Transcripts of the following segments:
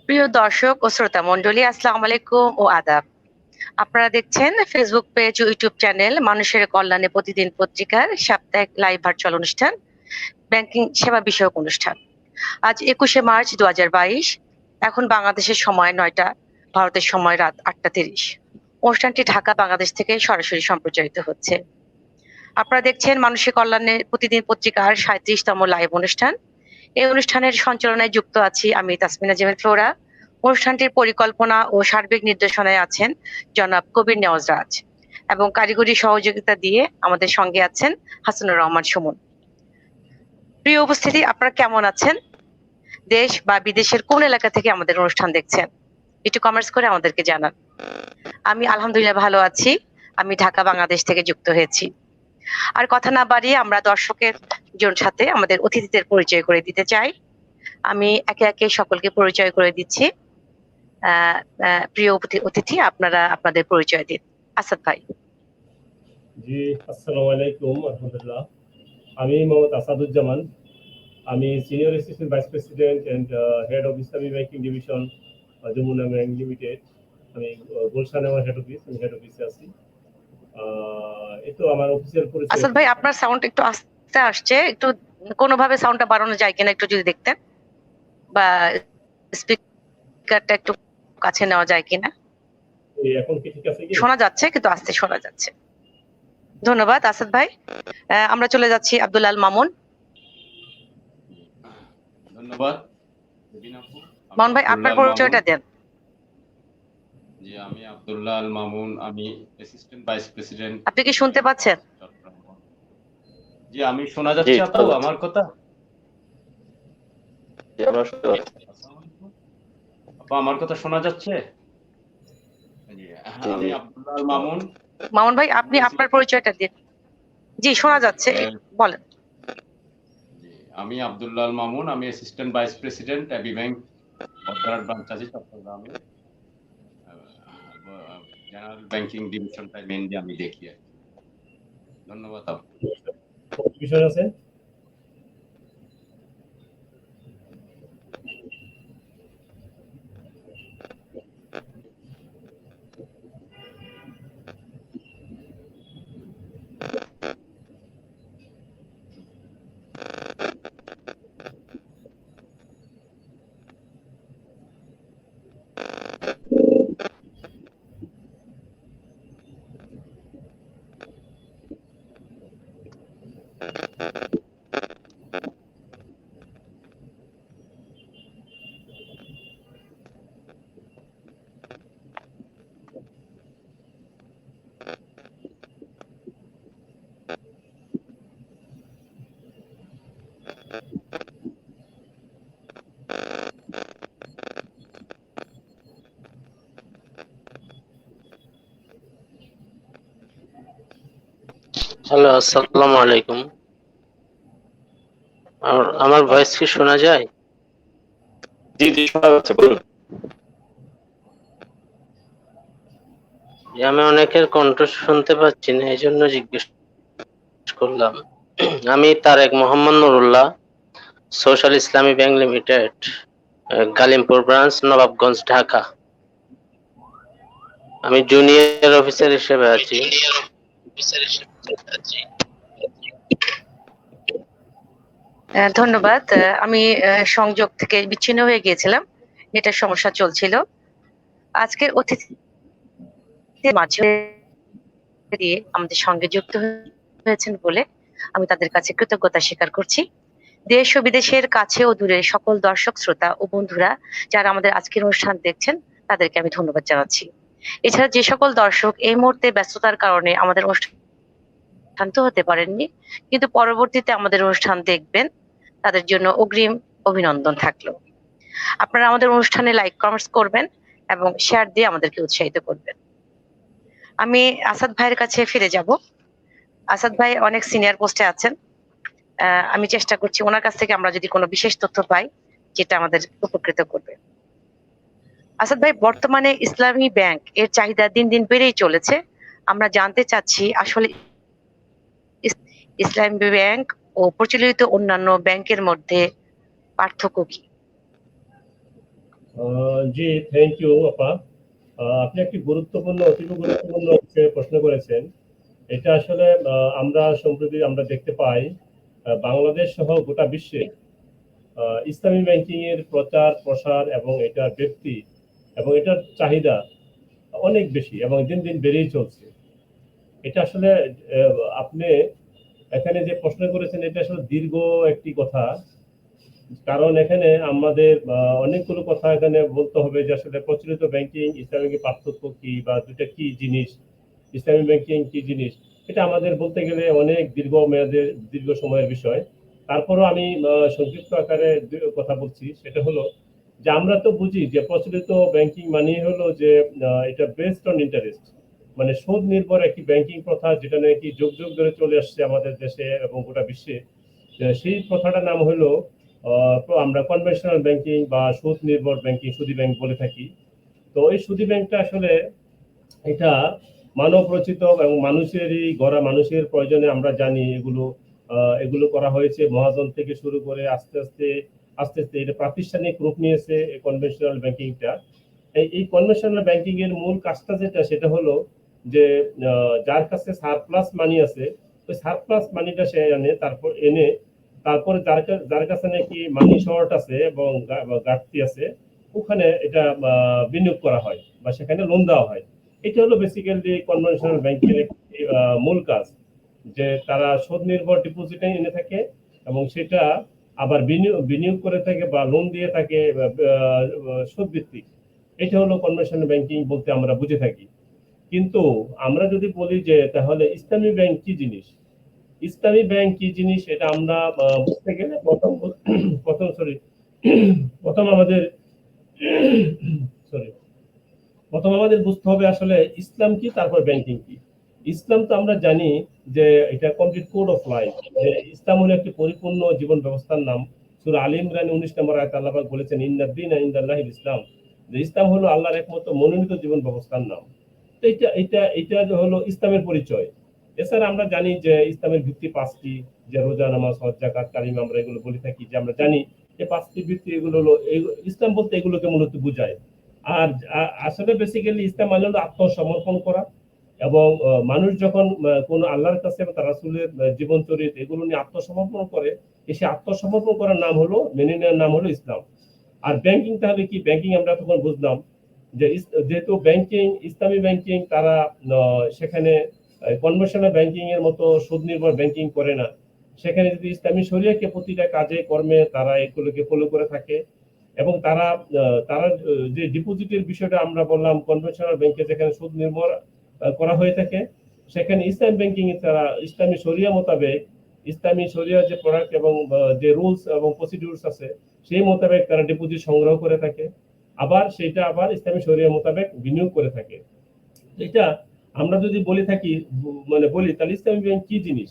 প্রিয় দর্শক ও শ্রোতা মণ্ডলী, আসসালামু আলাইকুম ও আদাব। আপনারা দেখছেন ফেসবুক পেজ ও ইউটিউব চ্যানেল মানুষের কল্যাণে প্রতিদিন পত্রিকার সাপ্তাহিক লাইভ ভার্চুয়াল অনুষ্ঠান ব্যাংকিং সেবা বিষয়ক অনুষ্ঠান। আজ 21শে মার্চ 2022। এখন বাংলাদেশের সময় 9টা, ভারতের সময় রাত 8টা 30। অনুষ্ঠানটি ঢাকা বাংলাদেশ থেকে সরাসরি সম্প্রচারিত হচ্ছে। আপনারা দেখছেন মানুষের কল্যাণে প্রতিদিন পত্রিকার 37তম লাইভ অনুষ্ঠান। এই অনুষ্ঠানের সঞ্চালনায় যুক্ত আছি আমি তাসমিনা জেমেল ফ্লোরা। অনুষ্ঠানটির পরিকল্পনা ও সার্বিক নির্দেশনায় আছেন জনাব কবির নেওয়াজ রাজ এবং কারিগরি সহযোগিতা দিয়ে আমাদের সঙ্গে আছেন হাসানুর রহমান সুমন। প্রিয় উপস্থিতি, আপনারা কেমন আছেন? দেশ বা বিদেশের কোন এলাকা থেকে আমাদের অনুষ্ঠান দেখছেন একটু কমেন্টস করে আমাদেরকে জানান। আমি আলহামদুলিল্লাহ ভালো আছি। আমি ঢাকা বাংলাদেশ থেকে যুক্ত হয়েছি। আর কথা না বাড়িয়ে আমরা দর্শকের সাথে আমাদের অতিথিদের পরিচয় করে দিতে চাই। আমি একে একে সকলকে পরিচয় করে দিচ্ছি। প্রিয় অতিথি, আপনারা আপনাদের পরিচয় দিন। আসাদ ভাই। জি, আসসালামু আলাইকুম আলহামদুলিল্লাহ। আমি মোহাম্মদ আসাদুজ্জামান। আমি senior assistant vice president and head of ইসলামী banking division Jamuna Bank Limited. আমি গুলশানে আমার হেড অফিসে আছি। এই তো আমার অফিসিয়াল পরিচয়। আসাদ ভাই, আপনার সাউন্ড একটু আস্তে আসছে, একটু কোনোভাবে সাউন্ডটা বাড়ানো যায় কিনা একটু যদি দেখতেন, বা স্পিকারটা একটু কাছে নেওয়া যায় কিনা। এখন কি ঠিক আছে? শোনা যাচ্ছে কিন্তু আস্তে শোনা যাচ্ছে। ধন্যবাদ আসাদ ভাই। আমরা চলে যাচ্ছি আব্দুল আল মামুন। ধন্যবাদ মামুন ভাই, আপনার পরিচয়টা দেন। জি, আমি আব্দুল্লাহ আল মামুন। আমি অ্যাসিস্ট্যান্ট ভাইস প্রেসিডেন্ট। আপনি কি শুনতে পাচ্ছেন? জি, আমি শোনা যাচ্ছে আপু আমার কথা? জি, আমরা শুনতে পাচ্ছি। আপু আমার কথা শোনা যাচ্ছে? জি, আমি আব্দুল্লাহ আল মামুন। মামুন ভাই, আপনি আপনার পরিচয়টা দিন। জি, শোনা যাচ্ছে, বলেন। জি, আমি আব্দুল্লাহ আল মামুন। আমি assistant vice president AB bank বর্তমান ব্রাঞ্চ আছে চট্টগ্রামে। জেনারেল ব্যাংকিং ডিভিশনটাই মেইনলি আমি দেখি আর কি। ধন্যবাদ আপু। বিষয় আছে। হ্যালো, আসসালামু আলাইকুম। আমার ভয়েস কি শোনা যায়? জি জি, শোনা যাচ্ছে, বলুন। আমি অনেকের কণ্ঠ শুনতে পাচ্ছি না, এই জন্য জিজ্ঞেস করলাম। আমি তারেক মোহাম্মদ নুরুল্লাহ, সোশ্যাল ইসলামী bank limited, Galimpur branch, Nawabganj, Dhaka. আমি জুনিয়র অফিসার হিসেবে আছি। ধন্যবাদ। আমি সংযোগ থেকে বিচ্ছিন্ন হয়ে গিয়েছিলাম, নেটের সমস্যা চলছিল। আজকের অতিথি মাঝে দিয়ে আমাদের সঙ্গে যুক্ত হয়েছেন বলে আমি তাদের কাছে কৃতজ্ঞতা স্বীকার করছি। দেশ ও বিদেশের কাছে ও দূরে সকল দর্শক শ্রোতা ও বন্ধুরা যারা আমাদের আজকের অনুষ্ঠান দেখছেন, তাদেরকে আমি ধন্যবাদ জানাচ্ছি। এছাড়া যে সকল দর্শক এই মুহূর্তে ব্যস্ততার কারণে আমাদের অনুষ্ঠান তো হতে পারেননি, কিন্তু পরবর্তীতে আমাদের অনুষ্ঠান দেখবেন, তাদের জন্য অগ্রিম অভিনন্দন থাকলো। আপনারা আমাদের অনুষ্ঠানে লাইক কমেন্টস করবেন এবং শেয়ার দিয়ে আমাদেরকে উৎসাহিত করবেন। আমি আসাদ ভাইয়ের কাছে ফিরে যাব। আসাদ ভাই অনেক সিনিয়র পোস্টে আছেন। আমি চেষ্টা করছি ওনার কাছ থেকে আমরা যদি কোনো বিশেষ তথ্য পাই যেটা আমাদের উপকৃত করবে। আসাদ ভাই, বর্তমানে ইসলামী ব্যাংক এর চাহিদা দিন দিন বেড়েই চলেছে। আমরা জানতে চাচ্ছি আসলে ইসলামী ব্যাংক ও প্রচলিত অন্যান্য ব্যাংকের মধ্যে পার্থক্য কি? জি, থ্যাংক ইউ আপা। আপনি একটি অতীব গুরুত্বপূর্ণ বিষয়ে প্রশ্ন করেছেন। এটা আসলে আমরা সম্প্রতি আমরা দেখতে পাই বাংলাদেশ সহ গোটা বিশ্বে ইসলামী ব্যাংকিং এর প্রচার প্রসার এবং এটার ব্যক্তি এবং এটার চাহিদা অনেক বেশি এবং দিন দিন বেড়েই চলছে। এটা আসলে আপনি এখানে যে প্রশ্ন করেছেন এটা আসলে দীর্ঘ একটি কথা, কারণ এখানে আমাদের অনেকগুলো কথা এখানে বলতে হবে যে আসলে প্রচলিত ব্যাংকিং ইসলামিক পার্থক্য কি বা দুটা কি জিনিস, ইসলামী ব্যাংকিং কি জিনিস, এটা আমাদের বলতে গেলে অনেক দীর্ঘ সময়ের বিষয়। তারপরও আমি সংক্ষিপ্ত আকারে কথা বলছি, সেটা হলো যে আমরা তো বুঝি যে প্রচলিত ব্যাংকিং মানে হলো যে এটা বেসড অন ইন্টারেস্ট, মানে সুদ নির্ভর একটি ব্যাংকিং প্রথা, যেটা নাকি যুগ যুগ ধরে চলে আসছে আমাদের দেশে এবং গোটা বিশ্বে। সেই প্রথাটার নাম হলো আমরা কনভেনশনাল ব্যাংকিং বা সুদ নির্ভর ব্যাংকিং, সুদী ব্যাংক বলে থাকি। তো এই সুদী ব্যাংকটা আসলে এটা মানব রচিত এবং মানুষেরই গড়া, মানুষের প্রয়োজনে আমরা জানি এগুলো করা হয়েছে মহাজন থেকে শুরু করে আস্তে আস্তে এটা প্রাতিষ্ঠানিক রূপ নিয়েছে এই কনভেনশনাল ব্যাংকিংটা। এই কনভেনশনাল ব্যাংকিং এর মূল কাজটা সেটা হলো যে যার কাছে সারপ্লাস মানি আছে ওই সারপ্লাস মানিটা সে এনে তারপরে যার কাছে নাকি মানি শর্ট আছে এবং ঘাটতি আছে ওখানে এটা বিনিয়োগ করা হয় বা সেখানে লোন দেওয়া হয়। এটা হলো বেসিক্যালি কনভেনশনাল ব্যাংকের একটি মূল কাজ, যে তারা সুদ নির্ভর ডিপোজিটে এনে থাকে এবং সেটা আবার বিনিয়োগ করে থাকে বা লোন দিয়ে থাকে সুদ ভিত্তিক। এটা হলো কনভেনশনাল ব্যাংকিং বলতে আমরা বুঝে থাকি। কিন্তু আমরা যদি বলি যে তাহলে ইসলামী ব্যাংক কি জিনিস, ইসলামী ব্যাংক কি জিনিস, এটা আমরা বুঝতে গেলে প্রথম সরি প্রথম আমাদের সরি প্রথম আমাদের বুঝতে হবে আসলে ইসলাম কি, তারপর ব্যাংকিং কি। ইসলাম তো আমরা জানি যে এটা কমপ্লিট কোড অফ লাইফ, যে ইসলাম হলো একটি পরিপূর্ণ জীবন ব্যবস্থার নাম। সূরা আলী ইমরান 19 নম্বর আয়াতে আল্লাহ পাক বলেছেন ইন্নাদ-দীনা ইনদাল্লাহিল ইসলাম, যে ইসলাম হলো আল্লাহর একমাত্র মনোনীত জীবন ব্যবস্থার নাম। তো এটা হলো ইসলামের পরিচয়। এছাড়া আমরা জানি যে ইসলামের ভিত্তি 5টি, যে রোজা, নামাজ, হজ, যাকাত, কালিমা আমরা এগুলো বলে থাকি, যে আমরা জানি যে 5টি ভিত্তি এগুলো হলো ইসলাম বলতে এগুলোকে মূলত বোঝায়। আর আসলে বেসিক্যালি ইসলাম মানে হলো আত্মসমর্পণ করা এবং মানুষ যখন কোন আল্লাহর কাছে বা তার রাসূলের জীবন চরিত্র এগুলো নিয়ে আত্মসমর্পণ করে, সেই আত্মসমর্পণ করার নাম হলো, মেনে নেওয়ার নাম হলো ইসলাম। আর ব্যাংকিং তাহলে কি? ব্যাংকিং আমরা তখন বুঝলাম যে যেহেতু ব্যাংকিং ইসলামী ব্যাংকিং, তারা সেখানে কনভেনশনাল ব্যাংকিং এর মতো সুদ নির্ভর ব্যাংকিং করে না। সেখানে যদি ইসলামী শরিয়াকে প্রতিটা কাজে কর্মে তারা এগুলোকে ফলো করে থাকে এবং তারা যে ডিপোজিটের বিষয়টা আমরা বললাম, কনভেনশনাল ব্যাংকে যেখানে সুদ নির্ভর করা হয়ে থাকে, সেখানে ইসলাম ব্যাংকিং এ তারা ইসলামী শরিয়া মোতাবেক, ইসলামী শরিয়া যে প্রোডাক্ট এবং যে রুলস এবং প্রসিডিউরস আছে সেই মোতাবেক তারা ডিপোজিট সংগ্রহ করে থাকে, আবার সেটা আবার ইসলামী শরিয়া মোতাবেক বিনিয়োগ করে থাকে। এটা আমরা যদি বলি তাহলে ইসলামী ব্যাংক কি জিনিস।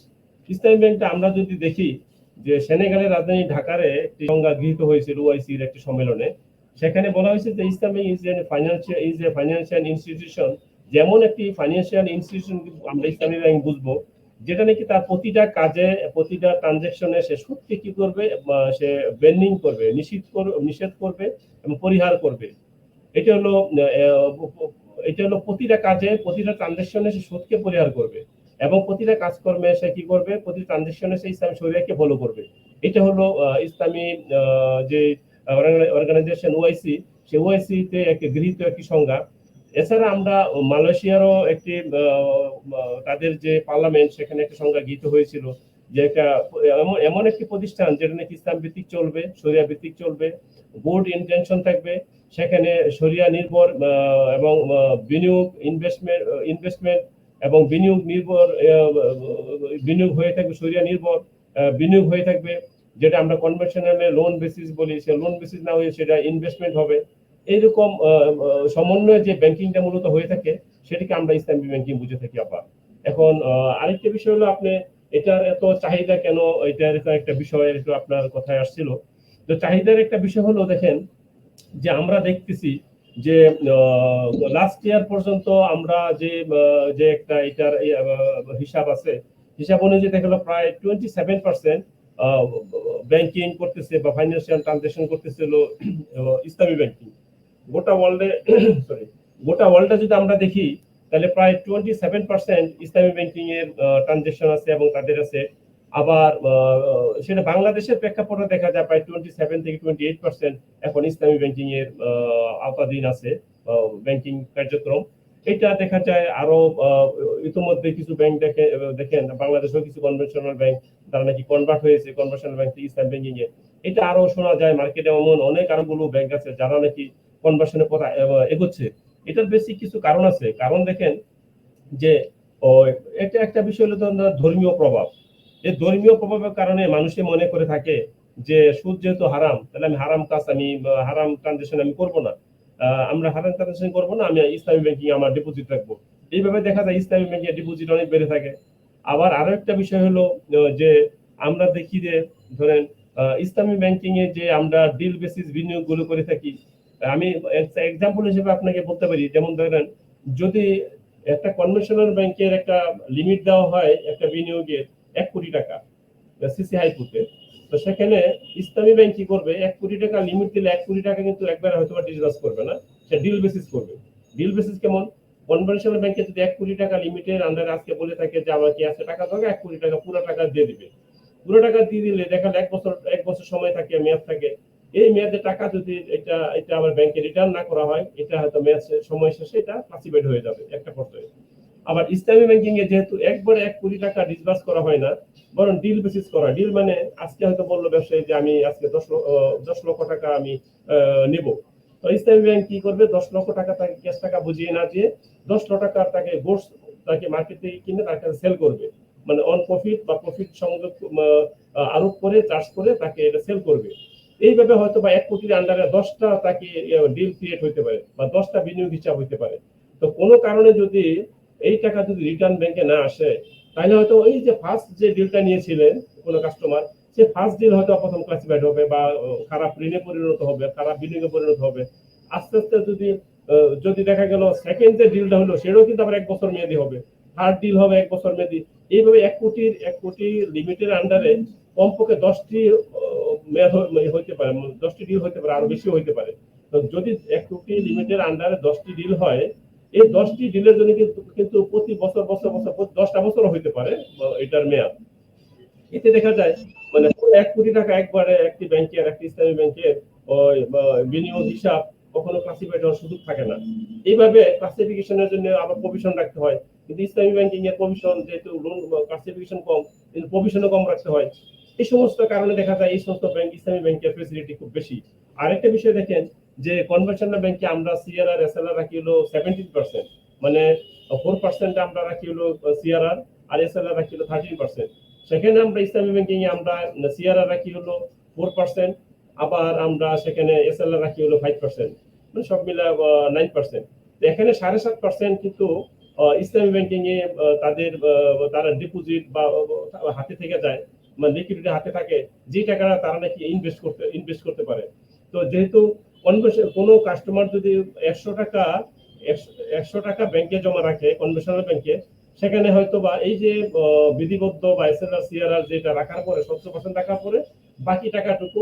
ইসলামী ব্যাংকটা আমরা যদি দেখি যে সেনেগালের রাজধানী ঢাকারে একটি সংজ্ঞা গৃহীত হয়েছিল ওআইসির একটি সম্মেলনে। সেখানে বলা হয়েছে যে ইসলামী ইজ এ ফাইন্যান্সিয়াল ইনস্টিটিউশন, যেমন একটি ফাইন্যান্সিয়াল ইনস্টিটিউশন আমরা ইসলামী ব্যাংক বুঝবো, যেটা নাকি তার প্রতিটা কাজে প্রতিটা ট্রানজাকশনে সে সুদকে কি করবে, সে বেন্ডিং করবে, নিষেধ করবে এবং পরিহার করবে। এটা হলো প্রতিটা কাজে প্রতিটা ট্রানজাকশনে সে সুদকে পরিহার করবে এবং প্রতিটা কাজকর্মে সে কি করবে, প্রতি ট্রানজাকশনে সে ইসলামী শরিয়াকে ফলো করবে। এটা হলো ইসলামী যে অর্গানাইজেশন ওআইসি, সেই ওআইসি তে গৃহীত একটি সংজ্ঞা। এছাড়া আমরা মালয়েশিয়ারও একটি তাদের যে পার্লামেন্ট, সেখানে একটা সংজ্ঞা গৃহীত হয়েছিল যে একটা এমন একটি প্রতিষ্ঠান যেটা নাকি ইসলাম ভিত্তিক চলবে, শরিয়া ভিত্তিক চলবে, গুড ইন্টেনশন থাকবে, সেখানে শরিয়া নির্ভর এবং বিনিয়োগ ইনভেস্টমেন্ট এবং বিনিয়োগ হয়ে থাকবে, শরিয়া নির্ভর বিনিয়োগ হয়ে থাকবে, যেটা আমরা কনভেনশনালে লোন বেসিস বলি, সে লোন বেসিস না হয়ে সেটা ইনভেস্টমেন্ট হবে। এইরকম সমন্বয়ে যে ব্যাংকিংটা মূলত হয়ে থাকে সেটাকে আমরা ইসলামী ব্যাংকিং বুঝে থাকি। আবার এখন আরেকটা বিষয় হলো আপনি এটার এত চাহিদা কেন, এটার একটা বিষয় একটু আপনার কথায় আসছিল। তো চাহিদার একটা বিষয় হলো, দেখেন যে আমরা দেখতেছি যে লাস্ট ইয়ার পর্যন্ত আমরা যে একটা এটার হিসাব আছে, হিসাব অনুযায়ী দেখা গেল প্রায় 27% ব্যাংকিং করতেছে বা ফাইন্যান্সিয়াল ট্রানজাকশন করতেছিল ইসলামী ব্যাংকিং। গোটা ওয়ার্ল্ডে সরি গোটা ওয়ার্ল্ডে যদি আমরা দেখি তাহলে প্রায় 27% ইসলামী ব্যাংকিং এর ট্রানজাকশন আছে এবং তাদের আছে। আবার সেটা বাংলাদেশের প্রেক্ষাপটে দেখা যায় প্রায় 27 থেকে 28% এখন ইসলামী ব্যাংকিং এর আওতাধীন আছে ব্যাংকিং কার্যক্রম। এটা দেখা যায় আরো ইতিমধ্যে কিছু ব্যাংক দেখেন বাংলাদেশেও কিছু কনভেনশনাল ব্যাংক তারা নাকি কনভার্ট হয়েছে কনভেনশনাল ব্যাংক থেকে ইসলাম ব্যাংকিং এ। এটা আরো শোনা যায় মার্কেটে এমন অনেক আরোগুলো ব্যাংক আছে যারা নাকি কনভার্সনের পথ এগোচ্ছে। এটার বেশি কিছু কারণ আছে। কারণ দেখেন যে এটা একটা বিষয় হলো ধর্মীয় প্রভাব। এই ধর্মীয় প্রভাবের কারণে মানুষে মনে করে থাকে যে সুদ যেহেতু হারাম, তাহলে আমি হারাম কাজ আমি হারাম ট্রানজাকশন আমি করবো না, আমরা হারাম ট্রানজাকশন করবো না, আমি ইসলামী ব্যাংকিং আমার ডিপোজিট রাখবো। এইভাবে দেখা যায় ইসলামী ব্যাংকে ডিপোজিট অনেক বেড়ে থাকে। আবার আরো একটা বিষয় হলো যে আমরা দেখি যে ধরেন ইসলামী ব্যাংকিং এ যে আমরা ডিল বেসিস বিনিয়োগ গুলো করে থাকি। আমি এক্সাম্পল হিসেবে আপনাকে বলতে পারি, যেমন ধরেন যদি একটা কনভেনশনাল ব্যাংকের একটা লিমিট দেওয়া হয় একটা বিনিয়োগের 1 কোটি টাকা সিসি হাইপুতে, তো সেখানে ইসলামী ব্যাংক কি করবে, 1 কোটি টাকা লিমিট দিলে 1 কোটি টাকা কিন্তু একবার হয়তো ডিসবার্স করবে না, সে ডিল বেসিস করবে। ডিল বেসিস কেমন, কনভেনশনাল ব্যাংকে যদি 1 কোটি টাকা লিমিটের আন্ডারে আজকে বলে থাকে যে আমাকে আছে টাকা দরকার, 1 কোটি টাকা পুরো টাকা দিয়ে দিবে। পুরো টাকা দিয়ে দিলে দেখা যায় 1 বছর সময় থাকে, মেয়াদ থাকে। এই মেয়াদে টাকা যদি এটা আবার ব্যাংকে রিটার্ন না করা হয়, এটা হয়তো মেয়াদ সময় শেষে এটা ক্লাসিফাইড হয়ে যাবে একটা পর্যায়ে। আবার ইসলামী ব্যাংকিং এ যেহেতু একবারে 1 কোটি টাকা ডিসবার্স করা হয় না, বরং ডিল বেসিস করা। ডিল মানে আজকে হয়তো বললো ব্যবসায়ী যে আমি আজকে 10 লক্ষ টাকা আমি নেব, তো ইসলামী ব্যাংক কি করবে, 10 লক্ষ টাকা তাকে ক্যাশ টাকা বুঝিয়ে না দিয়ে 10 লক্ষ টাকা তাকে গোর্স তাকে মার্কেট থেকে কিনে তার কাছে সেল করবে, মানে অন প্রফিট বা প্রফিট সংযোগ আরোপ করে চার্জ করে তাকে এটা সেল করবে। এইভাবে হয়তো বা 1 কোটির আন্ডারে 10টা তাকে ডিল ক্রিয়েট হইতে পারে বা 10টা বিনিয়োগ হিসাব হইতে পারে। তো কোনো কারণে যদি এই টাকা যদি রিটার্ন ব্যাংকে না আসে, তাহলে হয়তো ওই যে ফার্স্ট যে ডিলটা নিয়েছিলেন কোনো কাস্টমার, সে ফার্স্ট ডিল হয়তো প্রথম ক্লাসিফাইড হবে বা খারাপ ঋণে পরিণত হবে, খারাপ বিনিয়োগে পরিণত হবে। আস্তে আস্তে যদি দেখা গেল সেকেন্ড যে ডিলটা হলো সেটাও কিন্তু আবার 1 বছর মেয়াদি হবে, থার্ড ডিল হবে 1 বছর মেয়াদি। এইভাবে 1 কোটি লিমিটের আন্ডারে কমপক্ষে 10টি মেয়াদ হইতে পারে, 10টি ডিল হইতে পারে, আরো বেশি হইতে পারে। তো যদি 1 কোটি লিমিটের আন্ডারে 10টি ডিল হয়, এই 10টি ডিলের জন্য কিন্তু প্রতি বছর 10টা বছর হইতে পারে এটার মেয়াদ। এতে দেখা যায় মানে 1 কোটি টাকা একবারে একটি ব্যাংকের, একটি ইসলামী ব্যাংকের বিনিয়োগ হিসাব কখনো ক্লাসিফাইড হওয়ার সুযোগ থাকে না। এইভাবে ক্লাসিফিকেশনের জন্য আবার প্রভিশন রাখতে হয়, কিন্তু ইসলামী ব্যাংকিং এর প্রভিশন যেহেতু লোন ক্লাসিফিকেশন কম, কিন্তু প্রভিশনও কম রাখতে হয়। এই সমস্ত কারণে দেখা যায় এই সমস্ত ব্যাংক ইসলামী ব্যাংকের ফেসিলিটি খুব বেশি। আরেকটা বিষয় দেখেন যে কনভেনশনাল ব্যাংকে আমরা সিআরআর এসএলআর রাখি হলো 17%, মানে 4% আমরা রাখি হলো সিআরআর আর এসএলআর রাখি হলো 13%। সেখানে আমরা ইসলামী ব্যাংকিং এ আমরা সিআরআর রাখি হলো 4%, আবার আমরা সেখানে এসএলআর রাখি হলো 5%, মানে সব মিলে 9%। এখানে 7.5% কিন্তু ইসলামী ব্যাংকিং এ তারা ডিপোজিট বা হাতে থেকে যায়, মানে লিকুইডিটি হাতে থাকে, যে টাকাটা তারা নাকি ইনভেস্ট করতে পারে। তো যেহেতু কোনো কাস্টমার যদি 100 টাকা ব্যাংকে জমা রাখে কনভেনশনাল ব্যাংকে, সেখানে হয়তো বা এই যে বিধিবদ্ধ বা এসএলআর সিআরআর যেটা রাখার পরে 70% রাখার পরে বাকি টাকাটুকু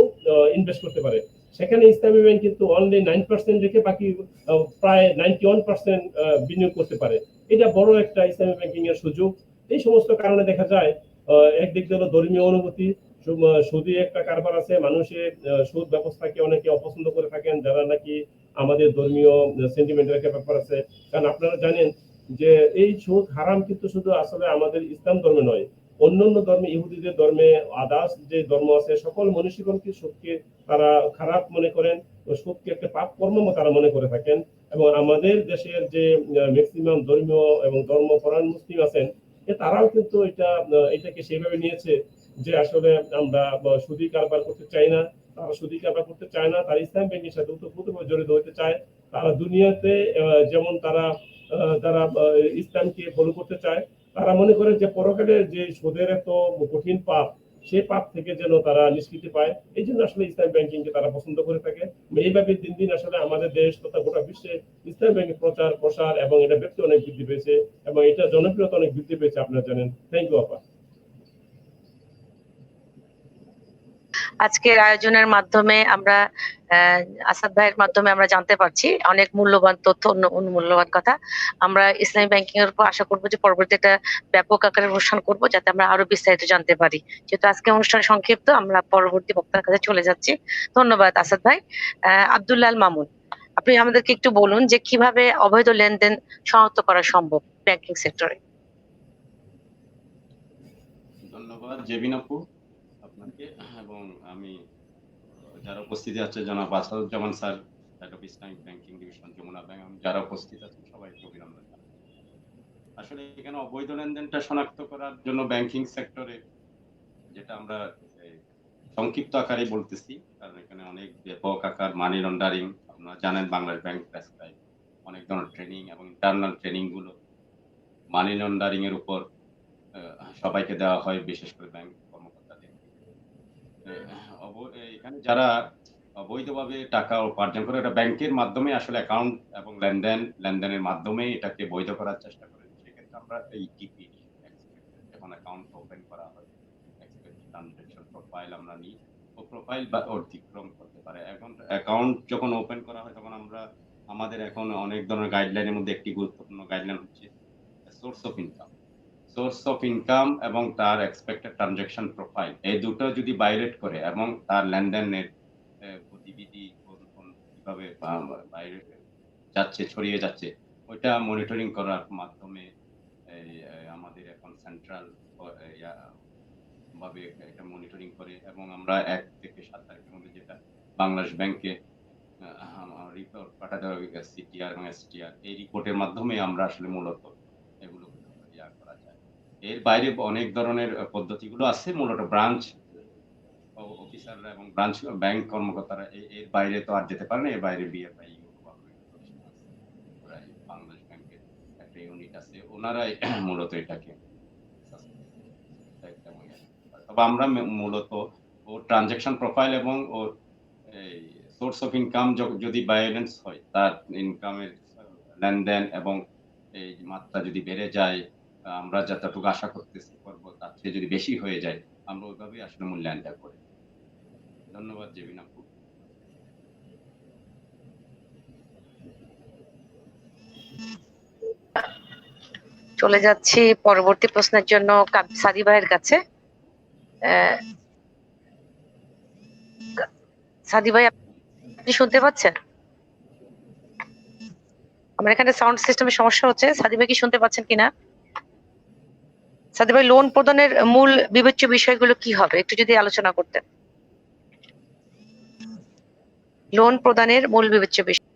ইনভেস্ট করতে পারে। সেখানে ইসলামী ব্যাংক কিন্তু অনলি 9% রেখে বাকি প্রায় 91% বিনিয়োগ করতে পারে। এটা বড় একটা ইসলামী ব্যাংকিং এর সুযোগ। এই সমস্ত কারণে দেখা যায় একদিক দিয়ে ধর্মীয় অনুভূতি, সুদী একটা কারবার আছে, মানুষের সুদ ব্যবস্থাকে অনেকে অপছন্দ করে থাকেন, যারা নাকি আমাদের ধর্মীয় সেন্টিমেন্টের একটা ব্যাপার আছে। কারণ আপনারা জানেন যে এই সুদ হারাম কিন্তু শুধু আসলে আমাদের ইসলাম ধর্মে নয়, অন্যান্য ধর্মে, ইহুদিদের ধর্মে, আদার্স যে ধর্ম আছে, সকল মনীষীগণ কি সুদকে তারা খারাপ মনে করেন, সুদকে একটা পাপ কর্ম তারা মনে করে থাকেন। এবং আমাদের দেশের যে ম্যাক্সিমাম ধর্মীয় এবং ধর্মপরায়ণ মুসলিম আছেন, তারাও কিন্তু এটাকে সেইভাবে নিয়েছে যে আসলে আমরা সুদী কারবার করতে চাই না, তারা সুদী কারবার করতে চায় না, তারা ইসলাম ব্যাংকের সাথে ওতপ্রোতভাবে জড়িত হতে চায়। তারা দুনিয়াতে যেমন তারা ইসলামকে ফলো করতে চায়, তারা মনে করে যে পরকালের যে সুদের এত কঠিন পাপ, সেই পাপ থেকে যেন তারা নিষ্কৃতি পায়। এই জন্য আসলে ইসলাম ব্যাংকিং কে তারা পছন্দ করে থাকে। এইভাবে দিন দিন আসলে আমাদের দেশ তথা গোটা বিশ্বে ইসলাম ব্যাংকের প্রচার প্রসার এবং এটা ব্যক্তি অনেক বৃদ্ধি পেয়েছে এবং এটা জনপ্রিয়তা অনেক বৃদ্ধি পেয়েছে, আপনারা জানেন। থ্যাংক ইউ আপা। আজকের আয়োজনের মাধ্যমে আমরা আসাদ ভাইয়ের মাধ্যমে আমরা জানতে পারছি অনেক মূল্যবান তথ্য, মূল্যবান কথা। আমরা ইসলামী ব্যাংকিং এর উপর আশা করবো যে পরবর্তীতে ব্যাপক আকারে অনুষ্ঠান করব, যাতে আমরা আরো বিস্তারিত জানতে পারি। যেহেতু আজকে অনুষ্ঠান সংক্ষিপ্ত, আমরা পরবর্তী বক্তার কাছে চলে যাচ্ছি। ধন্যবাদ আসাদ ভাই। আব্দুল্লাহ আল মামুন, আপনি আমাদেরকে একটু বলুন যে কিভাবে অবৈধ লেনদেন শনাক্ত করা সম্ভব ব্যাংকিং সেক্টরে। ধন্যবাদ জেবিন আপু আপনাকে, এবং আমি যারা উপস্থিত আছে জনাব Asaduzzaman sir, head of Islamic banking division Jamuna bank, যারা উপস্থিত আছেন সবাইকে অভিনন্দন জানাই। আসলে এখানে অবৈধ লেনদেনটা শনাক্ত করার জন্য ব্যাংকিং সেক্টরে, যেটা আমরা সংক্ষিপ্ত আকারে বলতেছি, কারণ এখানে অনেক ব্যাপক আকার মানি লন্ডারিং, আপনারা জানেন বাংলাদেশ ব্যাংক প্রেসক্রাইব অনেক ধরনের ট্রেনিং এবং ইন্টারনাল ট্রেনিং গুলো মানি লন্ডারিং এর উপর সবাইকে দেওয়া হয়, বিশেষ করে ব্যাংক কর্মকর্তাদের। এখানে যারা অবৈধভাবে টাকা উপার্জন করে, এটা ব্যাংকের মাধ্যমে আসলে অ্যাকাউন্ট এবং লেনদেনের মাধ্যমে এটাকে বৈধ করার চেষ্টা করে। সেক্ষেত্রে আমরা এই টিপি যখন অ্যাকাউন্ট ওপেন করা হয়, এক্সপেক্টেড ট্রানজাকশন প্রোফাইল আমরা নিই, ও প্রোফাইল বা অতিক্রম করতে পারে। এখন অ্যাকাউন্ট যখন ওপেন করা হয়, তখন আমাদের এখন অনেক ধরনের গাইডলাইনের মধ্যে একটি গুরুত্বপূর্ণ গাইডলাইন হচ্ছে সোর্স অফ ইনকাম এবং তার এক্সপেক্টেড ট্রানজাকশন প্রোফাইল। এই দুটো যদি ভায়োলেট করে এবং তার লেনদেনের গতিবিধি কিভাবে বাইরে যাচ্ছে, ছড়িয়ে যাচ্ছে, ওইটা মনিটরিং করার মাধ্যমে আমাদের এখন সেন্ট্রাল ভাবে এটা মনিটরিং করে, এবং আমরা 1 থেকে 7 তারিখের মধ্যে যেটা বাংলাদেশ ব্যাংকে রিপোর্ট পাঠাতে হবে, সিটিআর এবং এসটিআর, এই রিপোর্টের মাধ্যমে আমরা আসলে মূলত এগুলো করা যায়। এর বাইরে অনেক ধরনের পদ্ধতিগুলো আছে, মূলত ব্রাঞ্চ অফিসাররা এবং ব্রাঞ্চ ব্যাংক কর্মকর্তারা এর বাইরে তো আর যেতে পারে না। এর বাইরে বিএফআই বাংলাদেশ ব্যাংকের একটা ইউনিট আছে, ওনারাই মূলত এটাকে। তবে আমরা মূলত ও ট্রানজাকশন প্রোফাইল এবং ওর সোর্স অফ ইনকাম যদি ভায়োলেন্স হয়, তার ইনকামের লেনদেন এবং এই মাত্রা যদি বেড়ে যায়, আমরা যতটুকু আশা করবো তার চেয়ে যদি বেশি হয়ে যায়, আমরা ওইভাবেই আসলে মূল্যায়নটা করি। ধন্যবাদ জেবিন আপু। চলে যাচ্ছি পরবর্তী প্রশ্নের জন্য সাদি ভাইয়ের কাছে। সাদি ভাই, আপনি শুনতে পাচ্ছেন? আমার এখানে সাউন্ড সিস্টেমের সমস্যা হচ্ছে, সাদি ভাই কি শুনতে পাচ্ছেন কিনা? সাদি ভাই, লোন প্রদানের মূল বিবেচ্য বিষয়গুলো কি হবে একটু যদি আলোচনা করতেন। লোন প্রদানের মূল বিবেচ্য বিষয়।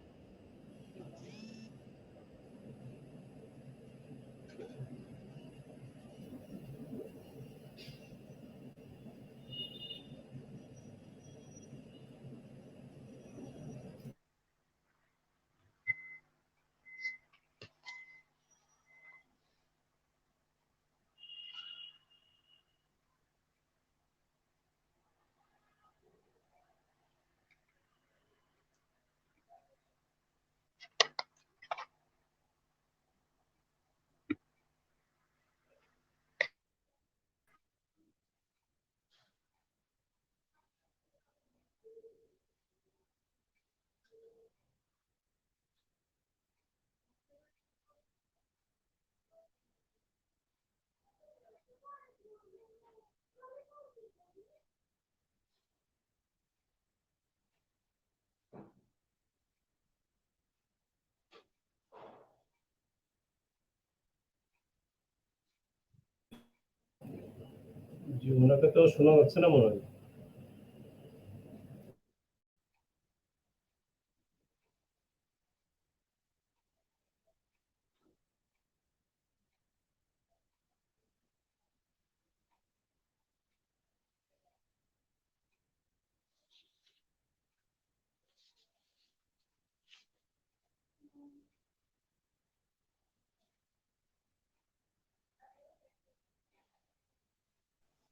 জি, ওনাকে তো শোনা যাচ্ছে না মনে হয়।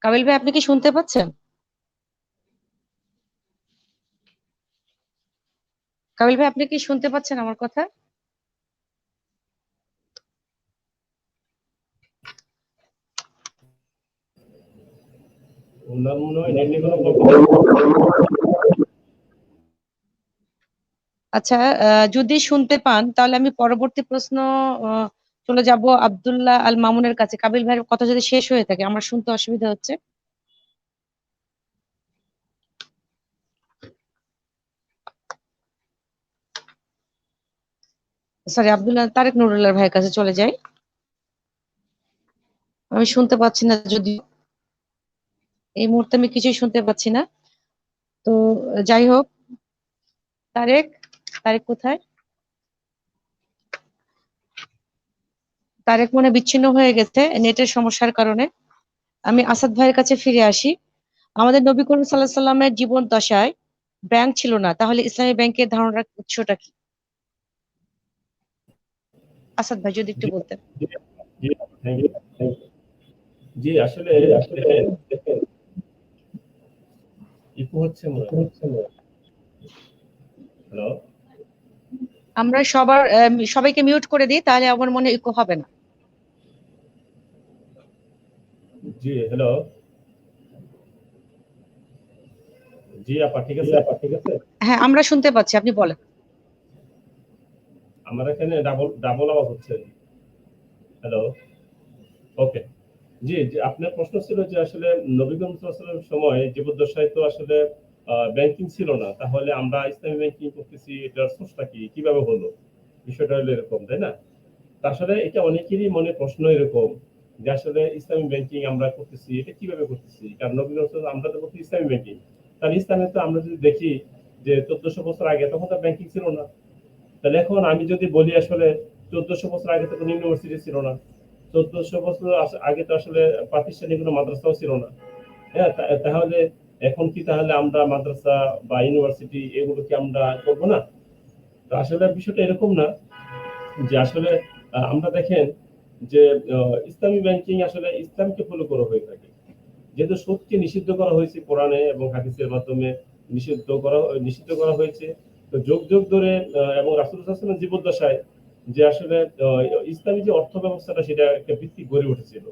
কাবিল ভাই, আপনি কি শুনতে পাচ্ছেন? কাবিল ভাই, আপনি কি শুনতে পাচ্ছেন আমার কথা? ওনার মনে হয় নেটে কোনো প্রবলেম। আচ্ছা, যদি শুনতে পান তাহলে আমি পরবর্তী প্রশ্ন চলে যাব আব্দুল্লাহ আল মামুনের কাছে। কাবিল ভাইয়ের কথা যদি শেষ হয়ে থাকে, আমার শুনতে অসুবিধা হচ্ছে। সরি, আব্দুল্লাহ তারেক নুরুল্লাহ ভাইয়ের কাছে চলে যাই। আমি শুনতে পাচ্ছি না, যদি এই মুহূর্তে আমি কিছুই শুনতে পাচ্ছি না। তো যাই হোক, তারেক, তারেক কোথায়? তারেক মনে বিচ্ছিন্ন হয়ে গেছে নেটের সমস্যার কারণে। আমি আসাদ ভাইয়ের কাছে ফিরে আসি। আমাদের নবী করিম সাল্লাল্লাহু আলাইহি সাল্লামের জীবন দশায় ব্যাংক ছিল না, তাহলে ইসলামী ব্যাংকের ধারণার উৎসটা কি? আসাদ ভাই যদি একটু জি বলতেন। জি জি, thank you, thank you। জি আসলে দেখেন, ইকো হচ্ছে মনে হয়। হ্যালো, আমরা সবাইকে মিউট করে দিই, তাহলে আমার মনে ইকো হবে না। জি হ্যালো, জি আপা ঠিক আছে। হ্যাঁ, আমরা শুনতে পাচ্ছি, আপনি বলেন। আমার এখানে ডাবল ডাবল আওয়াজ হচ্ছে। হ্যালো, ওকে। জি জি, আপনার প্রশ্ন ছিল যে আসলে নবী করিম সাল্লাল্লাহু আলাইহি ওয়াসাল্লামের সময় জীবদ্দশায় তো আসলে ব্যাংকিং ছিল না, তাহলে আমরা ইসলামী ব্যাংকিং করতেছি, এটার সোর্সটা কি, কিভাবে হলো? বিষয়টা হলো এরকম, তাই না? তা আসলে এটা অনেকেরই মনে প্রশ্ন এরকম যে আসলে ইসলামী ব্যাংকিং আমরা করতেছি, এটা কিভাবে করতেছি? কারণ নবী করিম সাল্লাল্লাহু আলাইহি ওয়াসাল্লাম, আমরা তো করছি ইসলামী ব্যাংকিং। তাহলে ইসলামে তো আমরা যদি দেখি যে 1400 বছর আগে তখন তো ব্যাংকিং ছিল না। তাহলে এখন আমি যদি বলি আসলে 1400 বছর আগে তো কোনো ইউনিভার্সিটি ছিল না, 1400 বছর আগে তো আসলে প্রাতিষ্ঠানিক কোনো মাদ্রাসাও ছিল না। হ্যাঁ, তাহলে এখন কি তাহলে আমরা মাদ্রাসা বা ইউনিভার্সিটি এগুলো কি আমরা করবো না? তো আসলে বিষয়টা এরকম না যে আসলে আমরা দেখেন যে ইসলামী ব্যাংকিং আসলে ইসলামকে ফলো করা হয়ে থাকে। যেহেতু সুদকে নিষিদ্ধ করা হয়েছে কোরআনে এবং হাদিসের মাধ্যমে, নিষিদ্ধ করা হয়েছে। তো যুগ যুগ ধরে এবং রাসূলুল্লাহ সাল্লাল্লাহু আলাইহি ওয়াসাল্লামের জীবদ্দশায় যে আসলে ইসলামী যে অর্থ ব্যবস্থাটা, সেটা একটা ভিত্তি গড়ে উঠেছিল।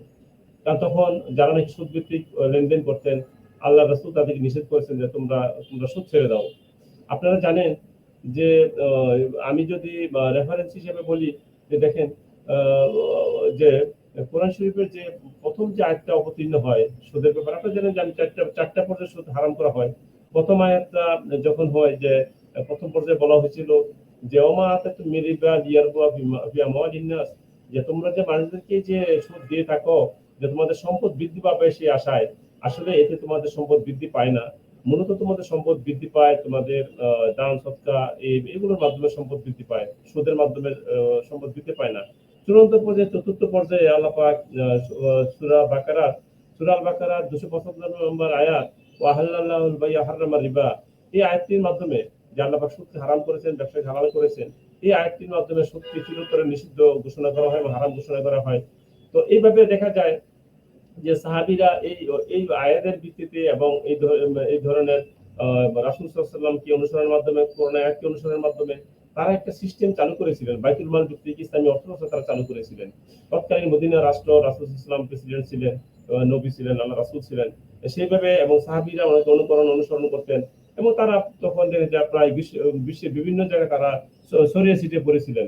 কারণ তখন যারা নাকি সুদ ভিত্তিক লেনদেন করতেন, আল্লাহ রাসূল তাদেরকে নিষেধ করেছেন যে তোমরা তোমরা সুদ ছেড়ে দাও। আপনারা জানেন যে আহ, আমি যদি রেফারেন্স হিসেবে বলি যে দেখেন, আহ, যে কোরআন শরীফের যে প্রথম যে আয়াতটা অবতীর্ণ হয় সুদের ব্যাপারে, আপনারা জানেন যে আমি চারটা পর্যায়ে সুদ হারাম করা হয়। প্রথম আয়াতটা যখন হয় যে প্রথম পর্যায়ে বলা হয়েছিল যে ওমা আতাতুম মির রিবা লিয়ারবুয়া ফি আমওয়ালিন নাস, যে তোমরা যে মানুষদেরকে যে সুদ দিয়ে থাকো যে তোমাদের সম্পদ বৃদ্ধি পাবে সেই আশায়, আসলে এতে তোমাদের সম্পদ বৃদ্ধি পায় না। মূলত তোমাদের সম্পদ বৃদ্ধি পায় তোমাদের দান সৎকা এগুলোর মাধ্যমে সম্পদ বৃদ্ধি পায়, সুদের মাধ্যমে সম্পদ বৃদ্ধি পায় না। চূড়ান্ত পর্যায়ে, চতুর্থ পর্যায়ে আল্লাহ পাক সূরা আল বাকারার 275 নম্বর আয়াত, ওয়া হাল্লাল্লাহুল বাই'a হাররামা রিবা, এই আয়াতটির মাধ্যমে যে আল্লাহ পাক সুদকে হারাম করেছেন, ব্যবসাকে হালাল করেছেন, এই আয়াতটির মাধ্যমে সুদকে চিরতরে নিষিদ্ধ ঘোষণা করা হয় এবং হারাম ঘোষণা করা হয়। তো এইভাবে দেখা যায় যে সাহাবীরা এই আয়াতের ভিত্তিতে এবং এই ধরনের রাসূল সাল্লাল্লাহু আলাইহি ওয়াসাল্লামকে অনুসরণের মাধ্যমে, কোরআন আয়াতকে অনুসরণের মাধ্যমে তারা একটা সিস্টেম চালু করেছিলেন, বাইতুল মাল ভিত্তিক ইসলামী অর্থব্যবস্থা তারা চালু করেছিলেন। তৎকালীন মদিনা রাষ্ট্র, রাসূল সাল্লাল্লাহু আলাইহি ওয়াসাল্লাম প্রেসিডেন্ট ছিলেন, নবী ছিলেন, আল্লাহ রাসূল ছিলেন। সেইভাবে এবং সাহাবীরা অনেক অনুসরণ করতেন এবং তারা তখন যা প্রায় বিশ্বের বিভিন্ন জায়গায় তারা ছড়িয়ে ছিটিয়ে পড়েছিলেন।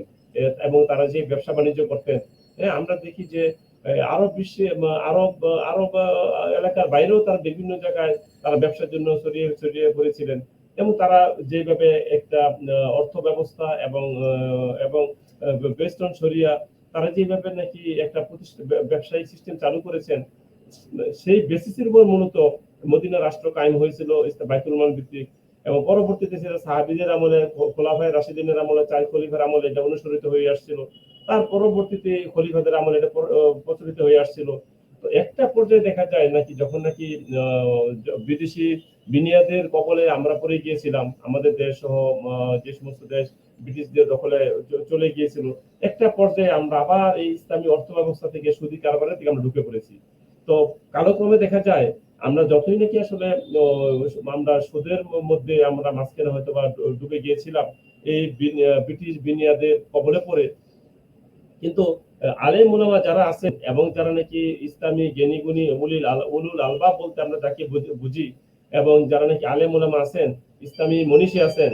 এবং তারা যে ব্যবসা বাণিজ্য করতেন, হ্যাঁ আমরা দেখি যে আরব বিশ্বে, আরব এলাকার বাইরেও তারা বিভিন্ন জায়গায় তারা ব্যবসার জন্য ছড়িয়ে ছড়িয়ে পড়েছিলেন। এবং তারা যেভাবে একটা অর্থ ব্যবস্থা এবং বেস্টন শরিয়া, তারা যেভাবে নাকি একটা ব্যবসায়িক সিস্টেম চালু করেছেন, সেই বেসিসের উপর মূলত মদিনা রাষ্ট্র কায়েম হয়েছিল বাইতুল মাল ভিত্তিক। এবং পরবর্তীতে সেটা সাহাবীদের আমলে, খোলাফায়ে রাশিদিনের আমলে, 4 খলিফার আমলে এটা অনুসরিত হয়ে আসছিল। তার পরবর্তীতে খলিফাদের আমলে এটা প্রচলিত হয়ে আসছিল। তো একটা পর্যায়ে দেখা যায় নাকি যখন নাকি বিদেশি বিনিয়োগের কবলে আমরা পড়ে গিয়েছিলাম, আমাদের দেশ সহ যে সমস্ত দেশ ব্রিটিশদের দখলে চলে গিয়েছিল, একটা পর্যায়ে আমরা আবার এই ইসলামী অর্থ ব্যবস্থা থেকে সুদি কারবারের দিকে আমরা ঢুকে পড়েছি। তো কালক্রমে দেখা যায় আমরা যতই নাকি আসলে আমরা সুদের মধ্যে আমরা মাঝখানে হয়তো বা ডুবে গিয়েছিলাম এই ব্রিটিশ বিনিয়োগের কবলে পড়ে, কিন্তু আলেম ওলামা যারা আছেন এবং যারা নাকি ইসলামী জ্ঞানী গুণী উলুল আলবাব বলতে আমরা যাকে বুঝি, এবং যারা নাকি আলেম ওলামা আছেন, ইসলামী মনীষী আছেন,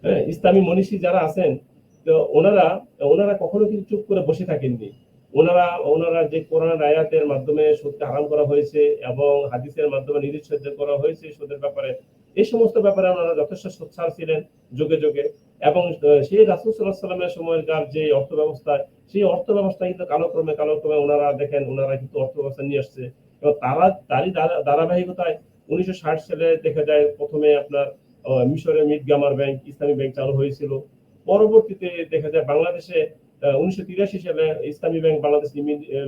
হ্যাঁ, ইসলামী মনীষী যারা আছেন, তো ওনারা ওনারা কখনো কিন্তু চুপ করে বসে থাকেননি। ওনারা ওনারা যে কোরআন আয়াতের মাধ্যমে সুদকে হারাম করা হয়েছে এবং হাদিসের মাধ্যমে নিরুৎসাহিত করা হয়েছে সুদের ব্যাপারে, এই সমস্ত ব্যাপারে ওনারা যথেষ্ট সোচ্চার ছিলেন যুগে যুগে। এবং সেই রাসূল সাল্লাল্লাহু আলাইহি ওয়াসাল্লামের সময়কার যে অর্থ ব্যবস্থা, সেই অর্থ ব্যবস্থা কিন্তু কালক্রমে কালক্রমে ওনারা দেখেন ওনারা কিন্তু অর্থ ব্যবস্থা নিয়ে আসছে। এবং তারই ধারাবাহিকতায় 1960 সালে দেখা যায় প্রথমে আপনার মিশরের মিট গামার ব্যাংক, ইসলামী ব্যাংক চালু হয়েছিল। পরবর্তীতে দেখা যায় বাংলাদেশে 1983 সালে ইসলামী ব্যাংক বাংলাদেশ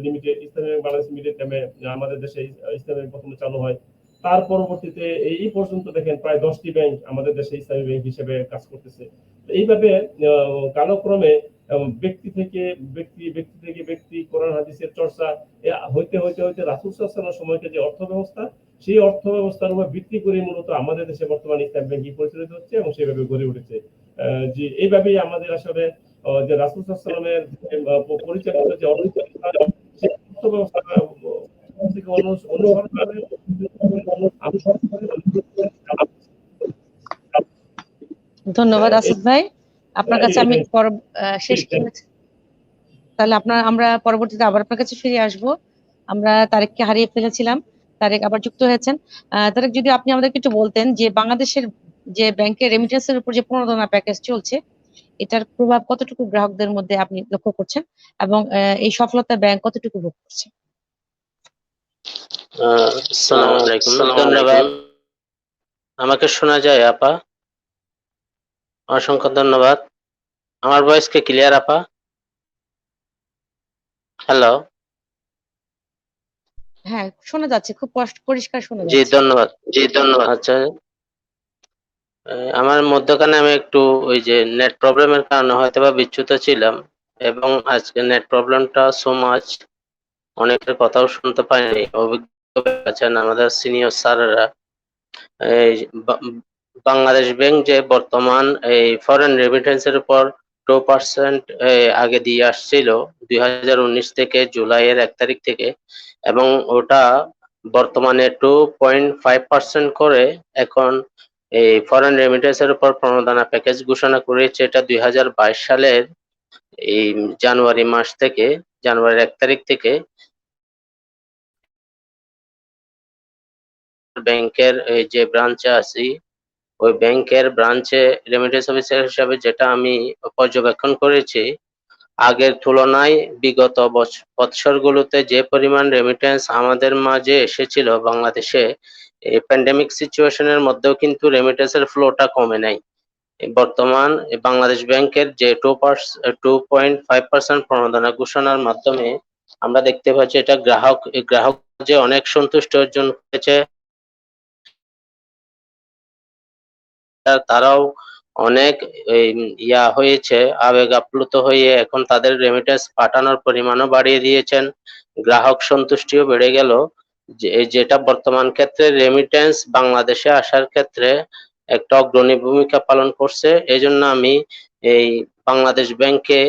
লিমিটেড, ইসলামী ব্যাংক বাংলাদেশ লিমিটেড নামে আমাদের দেশে ইসলামী ব্যাংক প্রথমে চালু হয়। তার পরবর্তীতে এই পর্যন্ত দেখেন প্রায় 10টি ব্যাংক আমাদের দেশে ইসলামী ব্যাংক হিসেবে কাজ করতেছে। এইভাবে কালক্রমে ব্যক্তি থেকে ব্যক্তি কোরআন হাদিসের চর্চা হইতে হইতে হইতে রাসূল সাল্লাল্লাহু আলাইহি ওয়াসাল্লামের সময়কে যে অর্থ ব্যবস্থা, সেই অর্থ ব্যবস্থার উপর ভিত্তি করে মূলত আমাদের দেশে বর্তমানে ইসলাম ব্যাংকিং পরিচালিত হচ্ছে এবং সেভাবে গড়ে উঠেছে। যে এইভাবেই আমাদের আসলে যে রাসূল সাল্লাল্লাহু আলাইহি ওয়াসাল্লামের পরিচালিত যে অর্থ ব্যবস্থা, সেই অর্থ ব্যবস্থা থেকে অনুসরণ করে ধন্যবাদ আসাদ ভাই, আপনার কাছে আমি শেষ করেছি। তাহলে আমরা পরবর্তীতে আবার আপনার কাছে ফিরে আসবো। আমরা তারেককে হারিয়ে ফেলেছিলাম, তারেক আবার যুক্ত হয়েছেন। তারেক, যদি আপনি আমাদেরকে একটু বলতেন যে বাংলাদেশের যে ব্যাংকের রেমিটেন্সের উপর যে প্রণোদনা প্যাকেজ চলছে, এটার প্রভাব কতটুকু গ্রাহকদের মধ্যে আপনি লক্ষ্য করছেন এবং এই সফলতা ব্যাংক কতটুকু ভোগ করছে? আসসালামু আলাইকুম, ধন্যবাদ। আমাকে শোনা যায় আপা? অসংখ্য ধন্যবাদ। আমার ভয়েস কি ক্লিয়ার আপা? হ্যালো। হ্যাঁ, শোনা যাচ্ছে, খুব পরিষ্কার শোনা জি যাচ্ছে। ধন্যবাদ। আচ্ছা, আমার মধ্যখানে আমি একটু ওই যে নেট প্রবলেমের কারণে হয়তো বা বিচ্যুত ছিলাম, এবং আজকে নেট প্রবলেমটা সো মাচ, অনেকের কথাও শুনতে পাইনি। অভিজ্ঞ আছেন আমাদের সিনিয়র স্যারেরা। এই বাংলাদেশ ব্যাংক যে বর্তমান এই ফরেন রেমিটেন্সের উপর 2% আগে দিয়ে আসছিল 2019 থেকে জুলাইয়ের 1 তারিখ থেকে, এবং ওটা বর্তমানে 2.5% করে এখন এই ফরেন রেমিটেন্সের উপর প্রণোদনা প্যাকেজ ঘোষণা করেছে। এটা 2022 সালের এই জানুয়ারি 1 তারিখ থেকে ব্যাংকের যে ব্রাঞ্চে আছি, ওই ব্যাংকের ব্রাঞ্চে রেমিটেন্স অফিসার হিসাবে যেটা আমি পর্যবেক্ষণ করেছি, আগের তুলনায় বিগত বৎসরগুলোতে যে পরিমাণ রেমিটেন্স আমাদের মাঝে এসেছিল বাংলাদেশে, এই প্যান্ডেমিক সিচুয়েশনের মধ্যেও কিন্তু রেমিটেন্সের ফ্লোটা কমে নাই। বর্তমান বাংলাদেশ ব্যাংকের যে 2.5% প্রণোদনা ঘোষণার মাধ্যমে আমরা দেখতে পাচ্ছি এটা গ্রাহক যে অনেক সন্তুষ্টি অর্জন করেছে, তারাও অনেক হয়েছে, আবেগ আপ্লুত হয়ে এখন তাদের রেমিটেন্স পাঠানোর পরিমাণও বাড়িয়ে দিয়েছেন। গ্রাহক সন্তুষ্টিও বেড়ে গেল, যেটা বর্তমান ক্ষেত্রে রেমিটেন্স বাংলাদেশে আসার ক্ষেত্রে একটা অগ্রণী ভূমিকা পালন করছে। এই জন্য আমি এই বাংলাদেশ ব্যাংকে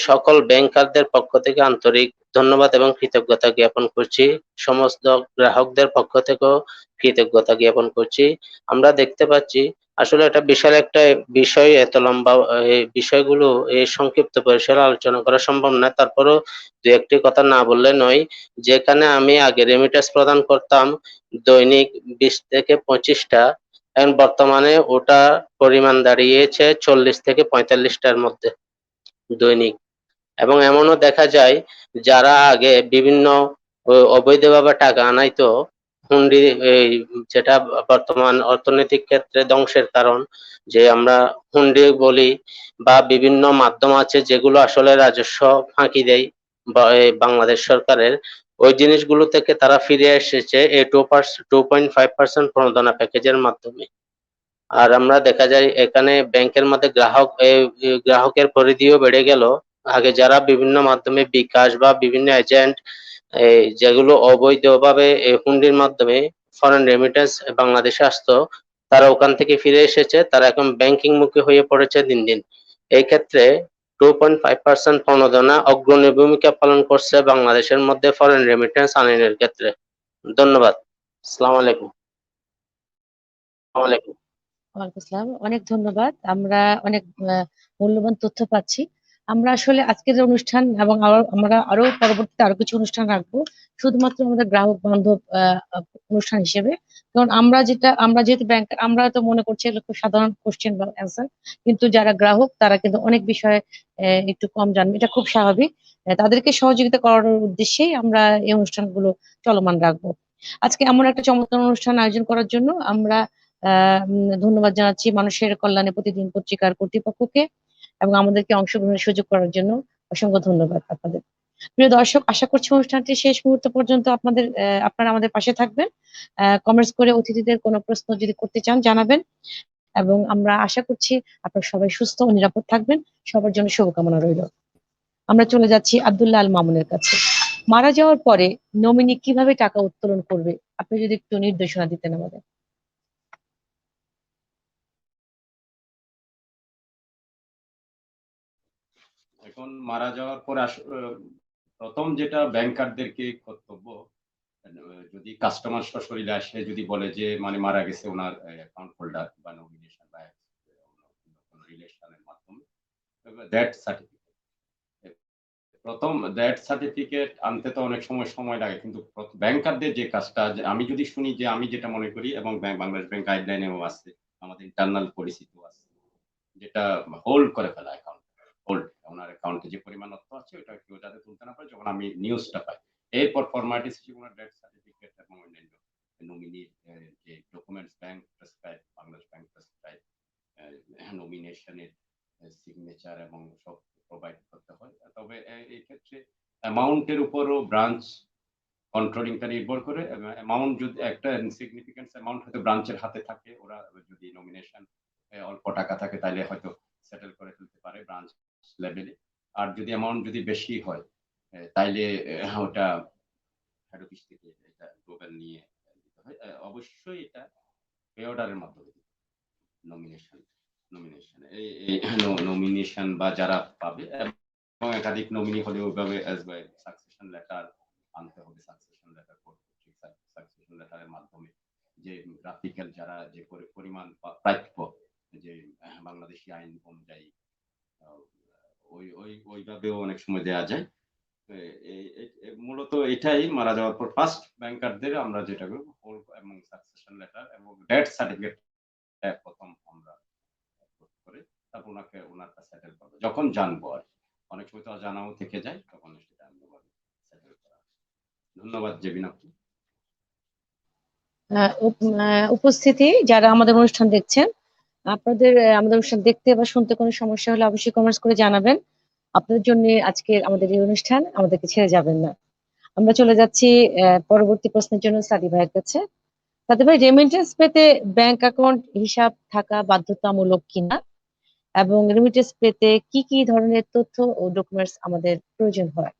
সকল ব্যাংকারদের পক্ষ থেকে আন্তরিক ধন্যবাদ এবং কৃতজ্ঞতা জ্ঞাপন করছি। সমস্ত গ্রাহকদের পক্ষ থেকেও কৃতজ্ঞতা জ্ঞাপন করছি। আমরা দেখতে পাচ্ছি আসলে এটা বিশাল একটা বিষয়, এত লম্বা এই বিষয়গুলো এই সংক্ষিপ্ত পরিসরে আলোচনা করা সম্ভব না। তারপরেও দু একটি কথা না বললে নয়। যেখানে আমি আগে রেমিটেন্স প্রদান করতাম দৈনিক 20 থেকে 25টা, এখন বর্তমানে ওটা পরিমাণ দাঁড়িয়েছে 40 থেকে 45টার মধ্যে দৈনিক। এবং এমনও দেখা যায় যারা আগে বিভিন্ন অবৈধভাবে টাকা আনাইতো, হুন্ডি, যেটা বর্তমান অর্থনৈতিক ক্ষেত্রে ধ্বংসের কারণ, যে আমরা হুন্ডি বলি বা বিভিন্ন মাধ্যম আছে যেগুলো আসলে রাজস্ব ফাঁকি দেয় বাংলাদেশ সরকারের, ওই জিনিসগুলো থেকে তারা ফিরে এসেছে এই 2.5% প্রণোদনা প্যাকেজের মাধ্যমে। আর আমরা দেখা যায় এখানে ব্যাংকের মধ্যে গ্রাহকের পরিধিও বেড়ে গেল। আগে যারা বিভিন্ন মাধ্যমে বিকাশ বা বিভিন্ন এজেন্ট যেগুলো অবৈধভাবে হুন্ডির মাধ্যমে ফরেন রেমিটেন্স বাংলাদেশে আসতো, তারা ওখান থেকে ফিরে এসেছে, তারা এখন ব্যাংকিং মুখী হয়ে পড়েছে দিন দিন। এই ক্ষেত্রে 2.5% প্রণোদনা অগ্রণী ভূমিকা পালন করছে বাংলাদেশের মধ্যে ফরেন রেমিটেন্স আনয়নের ক্ষেত্রে। ধন্যবাদ। আসসালামু আলাইকুম। ওয়ালাইকুম। ওয়ালাইকুম আসসালাম। অনেক ধন্যবাদ। আমরা অনেক মূল্যবান তথ্য পাচ্ছি। আমরা আসলে আজকের যে অনুষ্ঠান এবং আমরা আরো পরবর্তীতে আরো কিছু অনুষ্ঠান রাখবো শুধুমাত্র আমাদের গ্রাহক বান্ধব অনুষ্ঠান হিসেবে। কারণ আমরা যেহেতু ব্যাংক, আমরা তো মনে করছি এগুলো খুব সাধারণ কোশ্চেন বা অ্যান্সার, কিন্তু যারা গ্রাহক তারা কিন্তু অনেক বিষয়ে একটু কম জানবে, এটা খুব স্বাভাবিক। তাদেরকে সহযোগিতা করার উদ্দেশ্যেই আমরা এই অনুষ্ঠানগুলো চলমান রাখবো। আজকে এমন একটা চমৎকার অনুষ্ঠান আয়োজন করার জন্য আমরা ধন্যবাদ জানাচ্ছি মানুষের কল্যাণে প্রতিদিন পত্রিকার কর্তৃপক্ষকে এবং আমাদেরকে অংশগ্রহণের সুযোগ করার জন্য অসংখ্য ধন্যবাদ আপনাদের। প্রিয় দর্শক, আশা করছি অনুষ্ঠানটি শেষ মুহূর্ত পর্যন্ত আপনারা আমাদের পাশে থাকবেন। কমেন্টস করে অতিথিদের কোনো প্রশ্ন যদি করতে চান জানাবেন, এবং আমরা আশা করছি আপনারা সবাই সুস্থ ও নিরাপদ থাকবেন। সবার জন্য শুভকামনা রইল। আমরা চলে যাচ্ছি আব্দুল্লাহ আল মামুনের কাছে। মারা যাওয়ার পরে নমিনি কিভাবে টাকা উত্তোলন করবে, আপনি যদি একটু নির্দেশনা দিতেন আমাদের। এখন মারা যাওয়ার পরে প্রথম যেটা ব্যাংকারদেরকে কর্তব্য, যদি কাস্টমার সশরীরে আসে যদি বলে যে মানে মারা গেছে ওনার অ্যাকাউন্ট হোল্ডার বা নমিনেশন বা রিলেশনের মাধ্যমে, দ্যাট সার্টিফিকেট, প্রথম দ্যাট সার্টিফিকেট আনতে তো অনেক সময় লাগে, কিন্তু ব্যাংকারদের যে কাজটা, আমি যদি শুনি যে আমি যেটা মনে করি, এবং বাংলাদেশ ব্যাংক গাইডলাইনেও আছে, আমাদের ইন্টারনাল পলিসিতেও আছে, যেটা হোল্ড করে ফেলা অ্যাকাউন্ট, হোল্ড ওনার অ্যাকাউন্টে যে পরিমাণ অর্থ আছে ওটা কেউ যাতে তুলতে না পারে, যখন আমি নিউজটা পাই এরপর ফরম্যালিটিস হিসেবে ওনার ডেথ সার্টিফিকেট এবং অন্যান্য নমিনি যে documents bank prescribe, Bangladesh bank prescribe নমিনেশনের সিগনেচার এবং সব প্রোভাইড করতে হয়। তবে এই ক্ষেত্রে অ্যামাউন্টের উপরও ব্রাঞ্চ কন্ট্রোলিংটা নির্ভর করে। অ্যামাউন্ট যদি একটা সিগনিফিকেন্ট অ্যামাউন্ট হয়তো ব্রাঞ্চের হাতে থাকে, ওরা যদি নমিনেশন অল্প টাকা থাকে তাহলে হয়তো সেটেল করে ফেলতে পারে ব্রাঞ্চ লেভেলে। আর যদি অ্যামাউন্ট যদি বেশি হয় তাইলে ওটা হেড অফিস থেকে এটা গ্লোবাল নিয়ে দিতে হয়। অবশ্যই এটা পে অর্ডারের মাধ্যমে নমিনেশন নমিনেশন বা যারা পাবে, এবং একাধিক নমিনি হলে ওইভাবে সাকসেশন লেটার আনতে হবে। সাকসেশন লেটার সাকসেশন লেটারের মাধ্যমে যে গ্রাফিক্যাল যারা যে পরিমাণ প্রাপ্য, যে বাংলাদেশি আইন অনুযায়ী ওইভাবেও অনেক সময় দেয়া যায়। মূলত এটাই মারা যাওয়ার পর ফার্স্ট ব্যাংকারদের আমরা যেটা করবো হোল্ড এবং সাকসেশন লেটার এবং ডেথ সার্টিফিকেট প্রথম আমরা করে তারপর ওনাকে ওনার কাছে সেটেল করবো যখন জানবো। আর অনেক সময় তো জানাও থেকে যায়, তখন সেটা আমরা সেটেল করা। ধন্যবাদ জেবিন আপু। উপস্থিতি যারা আমাদের অনুষ্ঠান দেখছেন, আপনাদের আমাদের অনুষ্ঠান দেখতে বা শুনতে কোনো সমস্যা হলে অবশ্যই কমেন্টস করে জানাবেন। আপনাদের জন্য আজকের আমাদের এই অনুষ্ঠান, আমাদেরকে ছেড়ে যাবেন না। আমরা চলে যাচ্ছি পরবর্তী প্রশ্নের জন্য সাদি ভাইয়ের কাছে। সাদি ভাই, রেমিটেন্স পেতে ব্যাংক অ্যাকাউন্ট হিসাব থাকা বাধ্যতামূলক কিনা, এবং রেমিটেন্স পেতে কি কি ধরনের তথ্য ও ডকুমেন্টস আমাদের প্রয়োজন হয়?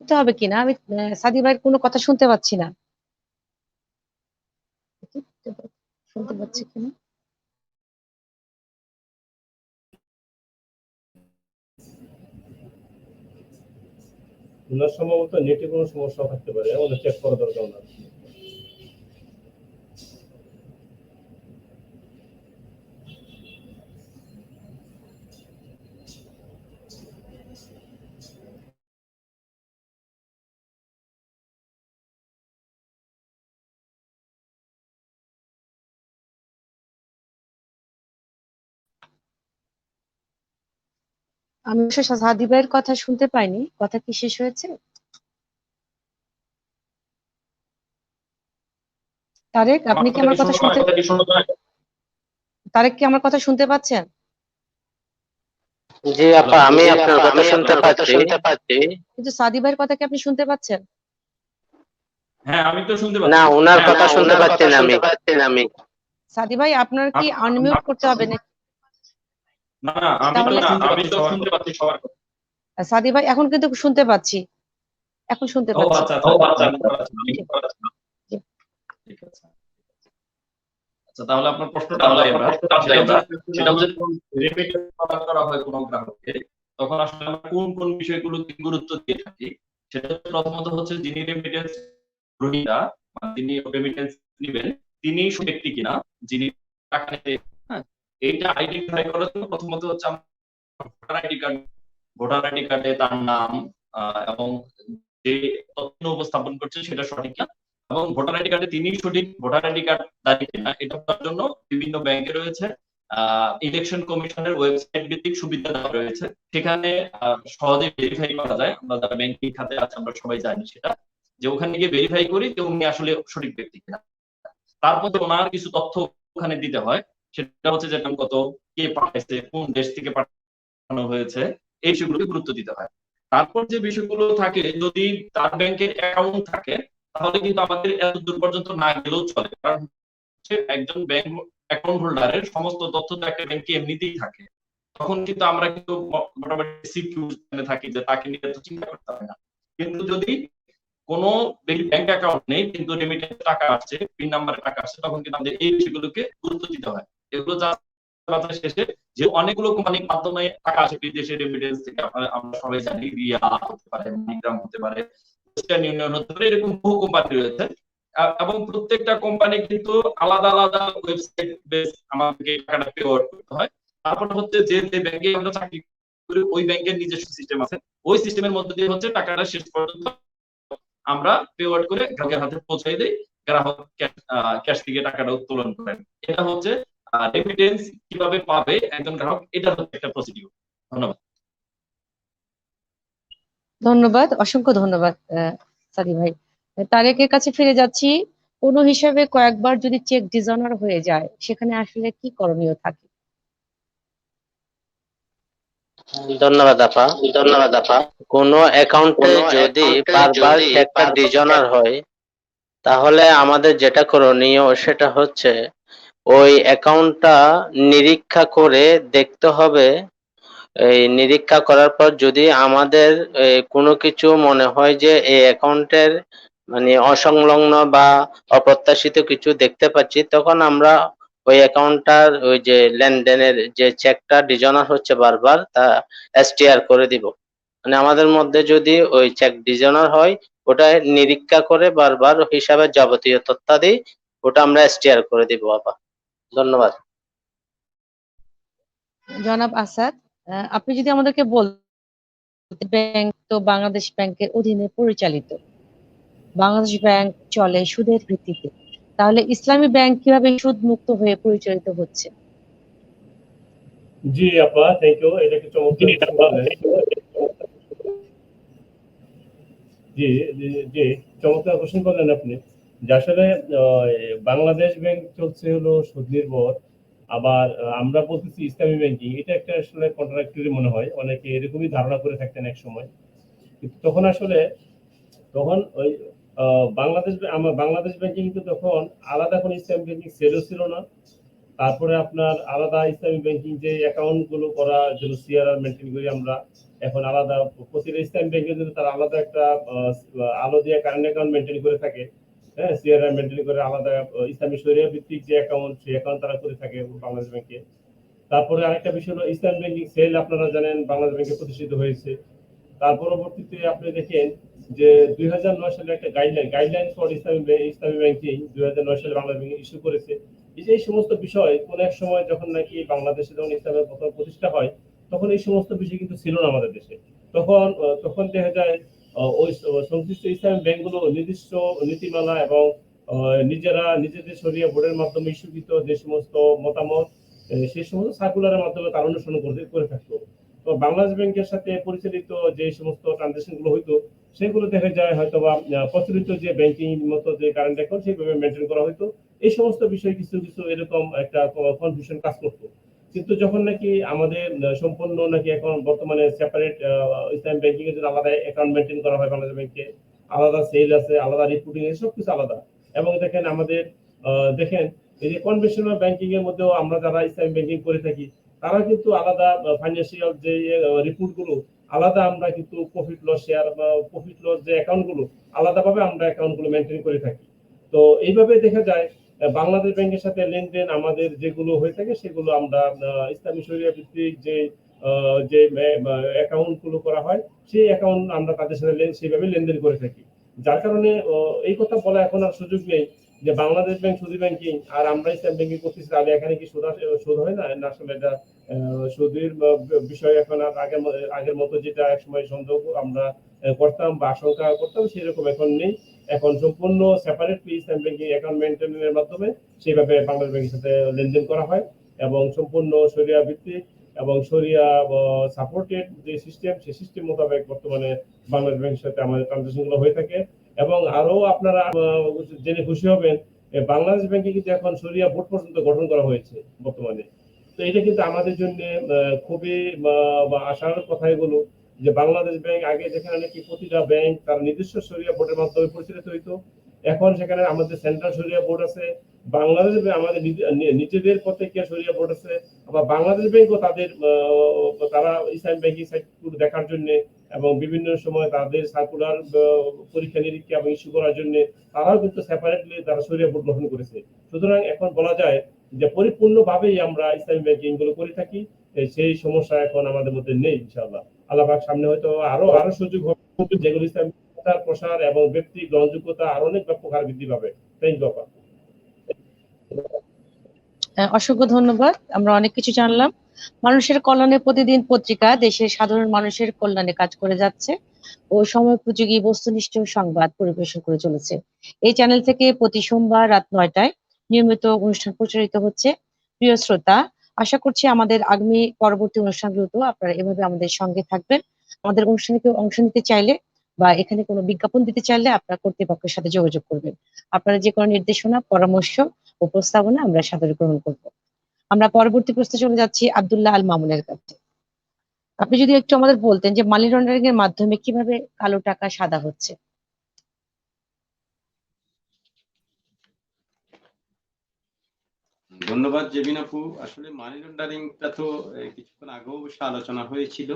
করতে হবে কিনা, আমি সাদি ভাইয়ের কোনো কথা শুনতে পাচ্ছি না। শুনতে পাচ্ছি কিনা? ওনার সম্ভবত নেটে কোনো সমস্যা থাকতে পারে, আমাদের চেক করা দরকার ওনার। আমি অবশ্য সাদি ভাইয়ের কথা শুনতে পাইনি, কথা কি শেষ হয়েছে? তারেক, আপনি কি আমার কথা শুনতে তারেক কি আমার কথা শুনতে পাচ্ছেন? জি আপা, আমি আপনার কথা শুনতে পাচ্ছি। কিন্তু সাদি ভাইয়ের কথা কি আপনি শুনতে পাচ্ছেন? হ্যাঁ, আমি তো শুনতে না, পাচ্ছি। ওনার কথা শুনতে পাচ্ছি না আমি। সাদি ভাই, আপনার কি আপ- আনমিউট করতে হবে নাকি? না না, আমি তো তাহলে শুনতে পাচ্ছি সবার কথা। সাদি ভাই, এখন কিন্তু শুনতে পাচ্ছি, এখন শুনতে ও পাচ্ছি। আচ্ছা আচ্ছা, আমি করা ছিল, আমি করা ছিল। জি। ঠিক আছে। আচ্ছা, তাহলে আপনার প্রশ্নটা বুঝাই এবার। সেটা হচ্ছে যখন রেমিটেন্স প্রদান করা হয় কোনো গ্রাহককে, তখন আসলে আমরা কোন কোন বিষয়গুলোকে গুরুত্ব দিয়ে থাকি। সেটা হচ্ছে প্রথমত হচ্ছে যিনি রেমিটেন্স গ্রহীতা বা যিনি রেমিটেন্স নিবেন, তিনি ব্যক্তি কিনা যিনি টাকা নিতে, হ্যাঁ, এইটা আইডেন্টিফাই করার জন্য প্রথমত হচ্ছে আমরা ভোটার আইডি কার্ডে তার নাম এবং যে তথ্য উপস্থাপন করছে সেটা সঠিক কিনা, এবং ভোটার আইডি কার্ডে তিনি সঠিক ভোটার আইডি কার্ড দাবি কিনা, এটা করার জন্য বিভিন্ন ব্যাংকে রয়েছে ইলেকশন কমিশনের ওয়েবসাইট ভিত্তিক সুবিধা দেওয়া রয়েছে। সেখানে সহজে ভেরিফাই করা যায়। আমরা যারা ব্যাংকিং খাতে আছে আমরা সবাই জানি সেটা, যে ওখানে গিয়ে ভেরিফাই করি যে উনি আসলে সঠিক ব্যক্তি কিনা। তারপর ওনার কিছু তথ্য ওখানে দিতে হয়। সেটা হচ্ছে যেমন কত, কে পাঠাইছে, কোন দেশ থেকে পাঠানো হয়েছে, এই বিষয়গুলোকে গুরুত্ব দিতে হয়। তারপর যে বিষয়গুলো থাকে, যদি তার ব্যাংকের অ্যাকাউন্ট থাকে তাহলে কিন্তু আমাদের এত দূর পর্যন্ত না গেলেও চলে, কারণ হচ্ছে একজন ব্যাংক অ্যাকাউন্ট হোল্ডারের সমস্ত তথ্য তো একটা ব্যাংকে এমনিতেই থাকে। তখন কিন্তু আমরা কিন্তু মোটামুটি সিকিউর থাকি যে তাকে নিয়ে তো চিন্তা করতে হয় না। কিন্তু যদি কোনো ব্যাংক অ্যাকাউন্ট নেই কিন্তু রেমিটেন্স টাকা আসছে, পিন নাম্বারে টাকা আসছে, তখন কিন্তু আমাদের এই বিষয়গুলোকে গুরুত্ব দিতে হয়। এগুলো যাচাই শেষে যে অনেকগুলো কোম্পানির মাধ্যমে টাকা আসে বিদেশে রেমিটেন্স থেকে, আমরা সবাই জানি রিয়া হতে পারে, মানিগ্রাম হতে পারে, ওয়েস্টার্ন ইউনিয়ন হতে পারে, এরকম বহু কোম্পানি রয়েছে। এবং প্রত্যেকটা কোম্পানি কিন্তু আলাদা আলাদা ওয়েবসাইট বেস আমাদেরকে টাকাটা পে আউট করতে হয়। তারপর হচ্ছে যে যে ব্যাংকে আমরা চাকরি করি ওই ব্যাংকের নিজস্ব সিস্টেম আছে, ওই সিস্টেমের মধ্যে দিয়ে হচ্ছে টাকাটা শেষ পর্যন্ত আমরা পে আউট করে গ্রাহকের হাতে পৌঁছে দেই। গ্রাহক ক্যাশ থেকে টাকাটা উত্তোলন করেন। এটা হচ্ছে রেমিটেন্স কিভাবে পাবে একজন গ্রাহক, এটা হচ্ছে একটা প্রসিডিউর। ধন্যবাদ। ধন্যবাদ, অসংখ্য ধন্যবাদ সাদি ভাই। তারেকের কাছে ফিরে যাচ্ছি। কোনো হিসাবে কয়েকবার যদি চেক ডিসঅনার হয়ে যায়, সেখানে আসলে কি করণীয় থাকে? ধন্যবাদ আপা। কোনো অ্যাকাউন্টে যদি বারবার চেকটা ডিজনার হয়, তাহলে আমাদের যেটা করণীয় সেটা হচ্ছে ওই অ্যাকাউন্টটা নিরীক্ষা করে দেখতে হবে। এই নিরীক্ষা করার পর যদি আমাদের কোনো কিছু মনে হয় যে এই অ্যাকাউন্টের মানে অসংলগ্ন বা অপ্রত্যাশিত কিছু দেখতে পাচ্ছি, তখন আমরা ওই অ্যাকাউন্টটার ওই যে লেনদেনের যে চেকটা ডিজনার হচ্ছে বারবার, তা এসটিআর করে দিব। মানে আমাদের মধ্যে যদি ওই চেক ডিজনার হয়, ওটা নিরীক্ষা করে বারবার হিসাবে যাবতীয় তথ্যাদি ওটা আমরা এসটিআর করে দিব আপা। ধন্যবাদ। জনাব আসাদ, আপনি যদি আমাদেরকে বলতে, ব্যাংক তো বাংলাদেশ ব্যাংকের অধীনে পরিচালিত, বাংলাদেশ ব্যাংক চলে সুদের ভিত্তিতে, তাহলে ইসলামী ব্যাংক কিভাবে সুদ মুক্ত হয়ে পরিচালিত হচ্ছে? জি আপা, থ্যাংক ইউ। এটা কি চমৎকার প্রশ্ন করলেন। জি জি জি, চমৎকার কোশ্চেন করলেন আপনি। যে আসলে বাংলাদেশ ব্যাংক চলছে হলো সুদ নির্ভর, আবার আমরা বলতেছি ইসলামী ব্যাংকিং। এটা একটা আসলে কন্ট্রাডিক্টরি মনে হয়, অনেকে এরকমই ধারণা করে থাকতেন এক সময়। কিন্তু তখন আসলে তখন ওই আমার বাংলাদেশ ব্যাংকিং কিন্তু তখন আলাদা কোনো ইসলামী ব্যাংকিং সেলও ছিল না। তারপরে আপনার আলাদা ইসলামী ব্যাংকিং যে অ্যাকাউন্ট গুলো করার জন্য সিআরআর মেনটেন করি আমরা, এখন আলাদা প্রতিটা ইসলামী ব্যাংকের জন্য তারা আলাদা একটা আলো দিয়ে কারেন্ট অ্যাকাউন্ট মেনটেন করে থাকে। হ্যাঁ, সিআরআর মেনটেন করে আলাদা ইসলামী শরিয়া ভিত্তিক যে অ্যাকাউন্ট, সেই অ্যাকাউন্ট তারা করে থাকে বাংলাদেশ ব্যাংকে। তারপরে আরেকটা বিষয় হলো ইসলামী ব্যাংকিং সেল, আপনারা জানেন বাংলাদেশ ব্যাংকে প্রতিষ্ঠিত হয়েছে। তার পরবর্তীতে আপনি দেখেন যে 2009 সালে একটা গাইডলাইন ফর ইসলামী ব্যাংকিং 2009 সালে বাংলাদেশ ব্যাংক ইস্যু করেছে। এই সমস্ত বিষয় কোন এক সময় যখন নাকি বাংলাদেশে যখন ইসলামের প্রথম প্রতিষ্ঠা হয়, তখন এই সমস্ত বিষয় কিন্তু ছিল না আমাদের দেশে। তখন দেখা যায় ওই সংশ্লিষ্ট ইসলামী ব্যাংকগুলো নির্দিষ্ট নীতিমালা এবং নিজেরা নিজেদের শরিয়া বোর্ডের মাধ্যমে ইস্যুকৃত যে সমস্ত মতামত, সেই সমস্ত সার্কুলারের মাধ্যমে তারা অনুসরণ করে থাকতো। তো বাংলাদেশ ব্যাংকের সাথে পরিচালিত যে সমস্ত ট্রানজাকশন গুলো হইতো সেগুলো দেখা যায় হয়তো বা প্রচলিত যে ব্যাংকিং মতো যে কারেন্ট অ্যাকাউন্ট সেইভাবে মেনটেন করা হইতো। এই সমস্ত বিষয় কিছু কিছু এরকম একটা কনফিউশন কাজ করতো। কিন্তু যখন নাকি আমাদের সম্পূর্ণ নাকি এখন বর্তমানে সেপারেট ইসলাম ব্যাংকিং এর জন্য আলাদা অ্যাকাউন্ট মেনটেন করা হয় বাংলাদেশ ব্যাংকে, আলাদা সেল আছে, আলাদা রিপোর্টিং আছে, সবকিছু আলাদা। এবং দেখেন আমাদের দেখেন এই যে কনভেনশনাল ব্যাংকিং এর মধ্যেও আমরা যারা ইসলামিক ব্যাংকিং করে থাকি তারা কিন্তু আলাদা ফাইন্যান্সিয়াল যে রিপোর্ট গুলো আলাদা, আমরা কিন্তু প্রফিট লস শেয়ার বা প্রফিট লস যে অ্যাকাউন্ট গুলো আলাদাভাবে আমরা অ্যাকাউন্ট গুলো মেনটেন করে থাকি। তো এইভাবে দেখা যায় বাংলাদেশ ব্যাংকের সাথে লেনদেন আমাদের যেগুলো হয়ে থাকে সেগুলো আমরা ইসলামী শরিয়া ভিত্তিক যে অ্যাকাউন্ট গুলো করা হয় সেই অ্যাকাউন্ট আমরা তাদের সাথে সেইভাবে লেনদেন করে থাকি। যার কারণে এই কথা বলা এখন আর সুযোগ নেই যে বাংলাদেশ ব্যাংক সুদী ব্যাংকিং আর আমরা ইসলাম ব্যাংকিং করতেছি তাহলে এখানে কি সুদ হয় না। আসলে এটা সুদের বিষয় এখন আর আগের মতো যেটা একসময় সন্দেহ আমরা করতাম বা আশঙ্কা করতাম সেরকম এখন নেই। এখন সম্পূর্ণ সেপারেটলি ইসলাম ব্যাংকিং অ্যাকাউন্ট মেনটেনের মাধ্যমে সেইভাবে বাংলাদেশ ব্যাংকের সাথে লেনদেন করা হয় এবং সম্পূর্ণ শরিয়া ভিত্তিক এবং শরিয়া সাপোর্টেড যে সিস্টেম সেই সিস্টেম মোতাবেক বর্তমানে বাংলাদেশ ব্যাংকের সাথে আমাদের ট্রানজাকশন গুলো হয়ে থাকে। এবং আরো আপনারা জেনে খুশি হবেন বাংলাদেশ ব্যাংকে কিন্তু এখন শরিয়া বোর্ড পর্যন্ত গঠন করা হয়েছে বর্তমানে। তো এটা কিন্তু আমাদের জন্য খুবই আশার কথা এগুলো যে বাংলাদেশ ব্যাংক আগে যেখানে নাকি প্রতিটা ব্যাংক তার নিজস্ব শরিয়া বোর্ডের মাধ্যমে পরিচালিত হইতো, এখন সেখানে আমাদের সেন্ট্রাল শরিয়া বোর্ড আছে, বাংলাদেশ আমাদের নিজেদের প্রত্যেকের শরিয়া বোর্ড আছে। আবার বাংলাদেশ ব্যাংকও তাদের তারা ইসলাম ব্যাংকিং সাইটগুলো দেখার জন্য এবং বিভিন্ন সময় তাদের সার্কুলার পরীক্ষা নিরীক্ষা এবং ইস্যু করার জন্য তারাও কিন্তু সেপারেটলি তারা শরিয়া বোর্ড গঠন করেছে। সুতরাং এখন বলা যায় যে পরিপূর্ণভাবেই আমরা ইসলামী ব্যাংকিং গুলো করে থাকি, সেই সমস্যা এখন আমাদের মধ্যে নেই ইনশাআল্লাহ। আল্লাহ পাক সামনে হয়তো আরো সুযোগ হবে যেগুলো ইসলামী প্রসার এবং ব্যক্তি গ্রহণযোগ্যতা আরো অনেক ব্যাপক হারে বৃদ্ধি পাবে। Thank you. অসংখ্য ধন্যবাদ। আমরা অনেক কিছু জানলাম। মানুষের কল্যাণে প্রতিদিন পত্রিকা দেশের সাধারণ মানুষের কল্যাণে কাজ করে যাচ্ছে ও সময়োপযোগী বস্তুনিষ্ঠ সংবাদ পরিবেশন করে চলেছে। এই চ্যানেল থেকে প্রতি সোমবার রাত 9টায় নিয়মিত অনুষ্ঠান প্রচারিত হচ্ছে। প্রিয় শ্রোতা, আশা করছি আমাদের আগামী পরবর্তী অনুষ্ঠানগুলোতেও আপনারা এভাবে আমাদের সঙ্গে থাকবেন। আমাদের অনুষ্ঠানে কেউ অংশ নিতে চাইলে বা এখানে কোনো বিজ্ঞাপন দিতে চাইলে আপনারা কর্তৃপক্ষের সাথে যোগাযোগ করবেন। আপনারা যে কোনো নির্দেশনা, পরামর্শ ও প্রস্তাবনা আমরা সাদরে গ্রহণ করব। আমরা পরবর্তী প্রশ্নে চলে যাচ্ছি আব্দুল্লাহ আল মামুনের কাছে। আপনি যদি একটু আমাদের বলতেন যে মানি লন্ডারিং এর মাধ্যমে কিভাবে কালো টাকা সাদা হচ্ছে। ধন্যবাদ জেবিন আপু। আসলে মানি লন্ডারিংটা তো কিছুক্ষণ আগেও অবশ্য আলোচনা হয়েছিল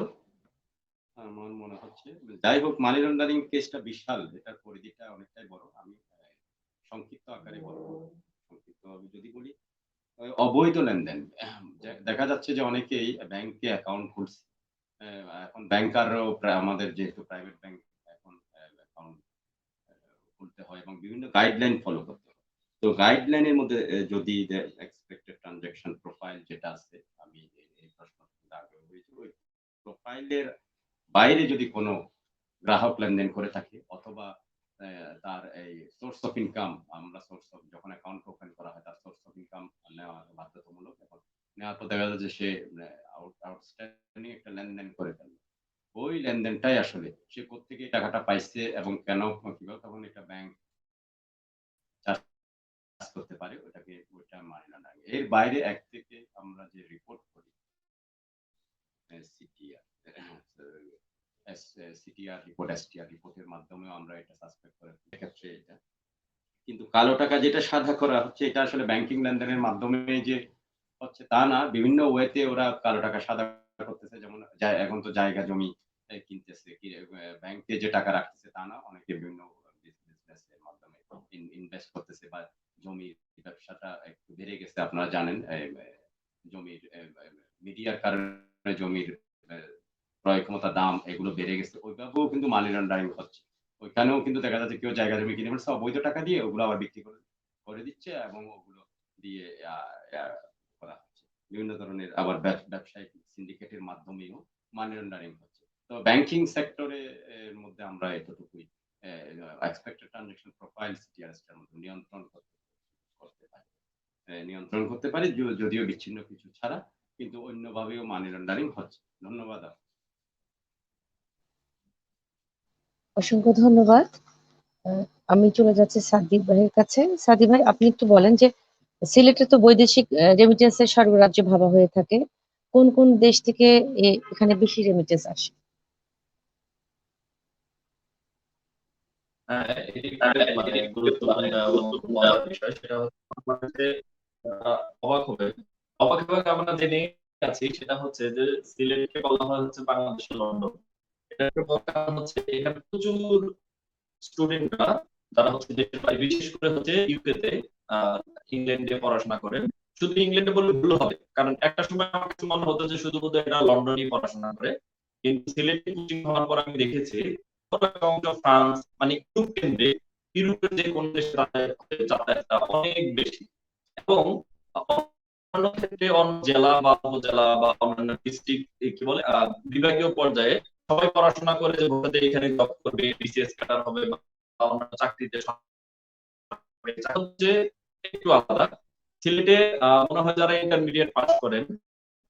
আমার মনে হচ্ছে। যাই হোক, মানি লন্ডারিং কেসটা বিশাল, এটার পরিধিটা অনেকটাই বড়। আমি সংক্ষিপ্ত আকারে বলবো। সংক্ষিপ্ত যদি বলি, অবৈধ লেনদেন দেখা যাচ্ছে যে অনেকেই ব্যাংকে অ্যাকাউন্ট খুলছে। এখন ব্যাংকাররাও আমাদের যেহেতু প্রাইভেট ব্যাংক এখন অ্যাকাউন্ট খুলতে হয় এবং বিভিন্ন গাইডলাইন ফলো করতে হয়। তো গাইডলাইনের মধ্যে যদি এক্সপেক্টেড ট্রানজাকশন প্রোফাইল যেটা আছে, আমি এই প্রশ্নটা আগে হয়েছিল, ওই প্রোফাইলের বাইরে যদি কোনো গ্রাহক লেনদেন করে থাকে অথবা তার এই সোর্স অফ ইনকাম, আমরা সোর্স অফ যখন অ্যাকাউন্ট ওপেন করা হয় তার সোর্স অফ ইনকাম নেওয়া বাধ্যতামূলক। এখন নেওয়ার পর দেখা যাচ্ছে সে আউটস্ট্যান্ডিং একটা লেনদেন করে ফেলল। ওই লেনদেনটাই আসলে সে কোত্থেকে টাকাটা পাইছে এবং কেন কিভাবে, তখন এটা ব্যাংক করতে পারে, ওইটা মানি লন্ডারিং। এর বাইরে এক থেকে আমরা যে রিপোর্ট করি সিটিআর রিপোর্ট, এসটিআর রিপোর্টের মাধ্যমেও আমরা এটা সাসপেক্ট করে ক্ষেত্রে এটা। কিন্তু কালো টাকা যেটা সাদা করা হচ্ছে এটা আসলে ব্যাংকিং লেনদেনের মাধ্যমে যে হচ্ছে তা না, বিভিন্ন ওয়েতে ওরা কালো টাকা সাদা করতেছে। যেমন এখন তো জায়গা জমি কিনতেছে, ব্যাংকে যে টাকা রাখতেছে তা না, অনেকে বিভিন্ন বিজনেসের মাধ্যমে ইনভেস্ট করতেছে বা জমির ব্যবসাটা একটু বেড়ে গেছে। আপনারা জানেন জমির মিডিয়ার কারণে জমির ক্রয় ক্ষমতা, দাম এগুলো বেড়ে গেছে। ওইভাবেও কিন্তু মানি লন্ডারিং হচ্ছে। ওইখানেও কিন্তু দেখা যাচ্ছে কেউ জায়গা জমি কিনে ফেলছে অবৈধ টাকা দিয়ে, ওগুলো আবার বিক্রি করে দিচ্ছে এবং ওগুলো দিয়ে করা হচ্ছে। বিভিন্ন ধরনের আবার ব্যবসায়িক সিন্ডিকেটের মাধ্যমেও মানি লন্ডারিং হচ্ছে। তো ব্যাংকিং সেক্টরে এর মধ্যে আমরা এতটুকুই এক্সপেক্টেড ট্রানজাকশন প্রোফাইল সিটিআরএসটার মধ্যে নিয়ন্ত্রণ করতে পারি, যদিও বিচ্ছিন্ন কিছু ছাড়া, কিন্তু অন্যভাবেও মানি লন্ডারিং হচ্ছে। ধন্যবাদ। অসংখ্য ধন্যবাদ। আহ, আমি চলে যাচ্ছি সাদিক ভাইয়ের কাছে। সাদিক ভাই, আপনি একটু বলেন যে সিলেটে তো বৈদেশিক রেমিটেন্সের স্বর্গরাজ্য ভাবা হয়ে থাকে, কোন কোন দেশ থেকে এখানে বেশি রেমিটেন্স আসে? হ্যাঁ, এটি খুব মানে গুরুত্বপূর্ণ এবং মজার বিষয়। সেটা হচ্ছে আমাদের অবাক হবে, আমরা জেনে আছি, সেটা হচ্ছে যে সিলেটকে বলা হয় হচ্ছে বাংলাদেশের লন্ডন। এটা একটা বড় কারণ হচ্ছে এখানে প্রচুর স্টুডেন্টরা যারা হচ্ছে দেশের বাইরে, বিশেষ করে হচ্ছে ইউকে তে, ইংল্যান্ডে পড়াশোনা করেন। শুধু ইংল্যান্ডে বললে ভুল হবে, কারণ একটা সময় আমার কাছে মনে হতো যে শুধু বোধহয় এরা লন্ডনেই পড়াশোনা করে, কিন্তু সিলেটে কোচিং হওয়ার পর আমি দেখেছি বড় একটা অংশ ফ্রান্স, মানে ইউরোপ কেন্দ্রে, ইউরোপের যে কোন দেশে যাতায়াতটা অনেক বেশি। এবং অন্যান্য ক্ষেত্রে অন্য জেলা বা উপজেলা বা অন্যান্য ডিস্ট্রিক্ট, কি বলে, বিভাগীয় পর্যায়ে সবাই পড়াশোনা করে যে ভোটাতে এখানে জব করবে, বিসিএস ক্যাডার হবে বা অন্যান্য চাকরিতে হচ্ছে একটু আলাদা। সিলেটে মনে হয় যারা ইন্টারমিডিয়েট পাস করেন,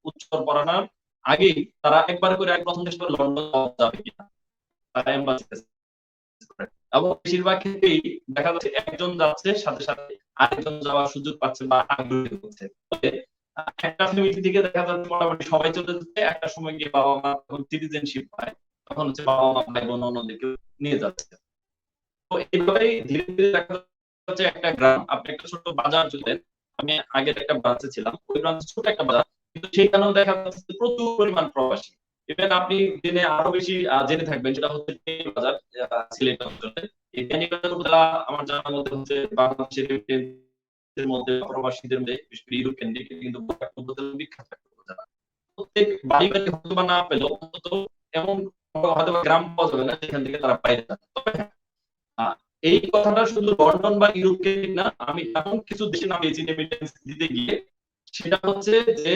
উচ্চতর পড়ানোর আগেই তারা একবার করে এক প্রথম চেষ্টা করে লন্ডন যাবে কিনা, তারা এমবাসি করে। এবং বেশিরভাগ ক্ষেত্রেই দেখা যাচ্ছে একজন যাচ্ছে, সাথে সাথে আরেকজন যাওয়ার সুযোগ পাচ্ছে বা আগ্রহী হচ্ছে। তবে একটা ফ্যামিলি থেকে দেখা যাচ্ছে মোটামুটি সবাই চলে যাচ্ছে, একটা সময় গিয়ে বাবা মা যখন সিটিজেনশিপ পায় তখন হচ্ছে বাবা মা ভাই বোন অন্যদিকে নিয়ে যাচ্ছে। তো এইভাবেই ধীরে ধীরে দেখা যাচ্ছে একটা গ্রাম, আপনি একটা ছোট বাজার যদি, আমি আগের একটা ব্রাঞ্চে ছিলাম, ওই ব্রাঞ্চে ছোট একটা বাজার, কিন্তু সেখানেও দেখা যাচ্ছে যে প্রচুর পরিমাণ প্রবাসী। ইভেন আপনি জেনে আরো বেশি জেনে থাকবেন, সেটা হচ্ছে বাজার, সিলেট অঞ্চলে। এই টেনিবাজার উপজেলা আমার জানার মধ্যে হচ্ছে বাংলাদেশের এর মধ্যে প্রবাসীদের মধ্যে, বিশেষ করে ইউরোপ কেন্দ্রিক কিন্তু উপজেলা বিখ্যাত একটা উপজেলা। প্রত্যেক বাড়ি বাড়ি হয়তো বা না পেলেও অন্তত এমন হয়তো বা গ্রাম পাওয়া যাবে না যেখান থেকে তারা বাইরে যাবে। তবে হ্যাঁ, আহ, এই কথাটা শুধু লন্ডন বা ইউরোপকে না, আমি এমন কিছু দেশের নাম দিয়েছি রেমিটেন্স দিতে গিয়ে, সেটা হচ্ছে যে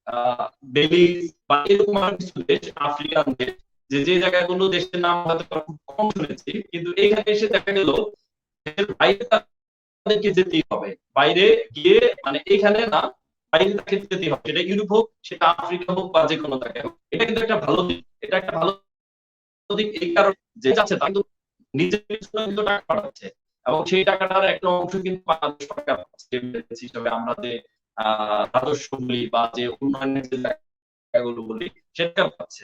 আহ, বেলিজ বা এরকম আর কিছু দেশ, আফ্রিকান দেশ, যে যে জায়গাগুলো দেশের নাম হয়তো আমরা খুব কম শুনেছি, কিন্তু এখানে এসে দেখা গেল দেশের বাইরে তাদেরকে যেতেই হবে। বাইরে গিয়ে মানে এখানে না, বাইরে তাকে যেতেই হবে, সেটা ইউরোপ হোক, সেটা আফ্রিকা হোক বা যে কোনো জায়গায় হোক। এটা কিন্তু একটা ভালো দিক, এটা একটা ভালো দিক এই কারণে যে যাচ্ছে তা কিন্তু নিজের জন্য কিন্তু টাকা পাঠাচ্ছে, এবং সেই টাকাটার একটা অংশ কিন্তু বাংলাদেশ সরকার পাচ্ছে হিসাবে। আমরা যে রাজস্ব বলি বা যে উন্নয়নের যে জায়গাগুলো বলি, সেটা পাচ্ছে।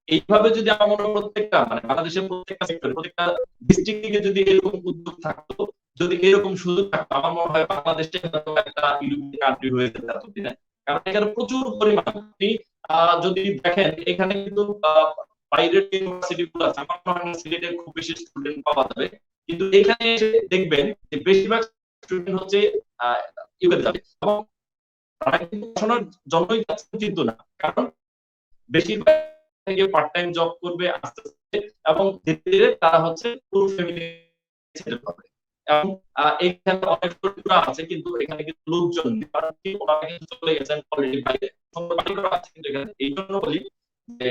এইভাবে যদি আমার মনে হয় প্রত্যেকটা, মানে বাংলাদেশের প্রত্যেকটা সেক্টরে, প্রত্যেকটা ডিস্ট্রিক্ট থেকে যদি এরকম উদ্যোগ থাকতো, যদি এরকম সুযোগ থাকতো, আমার মনে হয় বাংলাদেশটা হয়তো একটা ইউরোপিয়ান কান্ট্রি হয়ে যেত এতদিনে। কারণ এখানে প্রচুর পরিমাণ, আপনি যদি দেখেন এখানে কিন্তু বাইরের ইউনিভার্সিটি গুলো আছে, আমার মনে হয় না সিলেটের খুব বেশি স্টুডেন্ট পাওয়া যাবে, কিন্তু এখানে এসে দেখবেন যে বেশিরভাগ স্টুডেন্ট হচ্ছে ইউকে যাবে, এবং তারা কিন্তু পড়াশোনার জন্যই যাচ্ছে কিন্তু না, কারণ বেশিরভাগ থেকে পার্ট টাইম জব করবে আস্তে আস্তে, এবং ধীরে ধীরে তারা হচ্ছে পুরো ফ্যামিলি সেটেল হবে। এবং এখানে অনেক ছোটরা আছে, কিন্তু এখানে কিন্তু লোকজন নেই, কারণ কি ওনারা কিন্তু চলে গেছেন অলরেডি বাইরে, সুন্দর বাড়ি করা আছে কিন্তু এখানে। এই জন্য বলি যে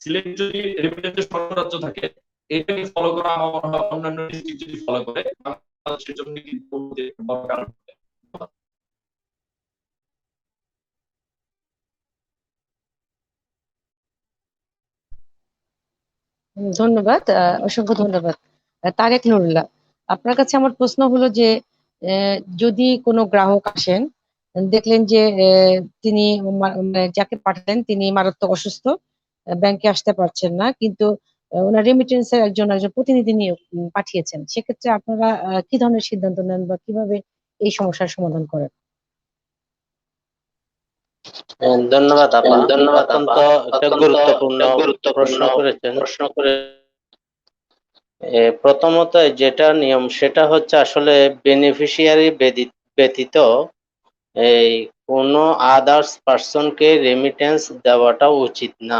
সিলেট যদি রেমিটেন্সের স্বর্গরাজ্য থাকে, এটাকে ফলো করা আমার মনে হয় অন্যান্য ডিস্ট্রিক্ট যদি ফলো করে, বাংলাদেশের জন্য কিন্তু বড় কারণ হবে। ধন্যবাদ, অসংখ্য ধন্যবাদ। তারেক নুরুল্লাহ, আপনার কাছে আমার প্রশ্ন হলো যে যদি কোনো গ্রাহক আসেন, দেখলেন যে তিনি মানে যাকে পাঠালেন তিনি মারাত্মক অসুস্থ, ব্যাংকে আসতে পারছেন না, কিন্তু ওনার রেমিটেন্সের একজন একজন প্রতিনিধি নিয়ে পাঠিয়েছেন, সেক্ষেত্রে আপনারা কি ধরনের সিদ্ধান্ত নেন বা কিভাবে এই সমস্যার সমাধান করেন? ধন্যবাদ আপা, ধন্যবাদ অত্যন্ত আপা, একটা অত্যন্ত গুরুত্বপূর্ণ গুরুত্বপূর্ণ প্রশ্ন করেছেন। প্রশ্ন করে। প্রথমত যেটা নিয়ম সেটা হচ্ছে আসলে বেনিফিশিয়ারি ব্যতীত এই কোনো আদার্স পার্সনকে রেমিটেন্স দেওয়াটা উচিত না।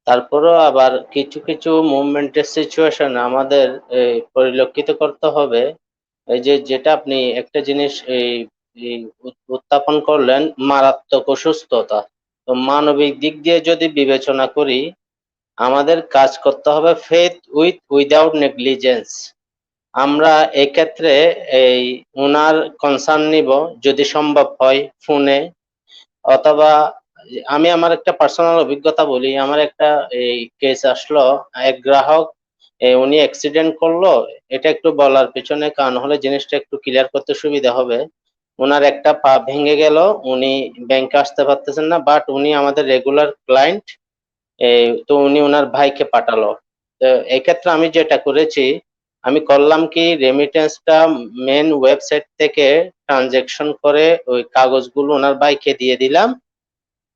তারপরেও আবার কিছু কিছু মুভমেন্টের সিচুয়েশন আমাদের পরিলক্ষিত করতে হবে। এই যে যেটা আপনি একটা জিনিস এই উত্থাপন করলেন, মারাত্মক অসুস্থতা, তো মানবিক দিক দিয়ে যদি বিবেচনা করি, আমাদের কাজ করতে হবে ফেথ উইদাউট নেগলিজেন্স। আমরা এক্ষেত্রে এই ওনার কনসার্ন নিব যদি সম্ভব হয় ফোনে, অথবা আমি আমার একটা পার্সোনাল অভিজ্ঞতা বলি। আমার একটা এই কেস আসলো, এক গ্রাহক উনি অ্যাক্সিডেন্ট করলো, এটা একটু বলার পেছনে কারণ হলে জিনিসটা একটু ক্লিয়ার করতে সুবিধা হবে। ওনার একটা পা ভেঙে গেল, উনি ব্যাংকে আসতে পারতেছেন না, বাট উনি আমাদের রেগুলার ক্লায়েন্ট। তো উনি ওনার ভাইকে পাঠালো। তো এক্ষেত্রে আমি যেটা করেছি, আমি করলাম কি রেমিটেন্সটা মেন ওয়েবসাইট থেকে ট্রানজেকশন করে ওই কাগজগুলো ওনার ভাইকে দিয়ে দিলাম।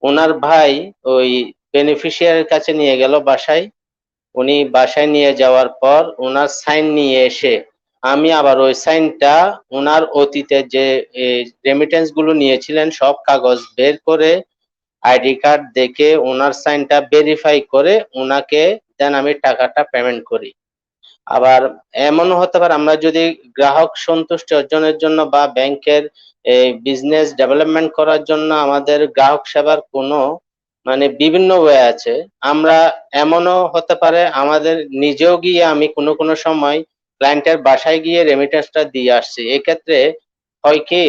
ওনার ভাই ওই বেনিফিশিয়ারির কাছে নিয়ে গেল বাসায়। উনি বাসায় নিয়ে যাওয়ার পর ওনার সাইন নিয়ে এসে আমি আবার ওই সাইনটা ওনার অতীতে যে রেমিটেন্স গুলো নিয়েছিলেন সব কাগজ বের করে আইডি কার্ড দেখে ওনার সাইনটা ভেরিফাই করে ওনাকে দেন আমি টাকাটা পেমেন্ট করি। আবার এমনও হতে পারে আমরা যদি গ্রাহক সন্তুষ্টি অর্জনের জন্য বা ব্যাংকের বিজনেস ডেভেলপমেন্ট করার জন্য আমাদের গ্রাহক সেবার কোনো মানে বিভিন্ন ওয়ে আছে। আমরা এমনও হতে পারে আমাদের নিজেও গিয়ে আমি কোনো সময় ক্লায়েন্টের বাসায় গিয়ে রেমিটেন্সটা দিয়ে আসছি। এক্ষেত্রে হয় কি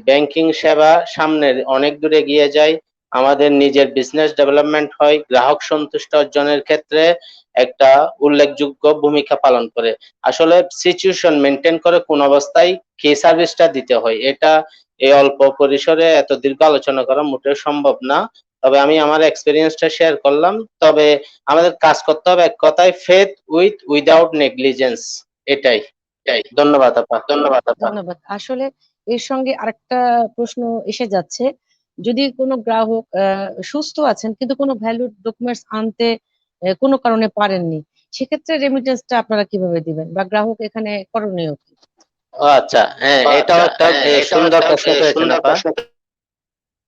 ব্যাংকিং সেবা সামনে অনেক দূরে গিয়ে যায়, আমাদের নিজের বিজনেস ডেভেলপমেন্ট হয়, গ্রাহক সন্তুষ্ট অর্জনের ক্ষেত্রে একটা উল্লেখযোগ্য ভূমিকা পালন করে। আসলে সিচুয়েশন মেনটেন করে কোন অবস্থায় কি সার্ভিসটা দিতে হয়, এটা এই অল্প পরিসরে এত দীর্ঘ আলোচনা করা মোটেও সম্ভব না। তবে আমি আমার এক্সপেরিয়েন্সটা শেয়ার করলাম। তবে আমাদের কাজ করতে হবে এক কথায় ফেথ উইদাউট নেগলিজেন্স। এটাই। ধন্যবাদ আপা। ধন্যবাদ। আসলে এর সঙ্গে আরেকটা প্রশ্ন এসে যাচ্ছে, যদি কোনো গ্রাহক সুস্থ আছেন কিন্তু কোনো ভ্যালিড ডকুমেন্টস আনতে কোনো কারণে পারেননি, সেক্ষেত্রে রেমিটেন্সটা আপনারা কিভাবে দিবেন বা গ্রাহক এখানে করণীয় কি? ও আচ্ছা, হ্যাঁ, এটাও একটা সুন্দর প্রশ্ন করেছেন আপা।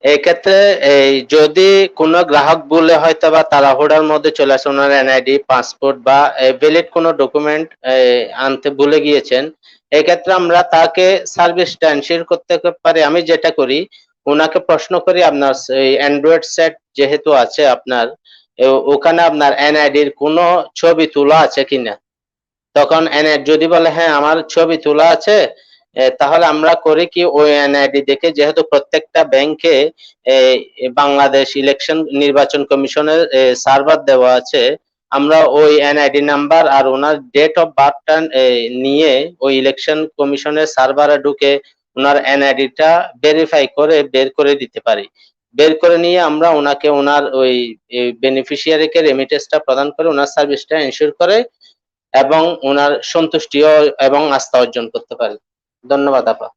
এক্ষেত্রে এই যদি কোনো গ্রাহক বলে হয়তো বা তাড়াহুড়ার মধ্যে চলে আসে, ওনার এনআইডি পাসপোর্ট বা ভ্যালিড কোনো ডকুমেন্ট আনতে ভুলে গিয়েছেন, এক্ষেত্রে আমরা তাকে সার্ভিসটা এনশিওর করতে পারি। আমি যেটা করি ওনাকে প্রশ্ন করি আপনার এই অ্যান্ড্রয়েড সেট যেহেতু আছে আপনার, ওখানে আপনার এনআইডির কোনো ছবি তোলা আছে কিনা। তখন যদি বলে হ্যাঁ আমার ছবি তোলা আছে, তাহলে আমরা করি কি ওই এনআইডি দেখে, যেহেতু প্রত্যেকটা ব্যাংকে বাংলাদেশ ইলেকশন নির্বাচন কমিশনের সার্ভার দেওয়া আছে, আমরা ওই এনআইডি নাম্বার আর ওনার ডেট অফ বার্থটা নিয়ে ওই ইলেকশন কমিশনের সার্ভারে ঢুকে ওনার এনআইডিটা ভেরিফাই করে বের করে দিতে পারি। বের করে নিয়ে আমরা ওনাকে ওনার ওই বেনিফিশিয়ারিকে রেমিটেন্সটা প্রদান করে ওনার সার্ভিসটা এনশিওর করে এবং ওনার সন্তুষ্টিও এবং আস্থা অর্জন করতে পারে। ধন্যবাদ আপা।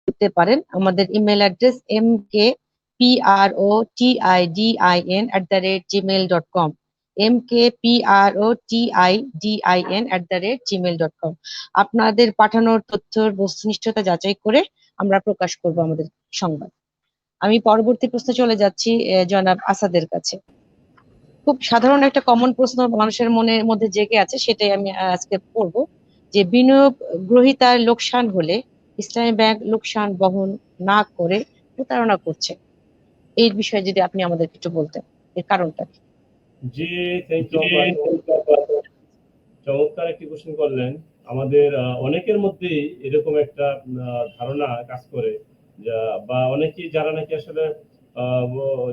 করতে পারেন। আমাদের ইমেল অ্যাড্রেস mkprodin@gmail.com, mkprodin@gmail.com। আপনাদের পাঠানোর তথ্যের বস্তুনিষ্ঠতা যাচাই করে আমরা প্রকাশ করব আমাদের সংবাদ। আমি পরবর্তী প্রশ্নে চলে যাচ্ছি জনাব আসাদের কাছে। খুব সাধারণ একটা কমন প্রশ্ন মানুষের মনের মধ্যে জেগে আছে, সেটাই আমি আজকে পড়ব, যে বিনিয়োগ গ্রহীতার লোকসান হলে ইসলামী ব্যাংক লোকসান বহন না করে প্রতারণা করছে, এই বিষয়ে যদি আপনি আমাদের কিছু বলতেন, এর কারণটা কি? জি, থ্যাংক ইউ। চমৎকার একটি কোশ্চেন করলেন। আমাদের অনেকের মধ্যেই এরকম একটা ধারণা কাজ করে, বা অনেকেই যারা নাকি আসলে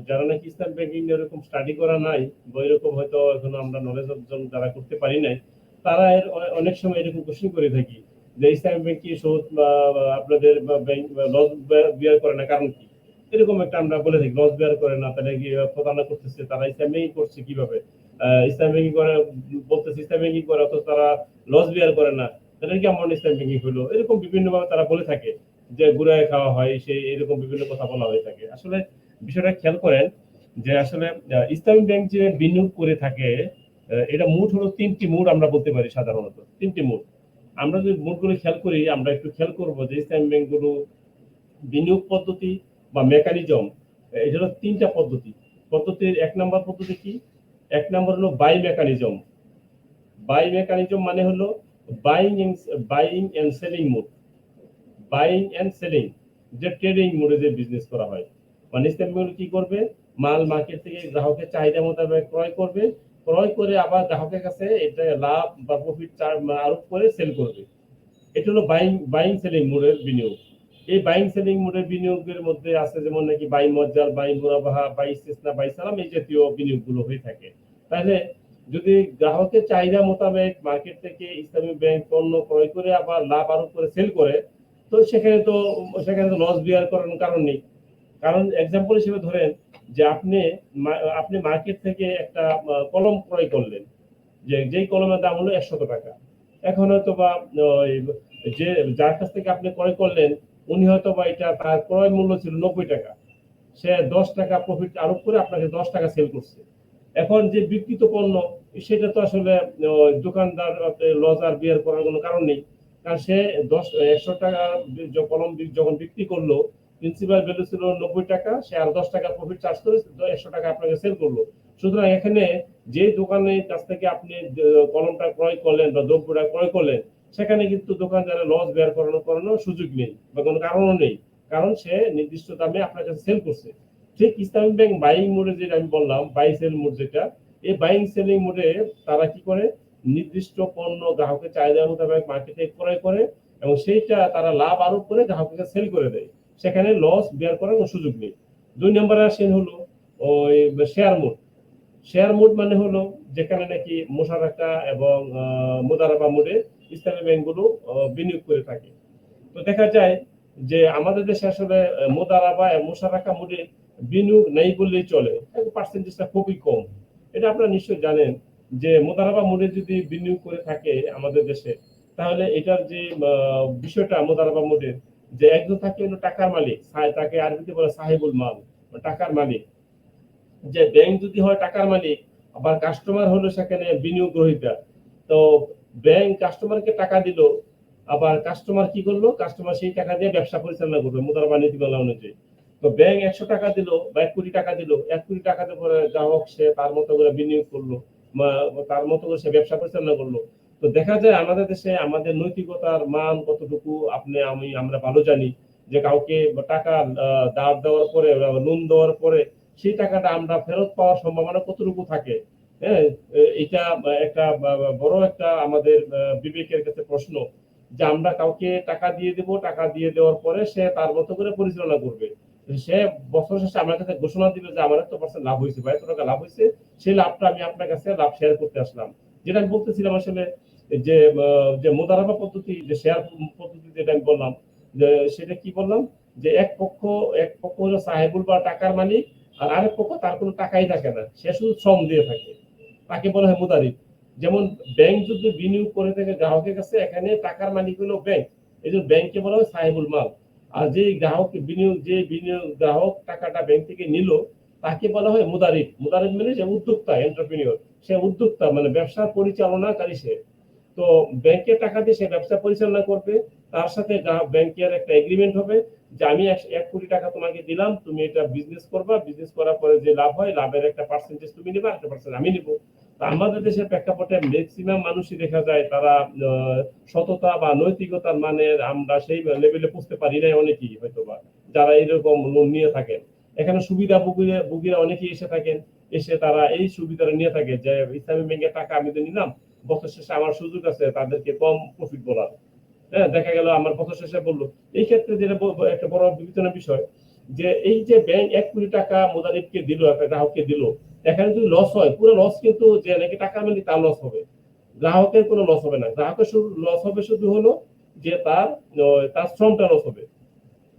যারা নাকি ইসলাম ব্যাংকিং এরকম স্টাডি করা নাই বা এরকম হয়তো এখনো আমরা নলেজ অর্জন যারা করতে পারি নাই, তারা অনেক সময় এরকম কোশ্চেন করে থাকি যে ইসলাম ব্যাংক কি সুদ আপনাদের ব্যাংক লস বিয়ার করে না, কারণ কি? এরকম একটা আমরা বলে থাকি লস বিয়ার করে না, তাহলে কি প্রতারণা করতেছে, তারা ইসলাম ব্যাংকিং করছে কিভাবে? ইসলাম ব্যাংকিং করে বলতেছে, ইসলাম ব্যাংকিং করে অথচ তারা লস বিয়ার করে না, তাহলে কি আমার ইসলাম ব্যাংকিং হলো? এরকম বিভিন্ন ভাবে তারা বলে থাকে যে গুড়ায় খাওয়া হয়, সেই এরকম বিভিন্ন কথা বলা হয়ে থাকে। আসলে বিষয়টা খেয়াল করেন যে আসলে ইসলামী ব্যাংক যে বিনিয়োগ করে থাকে, এটা মুড হলো তিনটি মুড আমরা বলতে পারি, সাধারণত তিনটি মুড। আমরা যদি মুডগুলো খেয়াল করি, আমরা একটু খেয়াল করবো যে ইসলামী ব্যাংকগুলো বিনিয়োগ পদ্ধতি বা মেকানিজম, এটা হলো তিনটা পদ্ধতি। পদ্ধতির এক নম্বর পদ্ধতি কি? এক নম্বর হলো বাই মেকানিজম। বাই মেকানিজম মানে হলো buying and selling mode. Buying and selling, যে ট্রেডিং মোডে যে বিজনেস করা হয়, মানে ইসলাম ব্যাংক কি করবে, মাল মার্কেট থেকে গ্রাহকের চাহিদা মোতাবেক ক্রয় করবে, ক্রয় করে আবার গ্রাহকের কাছে এটা লাভ বা প্রফিট আরোপ করে সেল করবে। এটা হলো বাইং সেলিং মোডের বিনিয়োগ। এই বাইং সেলিং মোডের বিনিয়োগের মধ্যে আছে যেমন নাকি বাই মজ্জাল, বাই মুরাবাহা, বাই ইস্তিসনা, বাই সালাম, এই জাতীয় বিনিয়োগগুলো হয়ে থাকে। তাহলে যদি গ্রাহকের চাহিদা মোতাবেক মার্কেট থেকে ইসলামী ব্যাংক পণ্য ক্রয় করে আবার লাভ আরোপ করে সেল করে, তো সেখানে তো লস বিয়ার করার কারণ নেই। কারণ এক্সাম্পল হিসেবে ধরেন যে আপনি মার্কেট থেকে একটা কলম ক্রয় করলেন, যেই কলমের দাম হলো 100 টাকা। এখন হয়তো বা যে যার কাছ থেকে আপনি ক্রয় করলেন উনি হয়তো বা এটা তার ক্রয় মূল্য ছিল 90 টাকা, সে 10 টাকা প্রফিট আরোপ করে আপনাকে 10 টাকা সেল করছে। এখন যে বিক্রিত পণ্য সেটা তো আসলে দোকানদার লস আর বিয়ার করার কোনো কারণ নেই, কারণ সে 100 টাকা কলম যখন বিক্রি করলো, প্রিন্সিপাল ভ্যালু ছিল 90 টাকা, সে আর 10 টাকা প্রফিট চার্জ করে 100 টাকা আপনাকে সেল করলো। সুতরাং এখানে যে দোকানের কাছ থেকে আপনি কলমটা ক্রয় করলেন বা দ্রব্যটা ক্রয় করলেন, সেখানে কিন্তু দোকানদারের লস বের করানোর সুযোগ নেই বা কোনো কারণও নেই, কারণ সে নির্দিষ্ট দামে আপনার কাছে সেল করছে। ঠিক ইসলামী ব্যাংক বাইং মোডে যেটা আমি বললাম, বাই সেল মোড যেটা, এই বাইং সেলিং মোডে তারা কি করে, নির্দিষ্ট পণ্য গ্রাহকের চাহিদা মোতাবেক মার্কেটে ক্রয় করে এবং সেইটা তারা লাভ আরোপ করে গ্রাহককে সেল করে দেয়, সেখানে লস বের করার কোনো সুযোগ নেই। 2 নম্বরে আসেন হলো ওই শেয়ার মোড। শেয়ার মোড মানে হলো যেখানে নাকি মোশারাকা এবং মুদারাবা মোডে ইসলামী ব্যাংকগুলো বিনিয়োগ করে থাকে। তো দেখা যায় যে আমাদের দেশে আসলে মুদারাবা এবং মোশারাকা মোডে বিনিয়োগ নেই বললেই চলে, পার্সেন্টেজটা খুবই কম। এটা আপনারা নিশ্চয়ই জানেন যে মুদারাবা মোডে যদি বিনিয়োগ করে থাকে আমাদের দেশে, তাহলে এটার যে বিষয়টা মুদারাবা মোডের, যে একজন থাকে হলো টাকার মালিক, তাকে আরবিতে বলে সাহেবুল মাল, টাকার মালিক। যে ব্যাংক যদি হয় টাকার মালিক, আবার কাস্টমার হলো সেখানে বিনিয়োগ গ্রহীতা। তো ব্যাংক কাস্টমারকে টাকা দিল, আবার কাস্টমার কি করলো, কাস্টমার সেই টাকা দিয়ে ব্যবসা পরিচালনা করবে মুদারাবা নীতিমালা অনুযায়ী। তো ব্যাংক 100 টাকা দিল বা 1 কোটি টাকা দিল, 1 কোটি টাকা দিয়ে পরে গ্রাহক সে তার মতো করে বিনিয়োগ করলো, তার মতো করে সে ব্যবসা পরিচালনা করলো। তো দেখা যায় আমাদের দেশে আমাদের নৈতিকতার মান কতটুকু আমরা ভালো জানি, যে কাউকে টাকা ধার দেওয়ার পরে, লোন দেওয়ার পরে সেই টাকাটা আমরা ফেরত পাওয়ার সম্ভাবনা কতটুকু থাকে। হ্যাঁ, এটা একটা বড় একটা আমাদের বিবেকের কাছে প্রশ্ন, যে আমরা কাউকে টাকা দিয়ে দেব, টাকা দিয়ে দেওয়ার পরে সে তার মতো করে পরিচালনা করবে, সে বছর শেষে আমার কাছে ঘোষণা দিবে যে আমার 100% লাভ হয়েছে বা 100 টাকা লাভ হয়েছে, সেই লাভটা আমি আপনার কাছে লাভ শেয়ার করতে আসলাম। যেটা আমি বলতেছিলাম আসলে যে যে মুদারাবা পদ্ধতি, যে শেয়ার পদ্ধতি যেটা আমি বললাম, যে সেটা কি বললাম, যে এক পক্ষ হলো সাহেবুল বা টাকার মালিক, আর আরেক পক্ষ তার কোনো টাকাই থাকে না, সে শুধু শ্রম দিয়ে থাকে, তাকে বলা হয় মুদারিব। যেমন ব্যাংক যদি বিনিয়োগ করে থাকে গ্রাহকের কাছে, এখানে টাকার মালিক হলো ব্যাংক, এই জন্য ব্যাংকে বলা হয় সাহেবুল মাল। আর যে গ্রাহক বিনিয়োগ গ্রাহক টাকাটা ব্যাংক থেকে নিল, তাকে বলা হয় মুদারিব। মুদারিব মানে যে উদ্যোক্তা, এন্টারপ্রেনিয়র, সে উদ্যোক্তা মানে ব্যবসা পরিচালনাকারী সে। তো ব্যাংকের টাকা দিয়ে সে ব্যবসা পরিচালনা করবে, তার সাথে ব্যাংকের একটা এগ্রিমেন্ট হবে যে আমি 1 কোটি টাকা তোমাকে দিলাম, তুমি এটা বিজনেস করবা, বিজনেস করার পরে যে লাভ হয় লাভের একটা পার্সেন্টেজ তুমি নিবা, একটা পার্সেন্ট আমি নিব। আমাদের দেশের প্রেক্ষাপটে ম্যাক্সিমাম মানুষই দেখা যায় তারা সততা বা নৈতিকতার মানের আমরা সেই লেভেলে পৌঁছতে পারি নাই অনেকেই, হয়তো বা যারা এরকম লোন নিয়ে থাকেন। এখানে সুবিধা ভোগীরা অনেকেই এসে থাকেন, এসে তারা এই সুবিধাটা নিয়ে থাকে যে ইসলামী ব্যাংকের টাকা আমি তো নিলাম, বছর শেষে আমার সুযোগ আছে তাদেরকে কম প্রফিট বলার। হ্যাঁ, দেখা গেল আমার বছর শেষে বললো। এই ক্ষেত্রে যেটা একটা বড় বিবেচনার বিষয়, যে এই যে ব্যাংক 1 কোটি টাকা মুদারিবকে দিল, একটা গ্রাহককে দিল, এখানে যদি লস হয়, পুরো লস কিন্তু যে নাকি টাকা মালিক তার লস হবে, গ্রাহকের কোনো লস হবে না। গ্রাহকের শুধু লস হবে শুধু হলো যে তার শ্রমটা লস হবে।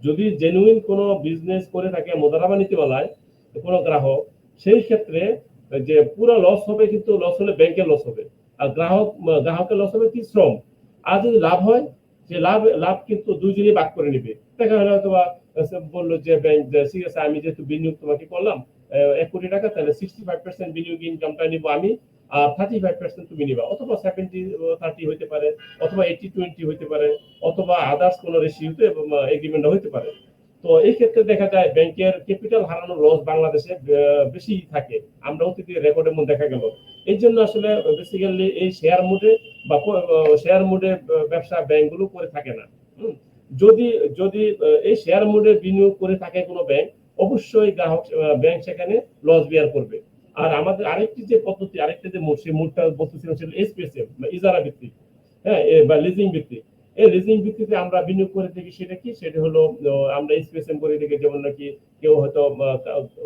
যদি জেনুইন কোনো বিজনেস করে থাকে মুদারাবা নীতিমালায় কোনো গ্রাহক, সেই ক্ষেত্রে যে পুরো লস হবে, কিন্তু লস হলে ব্যাংকের লস হবে, আর গ্রাহকের লস হবে কি শ্রম। আর যদি লাভ হয়, যে লাভ কিন্তু দুইজনই ভাগ করে নিবে। দেখা গেল হয়তো বললো যে ব্যাংক, ঠিক আছে আমি যেহেতু বিনিয়োগ তোমাকে করলাম 1 কোটি টাকা, তাহলে 65% বিনিয়োগ ইনকামটা নিবো আমি, আর 35% তুমি নিবা, অথবা 70-30 হইতে পারে, অথবা 80-20 হইতে পারে, অথবা আদার্স কোনো রেশিওতে এগ্রিমেন্ট হইতে পারে। তো এই ক্ষেত্রে দেখা যায় ব্যাংকের ক্যাপিটাল হারানোর লস বাংলাদেশে বেশি থাকে, আমরা অতীতে রেকর্ডের মধ্যে দেখা গেল। এই জন্য আসলে বেসিক্যালি এই শেয়ার মোডে বা শেয়ার মোডে ব্যবসা ব্যাংকগুলো করে থাকে না। যদি যদি এই শেয়ার মোডে বিনিয়োগ করে থাকে কোনো ব্যাংক, অবশ্যই ব্যাংক সেখানে লস বিয়ার করবে। আর আমাদের আরেকটি যে মোড, সেই মোডটা বলতেছিলাম সেটা এসপিএসএম বা ইজারা ভিত্তিক, হ্যাঁ, বা লিজিং ভিত্তিক। এই লিজিং ভিত্তিতে আমরা বিনিয়োগ করে থাকি। সেটা কি? সেটা হলো আমরা স্পেশাল করে থাকি, যেমন নাকি কেউ হয়তো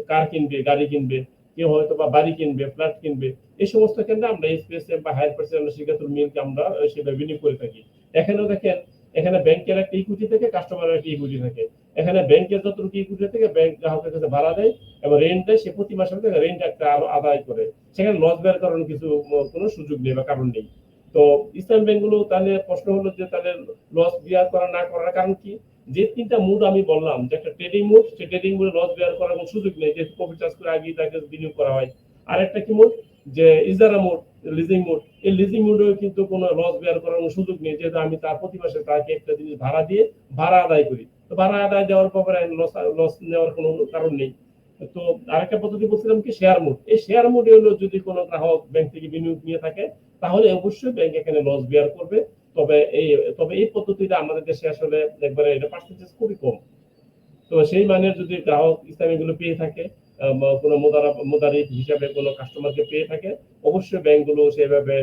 কার কিনবে, গাড়ি কিনবে, কেউ হয়তো বা বাড়ি কিনবে, ফ্ল্যাট কিনবে। এই সমস্ত ক্ষেত্রে আমরা স্পেশাল বা হায়ার পার্সেন্ট শিক্ষাতুল মিলকে আমরা সেটা বিনিয়োগ করে থাকি। এখানেও দেখেন, এখানে ব্যাংকের একটা ইকুইটি থাকে, কাস্টমারের একটা ইকুইটি থাকে। এখানে ব্যাংকের যতটুকু ইকুইটি থেকে ব্যাংক গ্রাহকের কাছে ভাড়া দেয় এবং রেন্ট দেয়, সে প্রতি মাসে রেন্ট একটা আরো আদায় করে। সেখানে লস বের করার কিছু কোনো সুযোগ নেই বা কারণ নেই। তো ইসলাম ব্যাংকগুলো তাহলে প্রশ্ন হলো যে তাহলে লস বিয়ার করা না করার কারণ কি? যে তিনটা মুড আমি বললাম, যে একটা ট্রেডিং মুড, সেই ট্রেডিং মুডে লস বিয়ার করার কোনো সুযোগ নেই, যে প্রফিট চার্জ করে আগে তাকে বিনিয়োগ করা হয়। আরেকটা কি মুড? যে ইজারা মুড, লিজিং মুড। এই লিজিং মুডেও কিন্তু কোনো লস বিয়ার করার কোনো সুযোগ নেই, যেহেতু আমি তার প্রতি মাসে তাকে একটা জিনিস ভাড়া দিয়ে ভাড়া আদায় করি। তো ভাড়া আদায় দেওয়ার পরে লস নেওয়ার কোনো কারণ নেই। তো আরেকটা পদ্ধতি বলছিলাম কি, শেয়ার মুড। এই শেয়ার মুডে হলো যদি কোনো গ্রাহক ব্যাংক থেকে বিনিয়োগ নিয়ে থাকে, তাহলে অবশ্যই ব্যাংক এখানে লস বিয়ার করবে। তবে এই পদ্ধতিটা আমাদের দেশে আসলে একবারে এটা পার্সেন্টেজ খুবই কম। তো সেই মানের যদি গ্রাহক ইসলামী গুলো পেয়ে থাকে, কোনো মোদারিফ হিসাবে কোনো কাস্টমারকে পেয়ে থাকে, অবশ্যই ব্যাংকগুলো সেভাবে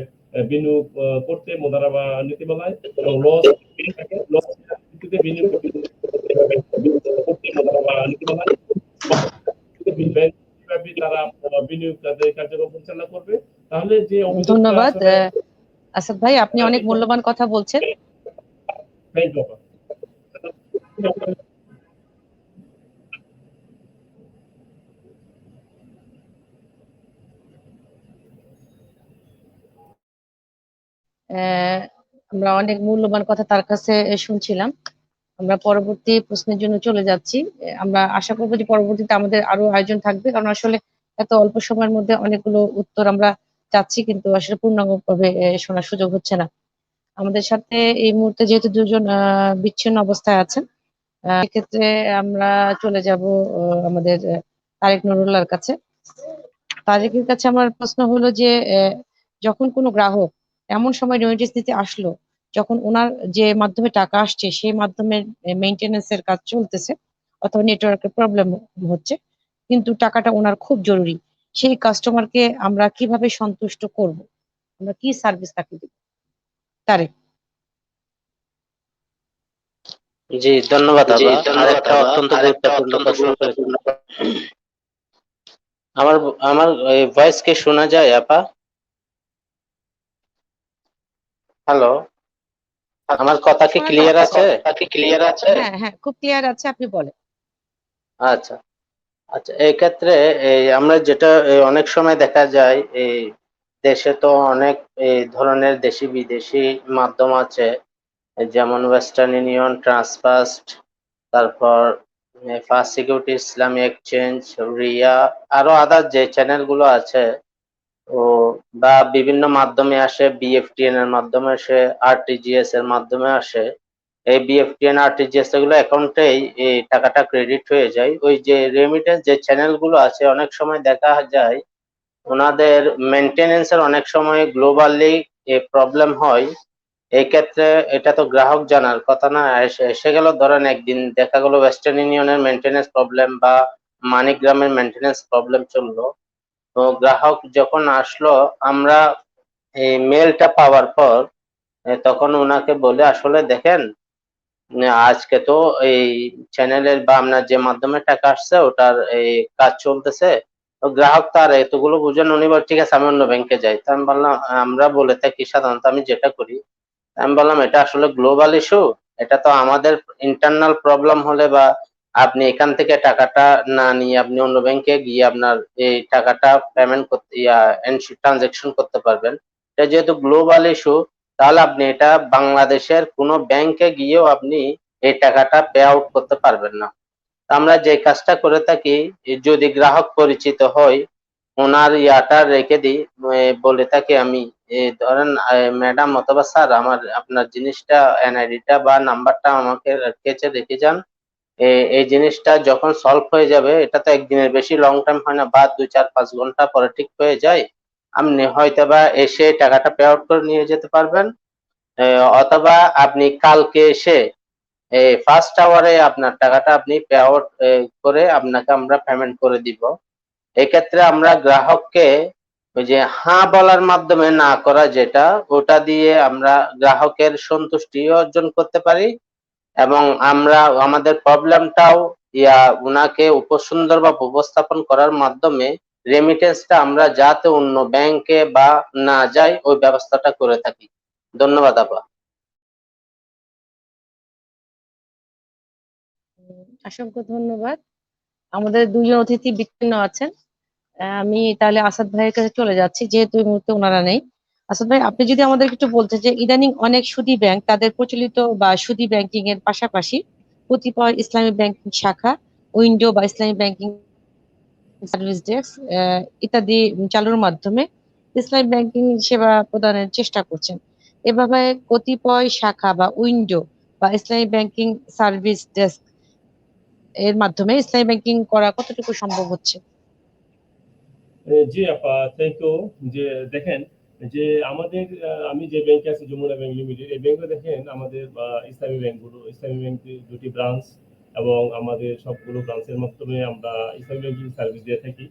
বিনিয়োগ করতে মোদারাবা নীতিমালায় এবং লস পেয়ে থাকে, লস ভিত্তিতে বিনিয়োগ করতে মোদারাবা নীতিমালায় ব্যাংক কিভাবে তারা বিনিয়োগ তাদের কার্যক্রম পরিচালনা করবে। তাহলে যে অভিযোগটা ধন্যবাদ আসলে আসাদ ভাই, আপনি অনেক মূল্যবান কথা বলছেন। Thank you. আমরা অনেক মূল্যবান কথা তার কাছে শুনছিলাম। আমরা পরবর্তী প্রশ্নের জন্য চলে যাচ্ছি। আমরা আশা করবো যে পরবর্তীতে আমাদের আরো আয়োজন থাকবে, কারণ আসলে এত অল্প সময়ের মধ্যে অনেকগুলো উত্তর আমরা চাচ্ছি, কিন্তু আসলে পূর্ণাঙ্গভাবে শোনার সুযোগ হচ্ছে না। আমাদের সাথে এই মুহূর্তে যেহেতু দুজন বিচ্ছিন্ন অবস্থায় আছেন, এক্ষেত্রে আমরা চলে যাব আমাদের তারেক নুরুল্লাহর কাছে। তারেকের কাছে আমার প্রশ্ন হলো যে যখন কোনো গ্রাহক এমন সময় রেমিটেন্স দিতে আসলো, যখন ওনার যে মাধ্যমে টাকা আসছে সেই মাধ্যমের মেইনটেনেন্সের কাজ চলতেছে অথবা নেটওয়ার্কের প্রবলেম হচ্ছে, কিন্তু টাকাটা ওনার খুব জরুরি, সেই কাস্টমারকে আমরা কিভাবে সন্তুষ্ট করব? আমরা কি সার্ভিস তাকে দিব? তারেক। জি, ধন্যবাদ আপা। আরেকটা অত্যন্ত গুরুত্বপূর্ণ প্রশ্ন করেছেন। আমার আমার ভয়েস কি শোনা যায় আপা? হ্যালো, আমার কথা কি ক্লিয়ার আছে? হ্যাঁ হ্যাঁ, খুব ক্লিয়ার আছে, আপনি বলেন। আচ্ছা আচ্ছা, এই ক্ষেত্রে আমরা যেটা অনেক সময় দেখা যায়, এই দেশে তো অনেক এই ধরনের দেশি বিদেশি মাধ্যম আছে, যেমন ওয়েস্টার্ন ইউনিয়ন, ট্রান্সফার্স্ট, তারপর ফার্স্ট সিকিউরিটি, ইসলামী এক্সচেঞ্জ, রিয়া, আরো আদার যে চ্যানেল গুলো আছে, ও বা বিভিন্ন মাধ্যমে আসে, বিএফটিএন এর মাধ্যমে আসে, আরটিজিএস এর মাধ্যমে আসে। এই বিএফটিএন, আরটিজিএস এগুলো অ্যাকাউন্টেই এই টাকাটা ক্রেডিট হয়ে যায়। ওই যে রেমিটেন্স যে চ্যানেল গুলো আছে, অনেক সময় দেখা যায় ওনাদের মেনটেনেন্সের অনেক সময় গ্লোবালি প্রবলেম হয়। এই ক্ষেত্রে এটা তো গ্রাহক জানার কথা না, এসে গেল ধরেন একদিন দেখা গেল ওয়েস্টার্ন ইউনিয়নের মেনটেনেন্স প্রবলেম বা মানিগ্রামের মেনটেনেন্স প্রবলেম চললো। তো গ্রাহক যখন আসলো, আমরা এই মেলটা পাওয়ার পর তখন ওনাকে বলে, আসলে দেখেন আজকে তো এই চ্যানেলের বা আপনার যে মাধ্যমে টাকা আসছে ওটার এই কাজ চলতেছে। তো গ্রাহক তার এতগুলো বুঝেন, উনি বল ঠিক আছে আমি অন্য ব্যাংকে যাই। তো আমি বললাম, আমরা বলে থাকি সাধারণত, আমি যেটা করি, আমি বললাম এটা আসলে গ্লোবাল ইস্যু, এটা তো আমাদের ইন্টারনাল প্রবলেম হলে বা আপনি এখান থেকে টাকাটা না নিয়ে আপনি অন্য ব্যাংকে গিয়ে আপনার এই টাকাটা পেমেন্ট করতে ট্রানজেকশন করতে পারবেন। এটা যেহেতু গ্লোবাল ইস্যু, তাহলে আপনি এটা বাংলাদেশের কোনো ব্যাংকে গিয়েও আপনি এই টাকাটা পে আউট করতে পারবেন না। আমরা যে কাজটা করে থাকি, যদি গ্রাহক পরিচিত হয়, ওনার ইয়াটা রেখে দিই, বলে থাকি আমি, ধরেন ম্যাডাম অথবা স্যার, আমার আপনার জিনিসটা এনআইডিটা বা নাম্বারটা আমাকে কেচে রেখে যান। এই জিনিসটা যখন সলভ হয়ে যাবে, এটা তো একদিনের বেশি লং টাইম হয় না, বা 2, 4, 5 ঘন্টা পরে ঠিক হয়ে যায়, আপনি হয়তো বা এসে টাকাটা পে আউট করে নিয়ে যেতে পারবেন। অথবা আপনি কালকে এসে ফার্স্ট আওয়ারে আপনার টাকাটা আপনি পে আউট করে আপনাকে আমরা পেমেন্ট করে দিব। এক্ষেত্রে আমরা গ্রাহককে ওই যে হ্যাঁ বলার মাধ্যমে না করা যেটা, ওটা দিয়ে আমরা গ্রাহকের সন্তুষ্টি অর্জন করতে পারি এবং আমরা আমাদের প্রবলেমটাও উনাকে সুন্দরভাবে উপস্থাপন করার মাধ্যমে রেমিটেন্সটা আমরা যাতে অন্য ব্যাংকে বা না যাই ওই ব্যবস্থাটা করে থাকি। ধন্যবাদ আপা। অসংখ্য ধন্যবাদ। আমাদের দুজন অতিথি বিচ্ছিন্ন আছেন। আমি তাহলে আসাদ ভাইয়ের কাছে চলে যাচ্ছি, যেহেতু এই মুহূর্তে ওনারা নেই। আসাদ ভাই, আপনি যদি আমাদের একটু বলতেন যে ইদানিং অনেক সুদী ব্যাংক তাদের প্রচলিত বা সুদী ব্যাংকিং এর পাশাপাশি কতিপয় ইসলামী ব্যাংকিং শাখা, উইন্ডো বা ইসলামী ব্যাংকিং সার্ভিস ডেস্ক ইত্যাদি চালুর মাধ্যমে ইসলামী ব্যাংকিং সেবা প্রদানের চেষ্টা করছেন। এভাবে কতিপয় শাখা বা উইন্ডো বা ইসলামী ব্যাংকিং সার্ভিস ডেস্ক এর মাধ্যমে ইসলামী ব্যাংকিং করা কতটুকু সম্ভব হচ্ছে? জি আপা, থ্যাংক ইউ। যে দেখেন, যে আমাদের আমি যে ব্যাংকে আছি যমুনা ব্যাংক লিমিটেড, এই ব্যাংকে দেখেন আমাদের ইসলামী ব্যাংকগুলো, ইসলামী ব্যাংকের দুটি ব্রাঞ্চ এবং আমাদের সবগুলো ব্রাঞ্চের মাধ্যমে আমরা ইসলামী ব্যাংকিং সার্ভিস দিয়ে থাকি।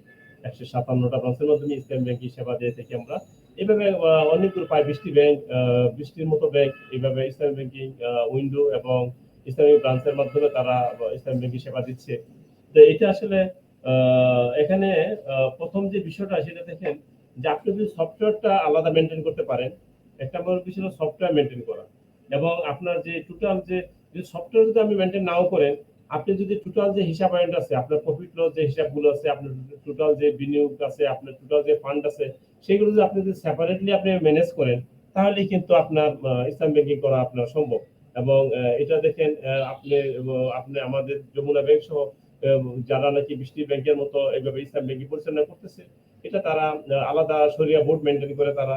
157টা ব্রাঞ্চের মাধ্যমে ইসলামী ব্যাংকিং সেবা দিয়ে থাকি আমরা। এভাবে অনেকগুলো প্রায় 20টি ব্যাংক, 20টির মতো ব্যাংক এইভাবে ইসলামী ব্যাংকিং উইন্ডো এবং ইসলামী ব্রাঞ্চের মাধ্যমে তারা ইসলামী ব্যাংকিং সেবা দিচ্ছে। তো এটা আসলে এখানে প্রথম যে বিষয়টা সেটা দেখেন, যে আপনি যদি সফটওয়্যারটা আলাদা মেনটেন করতে পারেন, একটা বড় বিষয় হলো সফটওয়্যার মেনটেন করা। এবং আপনার যে টোটাল যে সফটওয়্যার যদি আপনি মেনটেন নাও করেন, আপনি যদি টোটাল যে হিসাব আইন আছে, আপনার প্রফিট লস যে হিসাবগুলো আছে, আপনার টোটাল যে বিনিয়োগ আছে, আপনার টোটাল যে ফান্ড আছে, সেগুলো যদি আপনি যদি সেপারেটলি আপনি ম্যানেজ করেন, তাহলেই কিন্তু আপনার ইসলাম ব্যাংকিং করা আপনার সম্ভব। এবং এটা দেখেন, আপনি আমাদের যমুনা ব্যাংক সহ যারা নাকি 20টি ব্যাংকের মতো এইভাবে ইসলাম ব্যাংকিং পরিচালনা করতেছে, এটা তারা আলাদা শরিয়া বোর্ড মেনটেন করে, তারা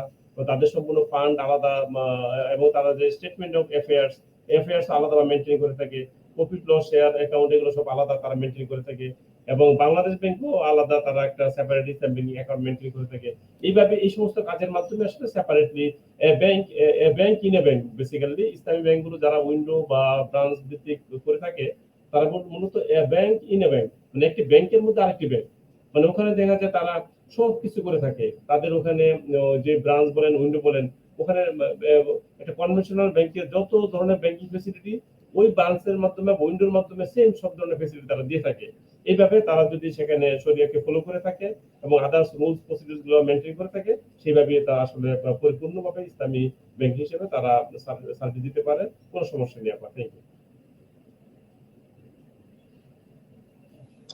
তাদের সম্পূর্ণ ফান্ড আলাদা, এবং তারা যে স্টেটমেন্ট অফ অ্যাফেয়ার্স আলাদা মেনটেন করে থাকে, প্রফিট লস শেয়ার অ্যাকাউন্ট এগুলো সব আলাদা তারা মেনটেন করে থাকে। এবং বাংলাদেশ ব্যাংকও আলাদা, তারা একটা সেপারেট ইসলাম ব্যাংকিং অ্যাকাউন্ট মেনটেন করে থাকে। এইভাবে এই সমস্ত কাজের মাধ্যমে আসলে separately bank in a bank, basically ইসলামী ব্যাংকগুলো যারা উইন্ডো বা ব্রাঞ্চ ভিত্তিক করে থাকে, তারা মূলত ব্যাংক ইন এ ব্যাংক, মানে একটি ব্যাংকের মধ্যে আরেকটি ব্যাংক, মানে ওখানে দেখা যায় তারা সব কিছু করে থাকে। তাদের ওখানে যে ব্রাঞ্চ বলেন উইন্ডো বলেন, ওখানে একটা কনভেনশনাল ব্যাংকের যত ধরনের ব্যাংকিং ফেসিলিটি ওই ব্রাঞ্চের মাধ্যমে উইন্ডোর মাধ্যমে সেম সব ধরনের ফেসিলিটি তারা দিয়ে থাকে। এইভাবে তারা যদি সেখানে শরিয়াকে ফলো করে থাকে এবং আদার্স রুলস প্রসিডিউর গুলো মেনটেন করে থাকে, সেইভাবে তারা আসলে পরিপূর্ণভাবে ইসলামী ব্যাংক হিসেবে তারা সার্ভিস দিতে পারে। কোনো সমস্যা নেই আপনার। Thank you.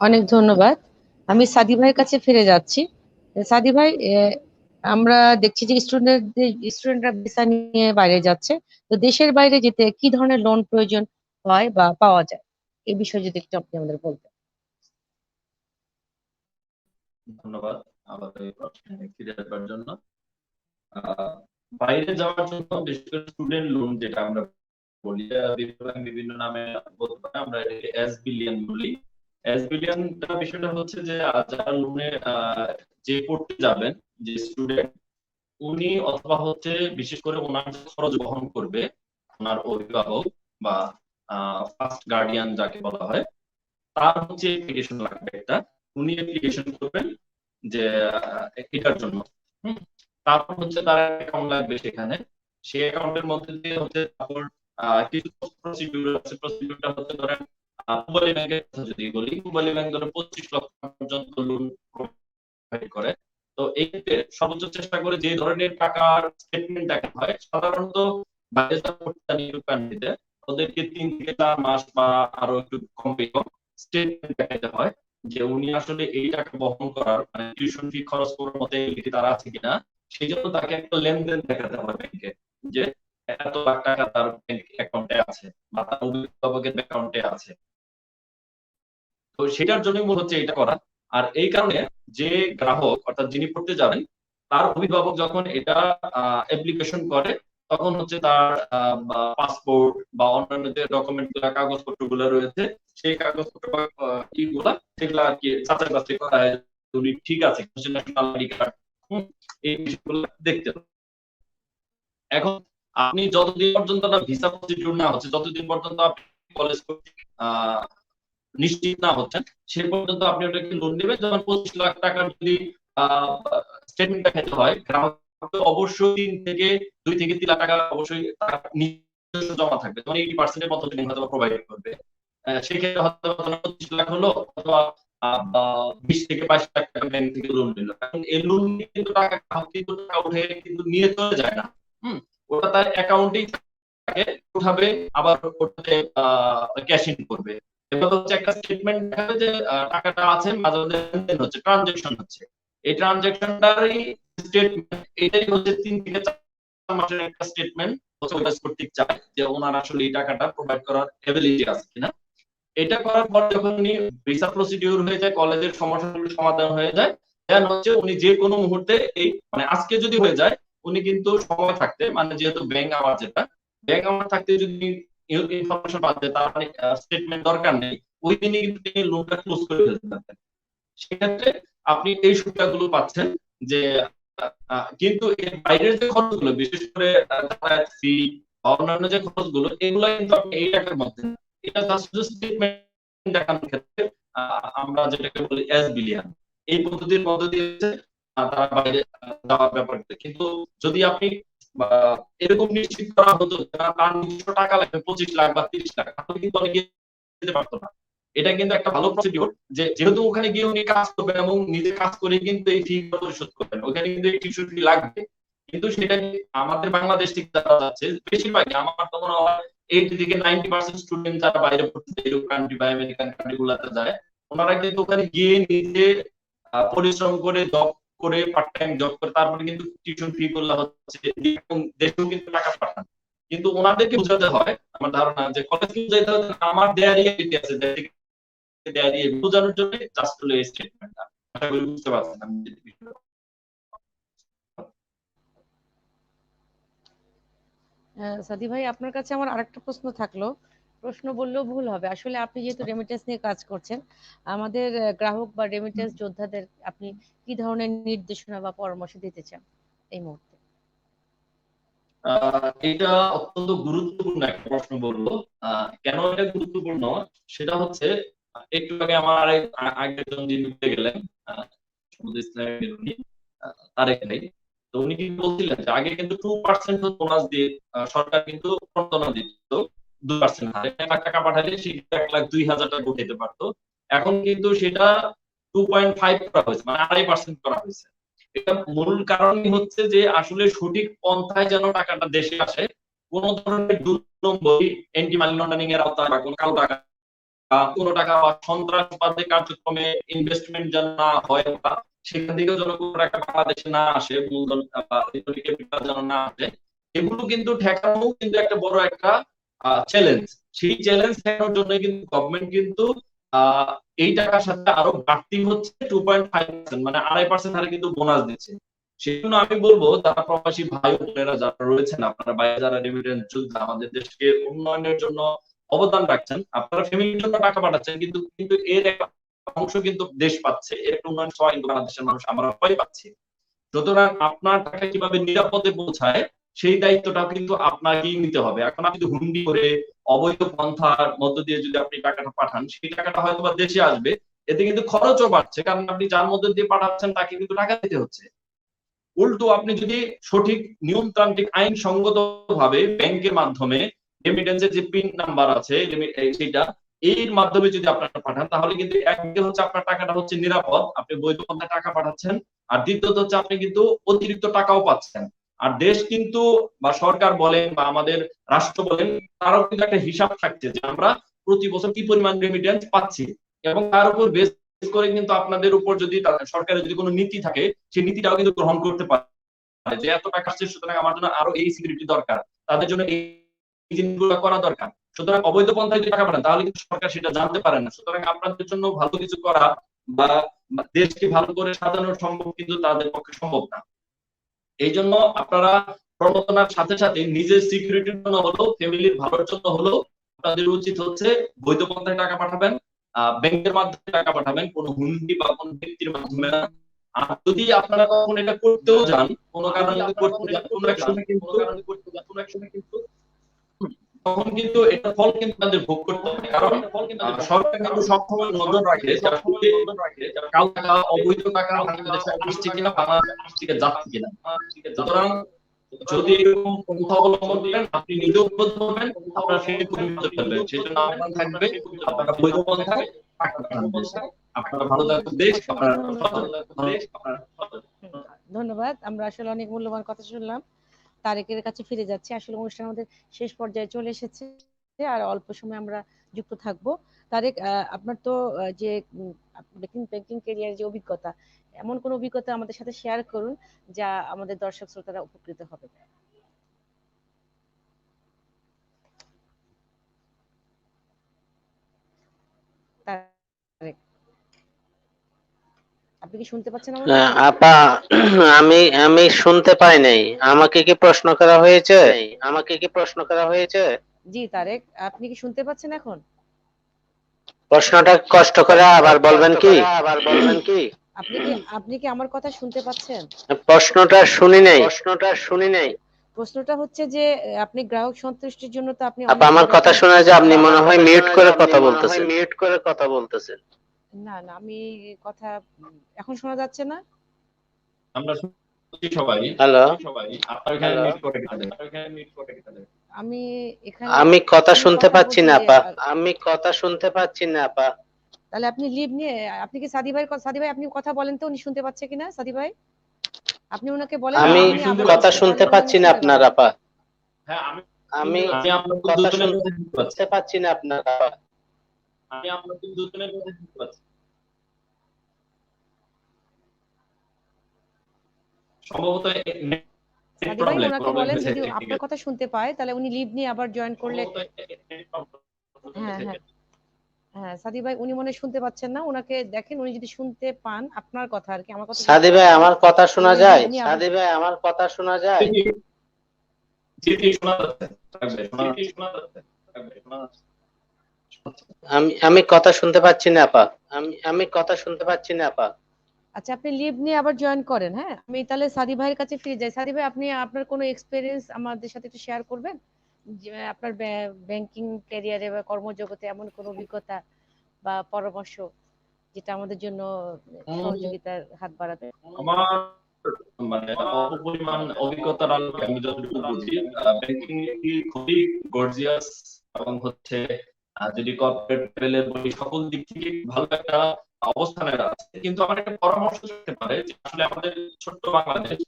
অনেক ধন্যবাদ। আমি সাদি ভাইয়ের কাছে ফিরে যাচ্ছি। সাদি ভাই, আমরা দেখছি যে স্টুডেন্টরা ভিসা নিয়ে বাইরে যাচ্ছে, তো দেশের বাইরে যেতে কি ধরনের লোন প্রয়োজন হয় বা পাওয়া যায়, এই বিষয়ে যদি একটু আপনি আমাদের বলতেন। ধন্যবাদ আমাদের এই প্রশ্নে ফিরে আসবার জন্য। বাইরে যাওয়ার জন্য বিশেষ করে স্টুডেন্ট লোন যেটা আমরা বলি, বিভিন্ন নামে বলতে পারি, আমরা এস বিলিয়ন বলি। এস বিলিয়নটা বিষয়টা হচ্ছে যে যারা লোনে যে পড়তে যাবেন, যে স্টুডেন্ট, উনি অথবা হচ্ছে বিশেষ করে ওনার যে খরচ বহন করবে ওনার অভিভাবক বা ফার্স্ট গার্ডিয়ান যাকে বলা হয়, তার হচ্ছে অ্যাপ্লিকেশন লাগবে একটা। উনি অ্যাপ্লিকেশন করবেন যে এটার জন্য। তারপর হচ্ছে তার অ্যাকাউন্ট লাগবে সেখানে। সেই অ্যাকাউন্টের মধ্যে দিয়ে হচ্ছে তারপর কিছু প্রসিডিউর আছে। প্রসিডিউরটা হচ্ছে ধরেন পূবালী ব্যাংকের কথা যদি বলি, পূবালী ব্যাংক ধরে 25 লক্ষ টাকা পর্যন্ত লোন প্রোভাইড করে। তো এই ক্ষেত্রে সর্বোচ্চ চেষ্টা করে যে ধরনের টাকার স্টেটমেন্ট দেখা হয়, সাধারণত বাইরে যাওয়া ওদেরকে 3 থেকে 4 মাস বা আরো একটু কম স্টেটমেন্ট দেখাতে হয় যে উনি আসলে এই টাকা বহন করার, মানে টিউশন ফি খরচ করার মতো এবিলিটি তার আছে কিনা। সেই জন্য তাকে একটা লেনদেন দেখাতে হয় ব্যাংকে, যে এত লাখ টাকা তার ব্যাংক অ্যাকাউন্টে আছে বা তার অভিভাবকের অ্যাকাউন্টে আছে। তো সেটার জন্যই মূল হচ্ছে এটা করা। আর এই কারণে যে গ্রাহক অর্থাৎ যিনি পড়তে যাবেন, তার অভিভাবক যখন এটা অ্যাপ্লিকেশন করে, তখন হচ্ছে তার পাসপোর্ট বা অন্যান্য যে ডকুমেন্ট গুলা, কাগজপত্র গুলো রয়েছে, সেই কাগজপত্র ইগুলা সেগুলা আর কি যাচাই বাছাই করা হয়, উনি ঠিক আছে, ন্যাশনাল আইডি কার্ড, এই বিষয়গুলো দেখতে হবে। এখন আপনি যতদিন পর্যন্ত না ভিসা প্রসিডিউর না হচ্ছে, যতদিন পর্যন্ত আপনি কলেজ নিশ্চিত না হচ্ছেন, সে পর্যন্ত আপনি ওটাকে লোন নেবেন। যখন 25 লাখ টাকার যদি স্টেটমেন্টটা খেতে হয়, গ্রাহক অবশ্যই 2 থেকে 3 লাখ টাকা অবশ্যই তার নিজস্ব জমা থাকবে, যেমন 80% এর মতো ব্যাংক হয়তো প্রোভাইড করবে। সেক্ষেত্রে হয়তো 25 লাখ হলো অথবা 20 থেকে 22 লাখ টাকা ব্যাংক থেকে লোন নিল। এখন এই লোন নিয়ে কিন্তু টাকা গ্রাহক কিন্তু টাকা উঠে কিন্তু নিয়ে চলে যায় না। ওটা তার অ্যাকাউন্টেই থাকে, উঠাবে আবার ওটাতে ক্যাশ ইন করবে। এবার হচ্ছে একটা স্টেটমেন্ট দেখাবে যে টাকাটা আছে, মাঝে মাঝে লেনদেন হচ্ছে, ট্রানজাকশন হচ্ছে। এই ট্রানজাকশনটারই স্টেটমেন্ট, এটাই হচ্ছে 3 থেকে 4 মাসের একটা স্টেটমেন্ট কর্তৃক চায় যে ওনার আসলে এই টাকাটা প্রোভাইড করার এবিলিটি আছে কিনা। এটা করার পর যখন উনি ভিসা প্রসিডিউর হয়ে যায়, কলেজের সমস্যাগুলো সমাধান হয়ে যায়, দেন হচ্ছে উনি যে কোনো মুহূর্তে এই মানে আজকে যদি হয়ে যায় উনি কিন্তু সময় থাকতে, মানে যেহেতু ব্যাংক আমার থাকতে যদি ইনফরমেশন পাচ্ছে তার মানে স্টেটমেন্ট দরকার নেই, ওই দিনই কিন্তু তিনি লোনটা ক্লোজ করে ফেলতে পারবেন। সেক্ষেত্রে আপনি এই সুবিধাগুলো পাচ্ছেন যে কিন্তু এর বাইরের যে খরচগুলো, বিশেষ করে যাতায়াত ফি, অন্যান্য যে খরচগুলো, এগুলো কিন্তু আপনি এই টাকার মধ্যে, এটা জাস্ট স্টেটমেন্ট দেখানোর ক্ষেত্রে আমরা যেটাকে বলি এস বিলিয়ন, এই পদ্ধতির মধ্য দিয়ে তারা বাইরে যাওয়ার ব্যাপারটা। কিন্তু যদি আপনি এরকম নিশ্চিত করা হতো তার নিজস্ব টাকা লাগবে 25 লাখ বা 30 লাখ, তাহলে কিন্তু অনেকে যেতে পারতো না। এটা কিন্তু একটা ভালো প্রসিডিউর যে যেহেতু ওখানে গিয়ে উনি কাজ করবেন এবং নিজে কাজ করে কিন্তু এই ফি পরিশোধ করবেন, ওখানে কিন্তু এই টিউশন ফি লাগবে। কিন্তু সেটা আমাদের বাংলাদেশ থেকে যারা যাচ্ছে বেশিরভাগই, আমার তো মনে হয় 80 থেকে 90% স্টুডেন্ট যারা বাইরে পড়তে যায়, ইউরোপ কান্ট্রি বা আমেরিকান কান্ট্রি গুলাতে যায়, ওনারা কিন্তু ওখানে গিয়ে নিজে পরিশ্রম করে জব করে, পার্ট টাইম জব করে, তারপরে কিন্তু টিউশন ফি গুলো হচ্ছে এবং দেশেও কিন্তু টাকা পাঠান। কিন্তু ওনাদেরকে বোঝাতে হয়, আমার ধারণা যে কলেজকে বোঝাতে হবে আমার দেয়ার রিয়েলিটি আছে, দেয়ার বোঝানোর জন্য জাস্ট হলো এই স্টেটমেন্টটা। আশা করি বুঝতে পারছেন আমি যে বিষয়টা। সাদি ভাই, আপনার কাছে আমার আরেকটা প্রশ্ন থাকলো। প্রশ্ন বললেও ভুল হবে, আসলে আপনি যেহেতু রেমিটেন্স নিয়ে কাজ করছেন, আমাদের গ্রাহক বা রেমিটেন্স যোদ্ধাদের আপনি কি ধরনের নির্দেশনা বা পরামর্শ দিতে চান এই মুহূর্তে? এটা অত্যন্ত গুরুত্বপূর্ণ একটা প্রশ্ন বললো। কেন এটা গুরুত্বপূর্ণ সেটা হচ্ছে, একটু আগে আমার আরেকজন যিনি উঠে গেলেন, তারেক ভাই, তো উনি কিন্তু বলছিলেন যে আগে কিন্তু 2% বোনাস দিয়ে সরকার কিন্তু প্রণোদনা দিত 2% হারে, 1 লাখ টাকা পাঠালে সে 1,02,000 টাকা উঠাইতে পারতো। এখন কিন্তু সেটা 2.5 করা হয়েছে, মানে 2.5% করা হয়েছে। এটা মূল কারণই হচ্ছে যে আসলে সঠিক পন্থায় যেন টাকাটা দেশে আসে, কোন ধরনের 2 নম্বরই এন্টি মানি লন্ডারিং এর আওতায় বা কোন কালো টাকা, কোন টাকা সন্ত্রাসবাদী কার্যক্রমে ইনভেস্টমেন্ট যেন না হয়, বা সেখান থেকেও যেন কোনো টাকা বাংলাদেশে না আসে, মূলধন বা ক্যাপিটাল যেন না আসে, এগুলো কিন্তু ঠেকানো কিন্তু একটা বড় একটা চ্যালেঞ্জ। সেই চ্যালেঞ্জ ঠেকানোর জন্য কিন্তু গভর্নমেন্ট কিন্তু এই টাকার সাথে আরো বাড়তি হচ্ছে 2.5%, মানে 2.5% হারে কিন্তু বোনাস দিচ্ছে। সেই জন্য আমি বলবো যারা প্রবাসী ভাই বোনেরা যারা রয়েছেন, আপনারা বাইরে যারা রেমিটেন্স যোদ্ধা, আমাদের দেশকে উন্নয়নের জন্য অবদান রাখছেন, আপনারা ফ্যামিলির জন্য টাকা পাঠাচ্ছেন, কিন্তু কিন্তু এর একটা অংশ কিন্তু দেশ পাচ্ছে, এর একটা উন্নয়ন সবাই কিন্তু বাংলাদেশের মানুষ আমরা সবাই পাচ্ছি। সুতরাং আপনার টাকা কিভাবে নিরাপদে পৌঁছায় সেই দায়িত্বটাও কিন্তু আপনাকেই নিতে হবে। এখন আপনি যদি হুন্ডি করে অবৈধ পন্থার মধ্য দিয়ে যদি আপনি টাকাটা পাঠান, সেই টাকাটা হয়তো বা দেশে আসবে, এতে কিন্তু খরচও বাড়ছে, কারণ আপনি যার মধ্যে দিয়ে পাঠাচ্ছেন তাকে কিন্তু টাকা দিতে হচ্ছে। উল্টো আপনি যদি সঠিক নিয়মতান্ত্রিক আইনসঙ্গত ভাবে ব্যাংকের মাধ্যমে রেমিটেন্সের যে পিন নাম্বার আছে সেটা এর মাধ্যমে যদি আপনারা পাঠান, তাহলে কিন্তু একদিকে হচ্ছে আপনার টাকাটা হচ্ছে নিরাপদ, আপনি বৈধ পন্থায় টাকা পাঠাচ্ছেন, আর দ্বিতীয়ত হচ্ছে আপনি কিন্তু অতিরিক্ত টাকাও পাচ্ছেন। আর দেশ কিন্তু বা সরকার বলেন বা আমাদের রাষ্ট্র বলেন, তারও কিন্তু একটা হিসাব থাকছে যে আমরা প্রতি বছর কি পরিমাণ রেমিটেন্স পাচ্ছি, এবং তার উপর বেস করে কিন্তু আপনাদের উপর যদি সরকারের যদি কোনো নীতি থাকে, সেই নীতিটাও কিন্তু গ্রহণ করতে পারে যে এত টাকা আসছে, সুতরাং আমার জন্য আরো এই সিকিউরিটি দরকার, তাদের জন্য এই জিনিসগুলো করা দরকার। সুতরাং অবৈধ পন্থায় যদি টাকা পাঠান তাহলে কিন্তু সরকার সেটা জানতে পারে না। সুতরাং আপনাদের জন্য ভালো কিছু করা বা দেশকে ভালো করে সাজানো সম্ভব কিন্তু তাদের পক্ষে সম্ভব না। এই জন্য আপনারা প্রণোদনার সাথে সাথে নিজের সিকিউরিটির জন্য হলো, ফ্যামিলির ভালোর জন্য হলো, আপনাদের উচিত হচ্ছে বৈধ পন্থায় টাকা পাঠাবেন, ব্যাংকের মাধ্যমে টাকা পাঠাবেন, কোনো হুন্ডি বা কোনো ব্যক্তির মাধ্যমে না। আর যদি আপনারা কখন এটা করতেও যান, কোনো কারণে করতে যান, কোনো এক সময় কিন্তু তখন কিন্তু এটা ফল কিন্তু তাদের ভোগ করতে হবে, কারণ সরকার কিন্তু সবসময় নজর রাখে যে আসলে কালো টাকা অবৈধ টাকা বাংলাদেশে আসছে কিনা, বাংলাদেশ থেকে যাচ্ছে কিনা। সুতরাং যদি এরকম পন্থা অবলম্বন করেন, আপনি নিজেও বিপদ হবেন, আপনার ফ্যামিলি বিপদে ফেলবেন। সেই জন্য আপনার থাকবে আপনারা বৈধ পন্থায় টাকা পাঠান দেশে। আপনারা ভালো থাকুন, দেশ আপনারা ধন্যবাদ। আমরা আসলে অনেক মূল্যবান কথা শুনলাম। তারেকের কাছে ফিরে যাচ্ছি। আসলে অনুষ্ঠান আমাদের শেষ পর্যায়ে চলে এসেছে, আর অল্প সময় আমরা যুক্ত থাকব। তারেক, আপনার তো যে ব্যাংকিং ক্যারিয়ার যে অভিজ্ঞতা, এমন কোন অভিজ্ঞতা আমাদের সাথে শেয়ার করুন যা আমাদের দর্শক শ্রোতারা উপকৃত হবে। তারেক, আপনি কি শুনতে পাচ্ছেন আমার কথা? আপা, আমি শুনতে পাই নাই। আমাকে কি প্রশ্ন করা হয়েছে? জি তারেক, আপনি কি শুনতে পাচ্ছেন এখন? প্রশ্নটা কষ্ট করে আবার বলবেন কি? আপনি কি আমার কথা শুনতে পাচ্ছেন? প্রশ্নটা শুনি নাই। প্রশ্নটা হচ্ছে যে আপনি গ্রাহক সন্তুষ্টির জন্য তো আপনি আপা, অনেক আমার বড় কথা একটা- শোনা যায়? আপনি মনে হয় মিউট করে কথা বলতেছেন। না না, আমি কথা এখন শোনা যাচ্ছে না? আমরা শুনছি সবাই। হ্যালো, আপনার এখানে মিউট করে দেন। আমি এখানে আমি কথা আমি শুনতে কথা পাচ্ছি না বলছি, আপা। তাহলে আপনি লিভ নিয়ে, আপনি কি সাদি ভাই আপনি কথা বলেন তো, উনি শুনতে পাচ্ছে কিনা? সাদি ভাই, আপনি ওনাকে বলেন যে আমি উনি আবার কথা বলতে, শুনতে তাহলে পাচ্ছি উনি না শুনতে আপনার পাবেন। আপা। হ্যাঁ, আমি আপনাদের কথা দুজনের কথা শুনতে পাচ্ছি। শুনতে পাচ্ছি না আপনার আপা। আমি আপনাদের দুজনের কথা শুনতে পাচ্ছি। সম্ভবত সাদি ভাই ওনাকে বলেন যদি আপনার কথা শুনতে পায়, তাহলে উনি লিভ নিয়ে আবার জয়েন করলে। হ্যাঁ হ্যাঁ হ্যাঁ, সাদি ভাই উনি মনে হয় শুনতে পাচ্ছেন না, ওনাকে দেখেন উনি যদি শুনতে পান আপনার কথা আর কি, আমার কথা সাদি ভাই, আমার কথা শোনা উনি যায়? leave নিয়ে আবার- জি জি, শোনা যাচ্ছে। আমি কথা শুনতে পাচ্ছি না আপা। আচ্ছা, আপনি লিভ নিয়ে আবার জয়েন করেন। হ্যাঁ, আমি তাহলে সাদি ভাইয়ের কাছে ফিরে যাই। সাদি ভাই, আপনি আপনার কোনো এক্সপেরিয়েন্স আমাদের সাথে একটু শেয়ার করবেন, যে আপনার ব্যাংকিং ক্যারিয়ারে বা কর্মজগতে এমন কোনো অভিজ্ঞতা বা পরামর্শ যেটা আমাদের জন্য সহযোগিতার হাত বাড়াবে। আমার মানে অপরিমাণ অভিজ্ঞতার আলোকে আমি যতটুকু বুঝি, ব্যাংকিং একটি খুবই গর্জিয়াস এবং হচ্ছে যদি কর্পোরেট লেভেলের বলি, সকল দিক থেকে ভালো একটা অবস্থানে আছে। কিন্তু আমার একটা পরামর্শ থাকতে পারে যে আসলে আমাদের ছোট্ট বাংলাদেশ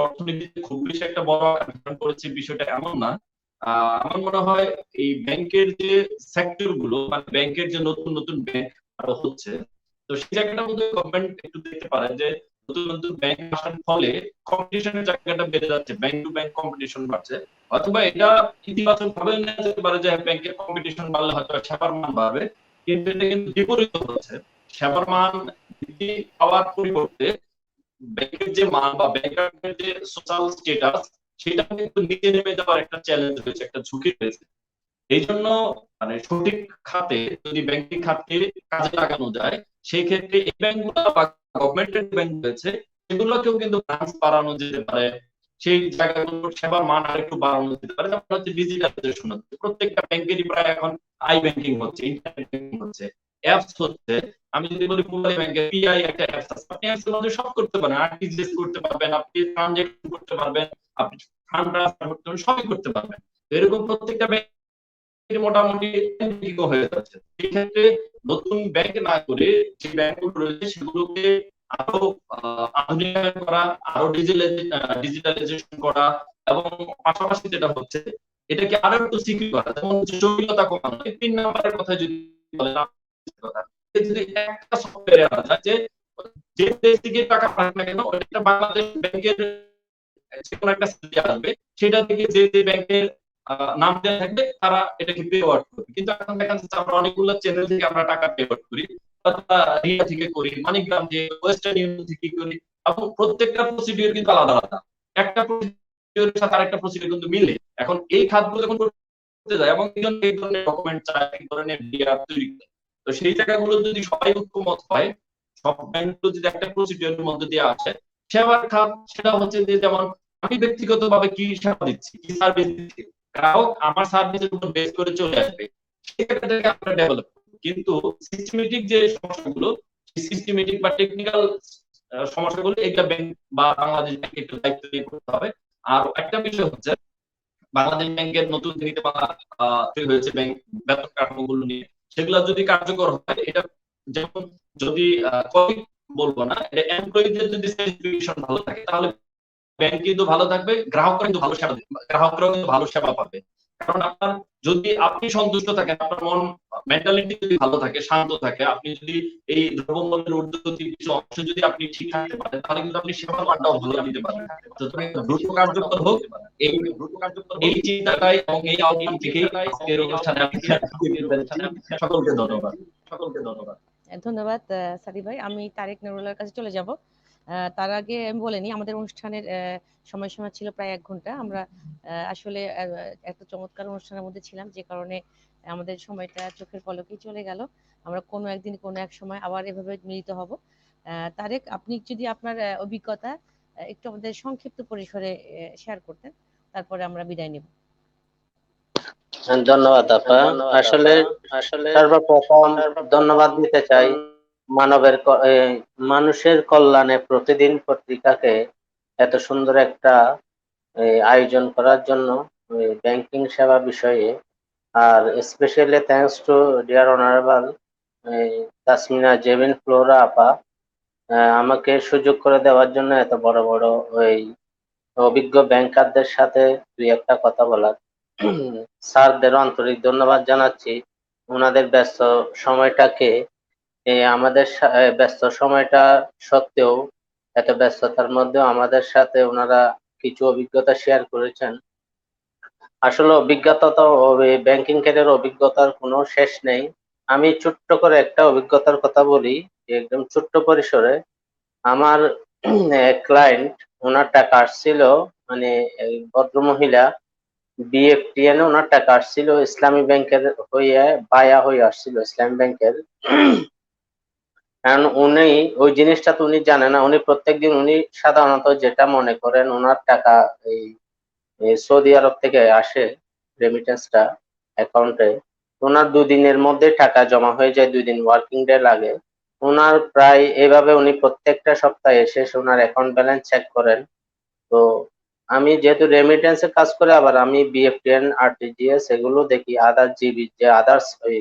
অর্থনীতিতে খুব বেশি একটা বড় আকার ধারণ করেছে বিষয়টা এমন না। আমার মনে হয় এই ব্যাংকের যে সেক্টর গুলো, মানে ব্যাংকের যে নতুন নতুন ব্যাংক আরো হচ্ছে, তো সেই জায়গাটার মধ্যে গভর্নমেন্ট একটু দেখতে পারে যে নতুন নতুন ব্যাংক আসার ফলে কম্পিটিশনের জায়গাটা বেড়ে যাচ্ছে, ব্যাংক টু ব্যাংক কম্পিটিশন বাড়ছে। অথবা এটা ইতিবাচক ভাবে নেওয়া যেতে পারে যে ব্যাংকের কম্পিটিশন বাড়লে হয়তো সেবার মান বাড়বে, কিন্তু এটা কিন্তু বিপরীত হচ্ছে। সেবার মান বৃদ্ধি পাওয়ার পরিবর্তে ব্যাংকের যে মান বা ব্যাংকের যে সোশ্যাল স্ট্যাটাস, সেটা কিন্তু নিচে নেমে যাওয়ার একটা চ্যালেঞ্জ রয়েছে, একটা ঝুঁকি রয়েছে। এই জন্য মানে সঠিক খাতে যদি ব্যাংকিং খাতকে কাজে লাগানো যায়, সেই ক্ষেত্রে এই ব্যাংকগুলো বা গভর্নমেন্টের ব্যাংক রয়েছে সেগুলোকেও কিন্তু ব্রাঞ্চ বাড়ানো যেতে পারে, সেই জায়গাগুলোর সেবার মান আরেকটু বাড়ানো যেতে পারে। যেমন হচ্ছে ডিজিটালাইজেশন হচ্ছে, প্রত্যেকটা ব্যাংকেরই প্রায় এখন আই ব্যাংকিং হচ্ছে, ইন্টারনেট ব্যাংকিং হচ্ছে, অ্যাপস হচ্ছে। আমি যদি বলি মোবাইল ব্যাংকে পিআই একটা অ্যাপস আছে, আপনি অ্যাপসের মধ্যে সব করতে পারেন, আরটিজিএস করতে পারবেন, আপনি ট্রানজাকশন করতে পারবেন, আপনি ফান্ড ট্রান্সফার করতে পারবেন, সবই করতে পারবেন। এরকম প্রত্যেকটা মোটামুটি হয়ে যাচ্ছে। সেই ক্ষেত্রে নতুন ব্যাংক না করে যে ব্যাংকগুলো রয়েছে সেগুলোকে আরো আধুনিকায়ন করা, আরো ডিজিটালাইজেশন করা, এবং পাশাপাশি যেটা হচ্ছে এটাকে আরো একটু সিকিউর করা, যেমন জটিলতা কমানো। এই 3 নাম্বারের কথা যদি বলেন, যদি একটা সফটওয়্যারে আনা যায় যে যে দেশ থেকে টাকা পাঠায় না কেন, ওটা বাংলাদেশ ব্যাংকের যে কোনো একটা সিটি আসবে, সেটা থেকে যে যে ব্যাংকের নাম দেওয়া থাকবে তারা এটাকে পে আউট করবে। কিন্তু এখন দেখা যাচ্ছে আমরা অনেকগুলো চ্যানেল থেকে আমরা টাকা পে আউট করি, অথবা রিয়া থেকে করি, মানিগ্রাম থেকে, ওয়েস্টার্ন ইউনিয়ন থেকে করি, এবং প্রত্যেকটা প্রসিডিউর কিন্তু আলাদা আলাদা। একটা প্রসিডিউরের সাথে আরেকটা প্রসিডিউর কিন্তু মিলে। এখন এই খাতগুলো যখন করতে যায় এবং এই ধরনের ডকুমেন্ট চায়, এই ধরনের রিয়া তৈরি করে, তো সেই জায়গাগুলো যদি সবাই ঐক্যমত হয়, সব ব্যাংকগুলো যদি একটা প্রসিডিউরের মধ্যে দিয়ে আসে, সেবার খাত সেটা হচ্ছে যে যেমন আমি ব্যক্তিগতভাবে কি সেবা দিচ্ছি, কি সার্ভিস দিচ্ছি, গ্রাহক আমার সার্ভিসের উপর বেস করে চলে আসবে, সেটাকে আমরা ডেভেলপ করব। কিন্তু সিস্টেমেটিক যে সমস্যাগুলো, সিস্টেমেটিক বা টেকনিক্যাল সমস্যাগুলো, এগুলা ব্যাংক বা বাংলাদেশ ব্যাংকে একটু দায়িত্ব নিয়ে করতে হবে। আর একটা বিষয় হচ্ছে, বাংলাদেশ ব্যাংকের নতুন যে নীতিমালা তৈরি হয়েছে ব্যাংক বেতন কাঠামোগুলো নিয়ে, সেগুলো যদি কার্যকর হয়, এটা যেমন যদি কলিগ বলবো না, এটা এমপ্লয়ীদের যদি স্যাটিসফ্যাকশন ভালো থাকে, তাহলে ব্যাংক কিন্তু ভালো থাকবে, গ্রাহকরা কিন্তু ভালো সেবা দেবে, গ্রাহকরাও কিন্তু ভালো সেবা পাবে। কারণ আপনার যদি আপনি সন্তুষ্ট থাকেন, আপনার মন মেন্টালিটি যদি ভালো থাকে, শান্ত থাকে, আপনি যদি এই দ্রব্যমূল্যের ঊর্ধ্বগতি কিছু অংশ যদি আপনি ঠিক রাখতে পারেন, তাহলে কিন্তু আপনি সেবার মানটাও ভালো দিতে পারবেন। সুতরাং দ্রুত কার্যকর হোক, এই এই চিন্তাটাই এবং এই আউটকাম থেকেই আজকের অনুষ্ঠানে আমি সকলকে ধন্যবাদ। ধন্যবাদ সাদি ভাই। আমি তারেক নুরুল্লাহর কাছে চলে যাব। তার আগে আমি বলে নিই, আমাদের অনুষ্ঠানের সময়সীমা ছিল প্রায় 1 ঘন্টা। আমরা আসলে একটা চমৎকার অনুষ্ঠানের মধ্যে ছিলাম, যে কারণে আমাদের সময়টা চোখের পলকেই চলে গেল। আমরা কোনো একদিন কোনো এক সময় আবার এভাবে মিলিত হব। তারেক, আপনি যদি আপনার অভিজ্ঞতা একটু আমাদের সংক্ষিপ্ত পরিসরে শেয়ার করতেন, তারপরে আমরা বিদায় নিব। ধন্যবাদ আপা। আসলে সর্বপ্রথম ধন্যবাদ দিতে চাই মানুষের কল্যাণে প্রতিদিন পত্রিকাকে এত সুন্দর একটা আয়োজন করার জন্য ব্যাংকিং সেবা বিষয়ে। আর specially thanks to dear honourable Tasmina Jebin Flora আপা, আমাকে সুযোগ করে দেওয়ার জন্য, এত বড় বড় ওই অভিজ্ঞ ব্যাংকারদের সাথে দুই একটা কথা বলার। স্যারদের আন্তরিক ধন্যবাদ জানাচ্ছি। ওনাদের ব্যস্ত সময়টাকে আমাদের ব্যস্ত সময়টা সত্ত্বেও, এত ব্যস্ততার মধ্যেও আমাদের সাথে ওনারা কিছু অভিজ্ঞতা শেয়ার করেছেন। আসলে অভিজ্ঞতা তো, ব্যাংকিং ক্যারিয়ার অভিজ্ঞতার কোনো শেষ নেই। আমি ছোট্ট করে একটা অভিজ্ঞতার কথা বলি, একদম ছোট্ট পরিসরে। আমার ক্লায়েন্ট, ওনার টাকা আসছিল, মানে ভদ্রমহিলা বিএফটিএন, ওনার টাকা আসছিল ইসলামী ব্যাংকের হয়ে, বায়া হয়ে আসছিল ইসলামী ব্যাংকের। কারণ উনি ওই জিনিসটা তো উনি জানে না। উনি প্রত্যেকদিন, উনি সাধারণত যেটা মনে করেন, ওনার টাকা এই সৌদি আরব থেকে আসে, রেমিটেন্সটা অ্যাকাউন্টে, ওনার 2 দিনের মধ্যে টাকা জমা হয়ে যায়, 2 দিন ওয়ার্কিং ডে লাগে ওনার প্রায়। এভাবে উনি প্রত্যেকটা সপ্তাহে এসে ওনার অ্যাকাউন্ট ব্যালেন্স চেক করেন। তো আমি যেহেতু রেমিটেন্সে কাজ করে, আবার আমি বিএফটিএন, আরটিজিএস এগুলো দেখি, আদার জিবি যে আদার্স ওই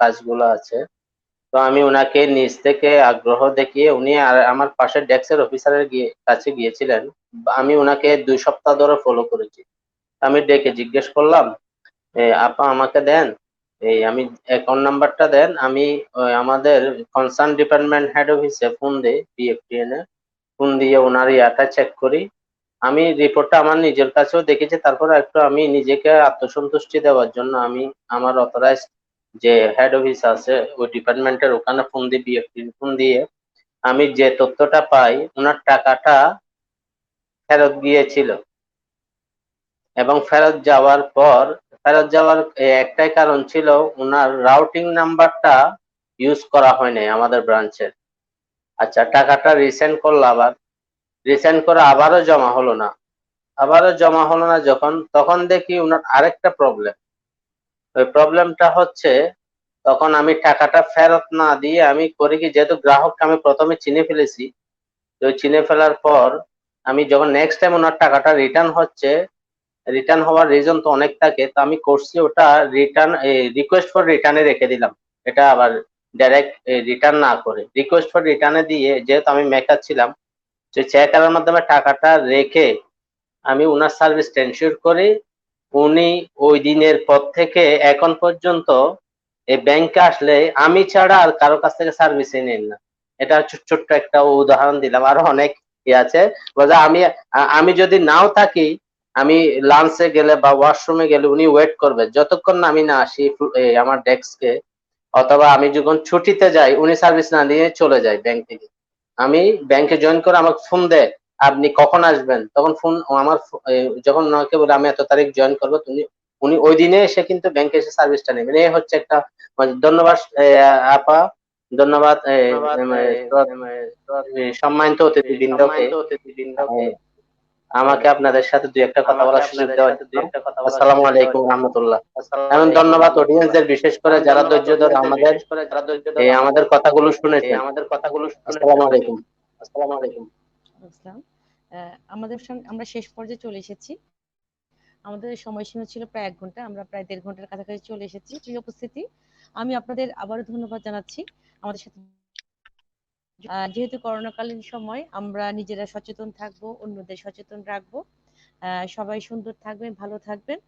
কাজগুলো আছে। তো আমি ওনাকে নিজ থেকে আগ্রহ দেখিয়ে, উনি আর আমার পাশের ডেস্কের অফিসারের কাছে গিয়েছিলেন। আমি ওনাকে 2 সপ্তাহ ধরে ফলো করেছি। আমি ডেকে জিজ্ঞেস করলাম, আপা আমাকে দেন, আমি অ্যাকাউন্ট নাম্বারটা দেন, আমি আমাদের কনসার্ন ডিপার্টমেন্ট হেড অফিসে ফোন দিই, বিএফটিএন এ ফোন দিয়ে ওনার ইয়াটা চেক করি। আমি রিপোর্টটা আমার নিজের কাছেও দেখেছি। তারপরে একটু আমি নিজেকে আত্মসন্তুষ্টি দেওয়ার জন্য আমি আমার অথরাইজ যে হেড অফিস আছে ওই ডিপার্টমেন্টের, ওখানে ফোন দিই, বিএফটি ফোন দিয়ে আমি যে তথ্যটা পাই, ওনার টাকাটা ফেরত গিয়েছিল। এবং ফেরত যাওয়ার একটাই কারণ ছিল, ওনার রাউটিং নাম্বারটা ইউজ করা হয়নি আমাদের ব্রাঞ্চের। আচ্ছা, টাকাটা রিসেন্ড করলো, আবার রিসেন্ড করে আবারও জমা হলো না। তখন দেখি ওনার আরেকটা প্রবলেম। ওই প্রবলেমটা হচ্ছে, তখন আমি টাকাটা ফেরত না দিয়ে আমি করি কি, যেহেতু গ্রাহককে আমি প্রথমে চিনে ফেলেছি, তো চিনে ফেলার পর আমি যখন নেক্সট টাইম ওনার টাকাটা রিটার্ন হওয়ার রিজন তো অনেক থাকে, তো আমি করছি ওটা রিকোয়েস্ট ফর রিটার্নে রেখে দিলাম। এটা আবার ডাইরেক্ট রিটার্ন না করে রিকোয়েস্ট ফর রিটার্নে দিয়ে, যেহেতু আমি মেকার ছিলাম, সেই চেকারের মাধ্যমে টাকাটা রেখে আমি ওনার সার্ভিসটা এনশিওর করি। উনি ওই দিনের পর থেকে এখন পর্যন্ত এই ব্যাংকে আসলে আমি ছাড়া আর কারো কাছ থেকে সার্ভিসই নেন না। এটা ছোট্ট একটা উদাহরণ দিলাম, আরো অনেক আছে। আমি যদি নাও থাকি, আমি লাঞ্চে গেলে বা ওয়াশরুমে গেলে উনি ওয়েট করবে যতক্ষণ না আমি না আসি আমার ডেস্কে। অথবা আমি যখন ছুটিতে যাই, উনি সার্ভিস না নিয়ে চলে যায় ব্যাংক থেকে। আমি ব্যাংকে জয়েন করে আমাকে ফোন দেয়, আপনি কখন আসবেন? তখন ফোন আমার যখন ওনাকে বলে আমি এত তারিখ জয়েন করবো, উনি ওই দিনে এসে কিন্তু ব্যাংকে এসে সার্ভিসটা নেবেন। এই হচ্ছে একটা, ধন্যবাদ আপা, ধন্যবাদ সম্মানিত অতিথিবৃন্দকে। আমাকে আপনাদের সাথে দুই একটা কথা বলার সুযোগ দেওয়ার জন্য আসসালামু আলাইকুম রহমতুল্লাহ। এবং ধন্যবাদ অডিয়েন্সদের, বিশেষ করে যারা ধৈর্য ধরে আমাদের কথাগুলো শুনেছেন। আসসালামু আলাইকুম। আসসালাম। আমাদের আমরা শেষ পর্যায়ে চলে এসেছি। আমাদের সময়সীমা ছিল প্রায় 1 ঘন্টা, আমরা প্রায় 1.5 ঘন্টার কাছাকাছি চলে এসেছি। প্রিয় উপস্থিতি, আমি আপনাদের আবারও ধন্যবাদ জানাচ্ছি আমাদের সাথে। যেহেতু করোনাকালীন সময়, আমরা নিজেরা সচেতন থাকব, অন্যদের সচেতন রাখবো। সবাই সুন্দর থাকবেন, ভালো থাকবেন।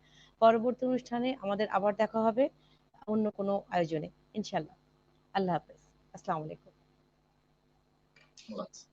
পরবর্তী অনুষ্ঠানে আমাদের আবার দেখা হবে অন্য কোনো আয়োজনে, ইনশাল্লাহ। আল্লাহ হাফেজ। আসসালামু আলাইকুম। আচ্ছা।